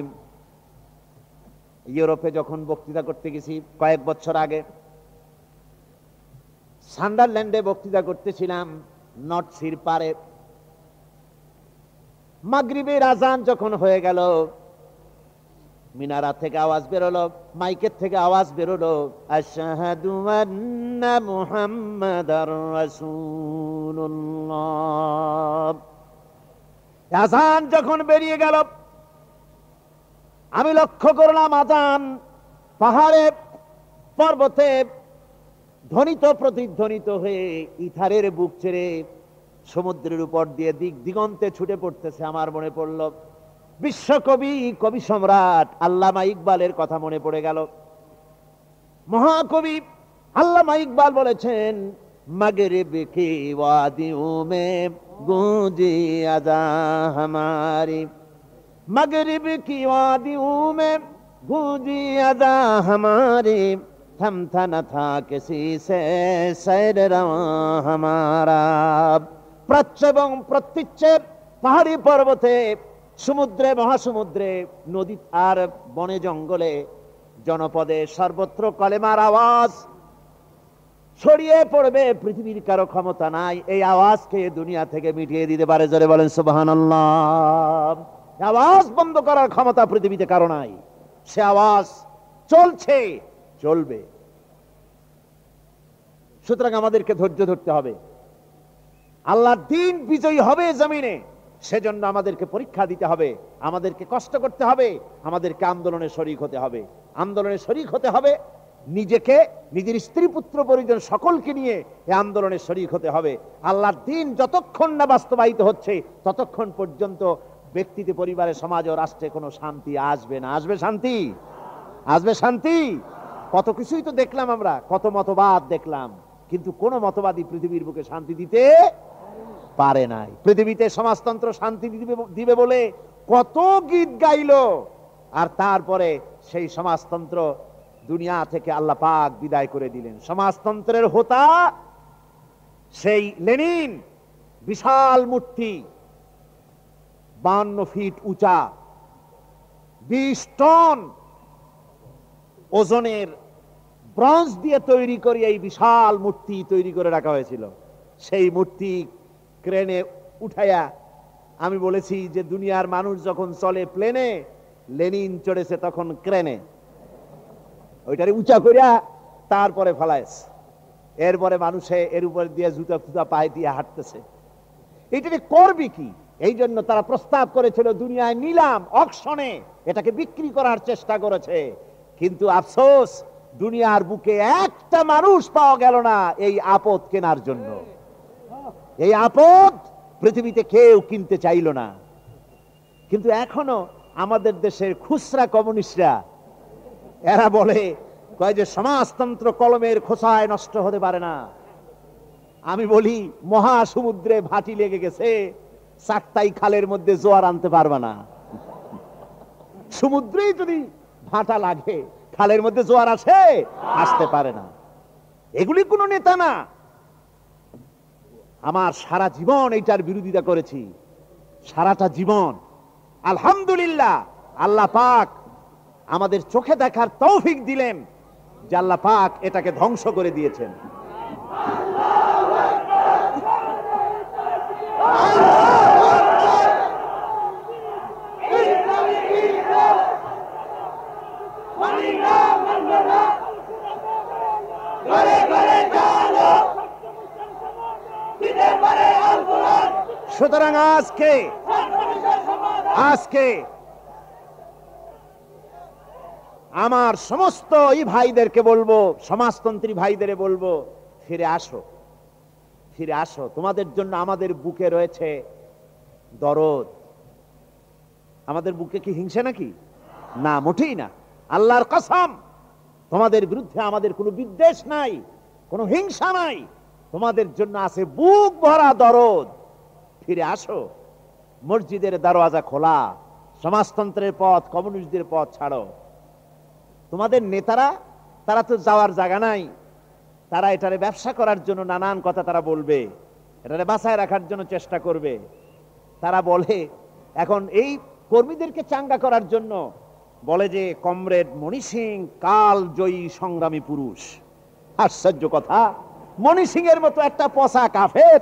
ইউরোপে যখন বক্তৃতা করতে গেছি কয়েক বছর আগে, সান্ডারল্যান্ডে বক্তৃতা করতেছিলাম, নর্থ সির পারে। মাগরিবের আজান যখন হয়ে গেল, মিনারা থেকে আওয়াজ বেরোলো, মাইকের থেকে আওয়াজ বেরোলো, আশহাদু আন্না মুহাম্মাদার রাসূলুল্লাহ। আজান যখন বেরিয়ে গেল, আমি লক্ষ্য করলাম আজান পাহাড়ে পর্বতে ধ্বনিত প্রতিধ্বনিত হয়ে ইথারের বুক ছেড়ে সমুদ্রের উপর দিয়ে দিক দিগন্তে ছুটে পড়তেছে। আমার মনে পড়ল বিশ্বকবি, কবি সম্রাট আল্লামা ইকবালের কথা মনে পড়ে গেল। মহাকবি আল্লামা ইকবাল বলেছেন, মগরিব কি ওয়াদিও মে গूंजी अज़ा हमारी, मगरिब की वादियों में गूंजी अज़ा हमारी, थमथा न था किसी से सैर रवां हमारा। প্রাচ্য এবং প্রত্যুচ্চে পাহাড়ি পর্বতে, সমুদ্রে, মহাসমুদ্রে, নদী আর বনে জঙ্গলে, জনপদে সর্বত্র কলেমার আওয়াজ ছড়িয়ে পড়বে। পৃথিবীর কারো ক্ষমতা নাই এই আওয়াজকে দুনিয়া থেকে মিটিয়ে দিতে পারে। জোরে বলেন সুবহানাল্লাহ। আওয়াজ বন্ধ করার ক্ষমতা পৃথিবীতে কারো নাই। সে আওয়াজ চলছে, চলবে। সুতরাং আমাদেরকে ধৈর্য ধরতে হবে। আল্লাহর দ্বীন বিজয়ী হবে জমিনে, সেজন্য আমাদেরকে পরীক্ষা দিতে হবে, আমাদেরকে কষ্ট করতে হবে, আমাদেরকে আন্দোলনে শরীক হতে হবে। আন্দোলনে শরীক হতে হবে, নিজেকে, নিজের স্ত্রী পুত্র পরিজন সকলকে নিয়ে এই আন্দোলনে শরীক হতে হবে। আল্লাহর দ্বীন যতক্ষণ না বাস্তবায়িত হচ্ছে, ততক্ষণ পর্যন্ত ব্যক্তিতে, পরিবারে, সমাজ ও রাষ্ট্রে কোনো শান্তি আসবে না। আসবে শান্তি? আসবে শান্তি? কত কিছুই তো দেখলাম আমরা, কত মতবাদ দেখলাম, কিন্তু কোন মতবাদী পৃথিবীর বুকে শান্তি দিতে পারে নাই। পৃথিবীতে সমাজতন্ত্র শান্তি দিবে বলে কত গীত গাইলো, আর তারপরে সেই সমাজতন্ত্র দুনিয়া থেকে আল্লাহ পাক বিদায় করে দিলেন। সমাজতন্ত্রের হোতা সেই লেনিন, বিশাল মূর্তি, 52 ফিট উঁচা, 20 টন ওজনের ব্রোঞ্জ দিয়ে তৈরি করে এই বিশাল মূর্তি তৈরি করে রাখা হয়েছিল। সেই মূর্তি ক্রেনে উঠাইয়া, আমি বলেছি যে দুনিয়ার মানুষ যখন চলে প্লেনে, লেনিন চড়েছে তখন ক্রেনে, ওইটারে উঁচা করিয়া তারপরে ফেলাইছে। এরপরে মানুষে এর উপর দিয়ে জুতা ফুতা পায়ে দিয়ে হাঁটতেছে। এইটাকে করবি কি? এই জন্য তারা প্রস্তাব করেছিল দুনিয়ায় নিলাম, অকশনে এটাকে বিক্রি করার চেষ্টা করেছে। কিন্তু আফসোস, দুনিয়ার বুকে একটা মানুষ পাওয়া গেল না এই আপদ কেনার জন্য। এই আপদ পৃথিবীতে কেউ কিনতে চাইল না। কিন্তু এখনো আমাদের দেশের খুচরা কমিউনিস্টরা, এরা বলে, কয় যে সমাজতন্ত্র কলমের খোসায় নষ্ট হতে পারে না। আমি বলি, মহাসমুদ্রে ভাটি লেগে গেছে, চাকতাই খালের মধ্যে জোয়ার আনতে পারবে না। সমুদ্রেই যদি ভাটা লাগে, খালের মধ্যে জোয়ার আসে? আসতে পারে না। এগুলি কোনো নেতা না। আমার সারা জীবন এইটার বিরোধিতা করেছি, সারাটা জীবন। আলহামদুলিল্লাহ, আল্লাহ পাক আমাদের চোখে দেখার তৌফিক দিলেন যে আল্লাহ পাক এটাকে ধ্বংস করে দিয়েছেন। সুতরাং আজকে আমার সমস্ত এই ভাইদেরকে বলবো, সমাজতন্ত্রী ভাইদের বলবো, ফিরে আসো, ফিরে আসো। তোমাদের জন্য আমাদের বুকে রয়েছে দরদ। আমাদের বুকে কি হিংসা নাকি? না, মোটেই না। আল্লাহর কসম, তোমাদের বিরুদ্ধে আমাদের কোনো বিদ্বেষ নাই, কোনো হিংসা নাই। তোমাদের জন্য আছে বুক ভরা দরদ। ফিরে আসো। মসজিদের দরওয়াজা খোলা, সমাজতন্ত্রের পথ, কমিউনিস্টদের পথ ছাড়ো। তোমাদের নেতারা, তারা তো যাওয়ার জায়গা নাই, তারা এটারে ব্যবসা করার জন্য নানান কথা তারা বলবে, এটারে বাঁচায় রাখার জন্য চেষ্টা করবে। তারা বলে এখন এই কর্মীদেরকে চাঙ্গা করার জন্য বলে যে কমরেড মণি সিং কাল জয়ী সংগ্রামী পুরুষ। আশ্চর্য কথা, মণি সিং এর মতো একটা পচা কাফের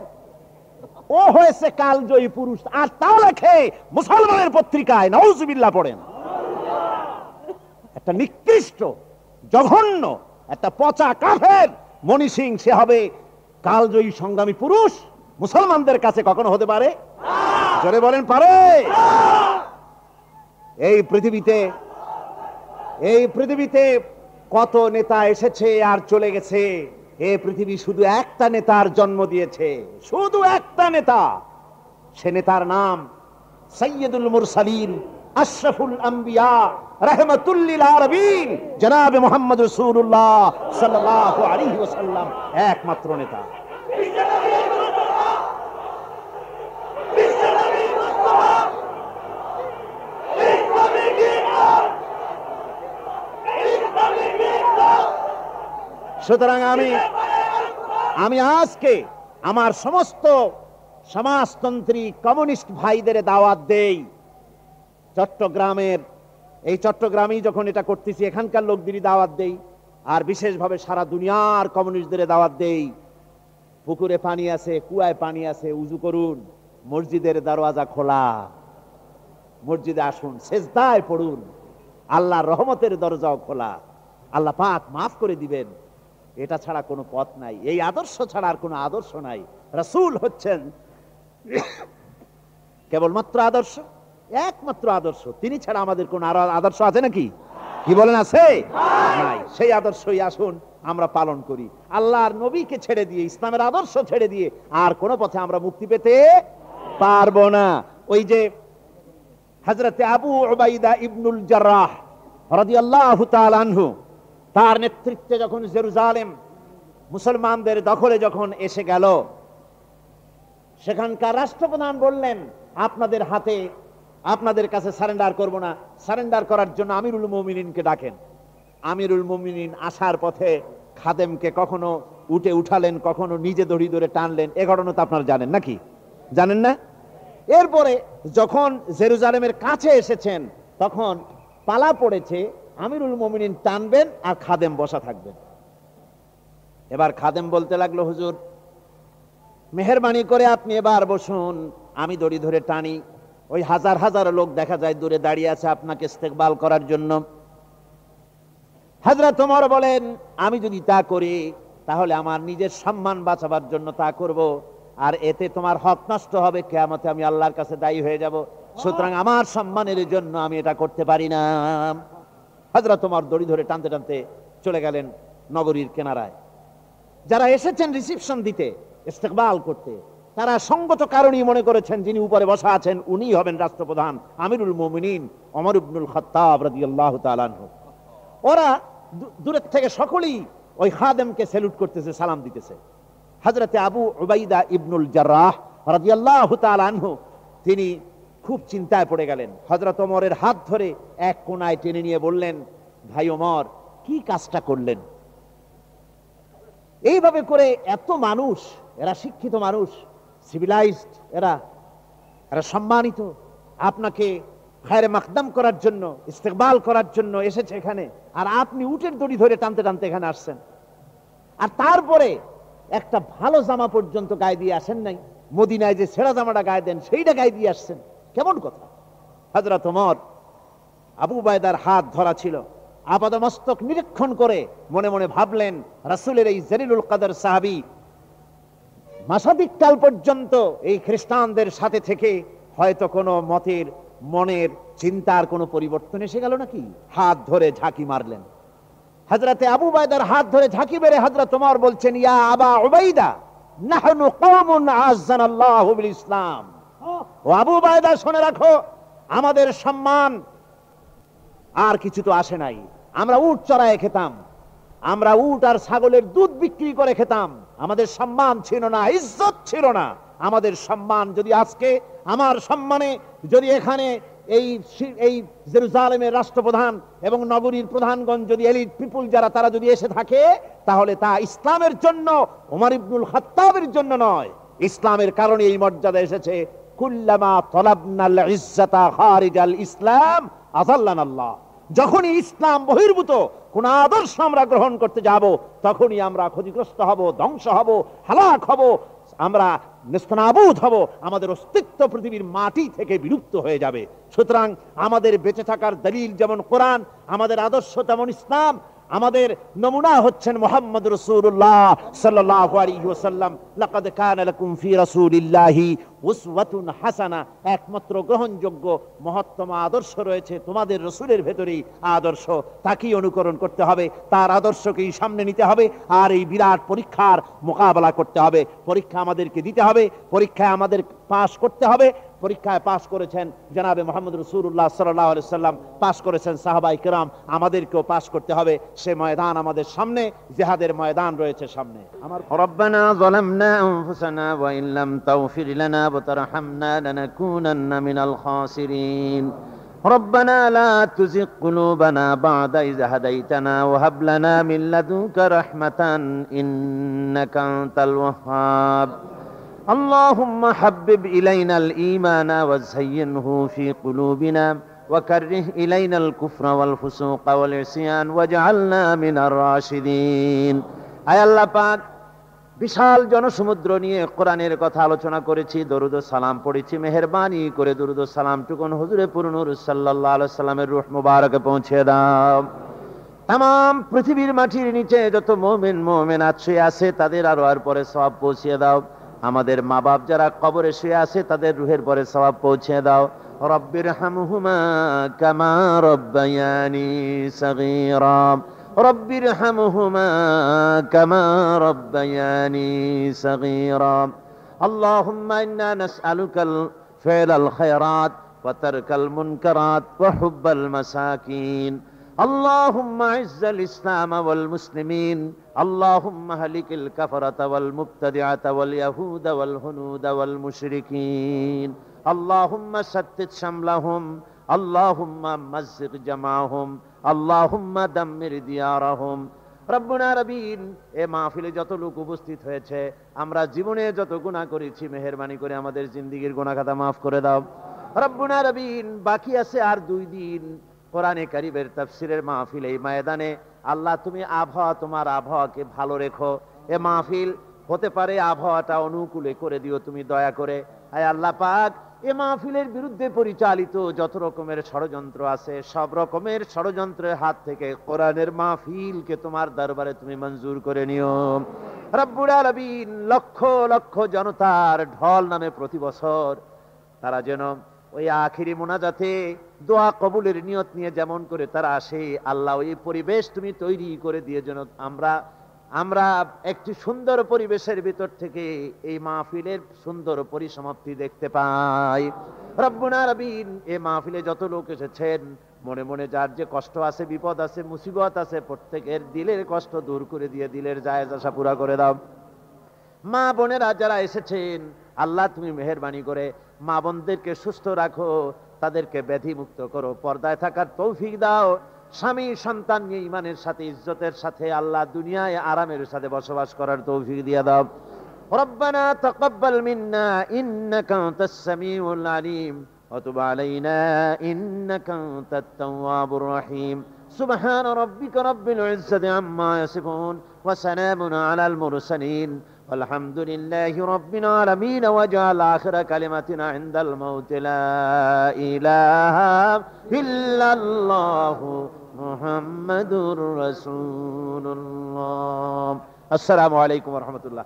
ও হয়েছে কালজয়ী পুরুষ, আর তাও লেখে মুসলমানের পত্রিকায়। নাউজুবিল্লাহ পড়েন। একটা নিকৃষ্ট, জঘন্য, একটা পচা কাফের মণি সিং, সে হবে কালজয়ী সংগ্রামী পুরুষ? মুসলমানদের কাছে কখনো হতে পারে? জোরে বলেন, পারে? এই পৃথিবীতে কত নেতা এসেছে আর চলে গেছে। এই পৃথিবী শুধু একটা নেতার জন্ম দিয়েছে, শুধু একটা নেতা। সে নেতার নাম সাইয়্যিদুল মুরসালিন, আশরাফুল আম্বিয়া, রাহমাতুল লিল আলামিন, জনাবে মুহাম্মদ রাসূলুল্লাহ সাল্লাল্লাহু আলাইহি ওয়াসাল্লাম, একমাত্র নেতা। সুতরাং আমি আজকে আমার সমস্ত সমাজতন্ত্রী কমিউনিস্ট ভাইদের দাওয়াত দেই, চট্টগ্রামেই যখন এটা করতেছি এখানকার লোকদেরই দাওয়াত দেই, আর বিশেষভাবে সারা দুনিয়ার কমিউনিস্টদের দাওয়াত দেই। পুকুরে পানি আছে, কুয়ায় পানি আছে, উজু করুন, মসজিদের দরওয়াজা খোলা, মসজিদে আসুন, সেজদায় পড়ুন, আল্লাহর রহমতের দরজাও খোলা, আল্লাহ পাক মাফ করে দিবেন। এটা ছাড়া কোনো পথ নাই, এই আদর্শ ছাড়া আর কোনো আদর্শ নাই। রাসূল হচ্ছেন কেবলমাত্র আদর্শ, একমাত্র আদর্শ। তিনি ছাড়া আমাদের কোন আরো আদর্শ আছে নাকি? কি বলেন, আছে? নাই। সেই আদর্শই আসুন আমরা পালন করি। আল্লাহর নবীকে ছেড়ে দিয়ে, ইসলামের আদর্শ ছেড়ে দিয়ে আর কোন পথে আমরা মুক্তি পেতে পারবো না। ওই যে হযরতে আবু উবাইদা ইবনুল জাররাহ রাদিয়াল্লাহু তাআলা আনহু, তার নেতৃত্বে যখন জেরুজালেম মুসলমানদের দখলে যখন এসে গেল, সেখানকার রাষ্ট্রপ্রধান বললেন আপনাদের হাতে, আপনাদের কাছে সারেন্ডার করব না, সারেন্ডার করার জন্য আমিরুল মুমিনিনকে ডাকেন। আমিরুল মুমিনিন আসার পথে খাদেমকে কখনো উঠালেন, কখনো নিজে দড়ি ধরে টানলেন। এ ঘটনা তো আপনারা জানেন নাকি? জানেন না? এরপরে যখন জেরুজালেমের কাছে এসেছেন তখন পালা পড়েছে আমিরুল মুমিনিন টানবেন আর খাদেম বসা থাকবেন। এবার খাদেম বলতে লাগলো, হুজুর মেহেরবানি করে আপনি এবার বসুন, আমি দড়ি ধরে টানি। ওই হাজার হাজার লোক দেখা যায় দূরে দাঁড়িয়ে আছে আপনাকে ইস্তেকবাল করার জন্য। হযরত ওমর বলেন, আমি যদি তা করি তাহলে আমার নিজের সম্মান বাঁচাবার জন্য তা করব, আর এতে তোমার হক নষ্ট হবে, কিয়ামতে আমি আল্লাহর কাছে দায়ী হয়ে যাব। সুতরাং আমার সম্মানের জন্য আমি এটা করতে পারি না। হযরত ওমর দড়ি ধরে টানতে টানতে চলে গেলেন নগরীর কিনারায়। যারা এসেছেন রিসিপশন দিতে, ইস্তেকবাল করতে, তারা সঙ্গত কারণেই মনে করেছেন যিনি উপরে বসা আছেন উনি হবেন রাষ্ট্রপ্রধান আমিরুল মুমিনিন ওমর ইবনুল খাত্তাব রাদিয়াল্লাহু তাআলা আনহু। ওরা দূরের থেকে সকলেই ওই খাদেমকে স্যালুট করতেছে, সালাম দিতেছে। হযরতে আবু উবাইদা ইবনুল জাররাহ রাদিয়াল্লাহু তাআলা আনহু তিনি খুব চিন্তায় পড়ে গেলেন। হযরত ওমরের হাত ধরে এক কোণায় টেনে নিয়ে বললেন, ভাই ওমর, কি কাজটা করলেন? এইভাবে করে এত মানুষ, এরা শিক্ষিত মানুষ, সিভিলাইজড, এরা সম্মানিত, আপনাকে খায়রে মাকদাম করার জন্য, ইস্তেকবাল করার জন্য এসেছে এখানে, আর আপনি উটের দড়ি ধরে টানতে টানতে এখানে আসছেন, আর তারপরে একটা ভালো জামা পর্যন্ত গায়ে দিয়ে আসেন নাই, মদিনায় যে ছেঁড়া জামাটা গায়ে দেন সেইটা গায়ে দিয়ে আসছেন, কেমন কথা। হযরত ওমর, আবু উবায়দার হাত ধরা ছিল, আপাদমস্তক নিরীক্ষণ করে মনে মনে ভাবলেন, রাসূলের এই জলিলুল কদর সাহাবী মাসাদিক কাল পর্যন্ত এই খ্রিস্টানদের সাথে থেকে হয়তো কোনো মনের চিন্তার কোনো পরিবর্তন এসে গেল নাকি। হাত ধরে ঝাঁকি মারলেন, হযরতে আবু উবায়দার হাত ধরে ঝাঁকি মেরে হযরত ওমর বলছেন, ইয়া আবা উবাইদা নাহনু কওমুন আযানাল্লাহু বিল ইসলাম। ও আবু উবায়দা, শুনে রাখো, আমাদের সম্মান আর কিছু তো আসে নাই। আমরা উট চড়ায় খেতাম, আমরা উট আর ছাগলের দুধ বিক্রি করে খেতাম, আমাদের সম্মান ছিল না, ইজ্জত ছিল না। আমাদের সম্মান যদি আজকে, আমার সম্মানে যদি এখানে এই জেরুজালেমের রাষ্ট্রপ্রধান এবং নগরীর প্রধানগণ যদি এলিট পিপুল যারা, তারা যদি এসে থাকে, তাহলে তা ইসলামের জন্য, ওমর ইবনুল খাত্তাবের জন্য নয়, ইসলামের কারণে এই মর্যাদা এসেছে। কুল্লামা তলাবনাল ইজ্জাতা খারিজাল ইসলাম আযাল্লানাল্লাহ। যখনই ইসলাম বহির্ভূত কোন আদর্শ আমরা গ্রহণ করতে যাব, তখনই আমরা ক্ষতিগ্রস্ত হব, ধ্বংস হব, হালাক হব, আমরা নেস্তনাবুদ হব, আমাদের অস্তিত্ব পৃথিবীর মাটি থেকে বিলুপ্ত হয়ে যাবে। সুতরাং আমাদের বেঁচে থাকার দলিল যেমন কোরআন, আমাদের আদর্শ তেমন ইসলাম, আমাদের নমুনা হচ্ছেন মুহাম্মদ রাসূলুল্লাহ সাল্লাল্লাহু আলাইহি ওয়াসাল্লাম। লাকাদ কানা লাকুম ফি রাসূলিল্লাহি উসওয়াতুন হাসানা, একমাত্র গ্রহণযোগ্য মহত্তম আদর্শ রয়েছে তোমাদের রাসূলের ভেতরেই আদর্শ, তাকেই অনুকরণ করতে হবে, তার আদর্শকেই সামনে নিতে হবে, আর এই বিরাট পরীক্ষার মোকাবেলা করতে হবে। পরীক্ষা আমাদেরকে দিতে হবে, পরীক্ষায় আমাদের পাস করতে হবে। পরীক্ষায় পাস করেছেন জনাবে মুহাম্মদ রাসূলুল্লাহ সাল্লাল্লাহু আলাইহি ওয়াসাল্লাম, পাস করেছেন সাহাবায়ে কেরাম, আমাদেরকেও পাস করতে হবে। সে ময়দান আমাদের সামনে, জিহাদের ময়দান রয়েছে সামনে। আমার রব্বানা যালামনা আনফুসানা ওয়া ইন লাম তাগফির লানা ওয়া তারহামনা লানাকুনান্না মিনাল খাসিরিন। রব্বানা লা তুযিগ কুলুবানা বা'দা ইয হাদাইতানা ওয়া হাব লানা মিন লাদুনকা রাহমাতান ইন্নাকা আনতাল ওয়াহ্হাব। اللهم حبب إلينا الإيمان وزينه في قلوبنا وكره إلينا الكفر والفسوق والعصيان واجعلنا من الراشدين। আয় আল্লাহ পাক, বিশাল জনসমুদ্র নিয়ে কোরআনের কথা আলোচনা করেছি, দরুদ ও সালাম পড়েছি, মেহেরবানি করে দরুদ ও সালাম টুকুন হুজুরে পুরনুর সাল্লাল্লাহু আলাইহি সাল্লামের রূহ মুবারকে পৌঁছে দাও। तमाम পৃথিবীর মাটির নিচে যত মুমিন মুমিনাত শুয়ে আছে তাদের আর পরে সওয়াব পৌঁছে দাও। আমাদের মা বাপ যারা কবরে শুয়ে আছে তাদের রুহের পরে সওয়াব পৌঁছে দাও। রব্বিরহামহুমা কামা রব্বায়ানি সগীরা, রব্বিরহামহুমা কামা রব্বায়ানি সগীরা। আল্লাহুম্মা ইন্না নাসআলুকাল ফি'লাল খায়রাত ওয়া তারকাল মুনকারাত ওয়া হুব্বাল মাসাকিন। اللهم اعز الإسلام والمسلمين، اللهم اهلك الكفرة والمبتدعة واليهود والهنود والمشركين، اللهم شتت شملهم، اللهم مزق جمعهم، اللهم دمر ديارهم। রব্বুনা রবিন, এ মাহফিলে যত লোক উপস্থিত হয়েছে, আমরা জীবনে যত গুনাহ করেছি, মেহেরবানি করে আমাদের জিন্দেগীর গুনাহ খাতা মাফ করে দাও। রব্বুনা রবিন, বাকি আছে আর 2 দিন কোরআনে কারীমের তাফসীরের মাহফিল, এই ময়দানে আল্লাহ তুমি তোমার আবহাওয়াকে ভালো রেখো। এ মাহফিল হতে পারে আবহাওয়াটা অনুকূলে করে দিও তুমি দয়া করে। আয় আল্লাহ পাক, এ মাহফিলের বিরুদ্ধে পরিচালিত যত রকমের ষড়যন্ত্র আছে, সব রকমের ষড়যন্ত্রের হাত থেকে কোরআনের মাহফিলকে তোমার দরবারে তুমি মঞ্জুর করে নিও। রব্বুল আলামিন, লক্ষ লক্ষ জনতার ঢল নামে প্রতি বছর তারা যেন ওই আখিরি মোনাজাতে দোয়া কবুলের নিয়ত নিয়ে যেমন করে তারা আসে, আল্লাহ ওই পরিবেশ তুমি তৈরি করে দিয়ে যেন আমরা একটি সুন্দর পরিবেশের ভিতর থেকে এই মাহফিলের সুন্দর পরিসমাপ্তি দেখতে পাই। রব্বুনা রবিন, এই মাহফিলে যত লোক এসেছেন, মনে মনে যার যে কষ্ট আছে, বিপদ আছে, মুসিবত আছে, প্রত্যেকের দিলের কষ্ট দূর করে দিয়ে দিলের জায়েজ আশা পুরা করে দাও। মা বোনেরা যারা এসেছেন, আল্লাহ তুমি মেহেরবানি করে মা বোনদেরকে সুস্থ রাখো, তাদেরকে ব্যাধি মুক্ত করো, পর্দায় থাকার তৌফিক দাও। স্বামী সন্তান নিয়ে ইমানের সাথে ইজ্জতের সাথে আল্লাহ দুনিয়ায় আরামের সাথে বসবাস করার তৌফিক দিয়ে দাও। ربنا تقبل منا إنك أنت السميع العليم وتب علينا إنك أنت التواب الرحيم سبحان ربك رب العزة عما يصفون وسلام على المرسلين والحمد لله رب العالمين واجعل آخر كلمتنا عند الموت لا إله إلا الله محمد رسول الله السلام عليكم ورحمة الله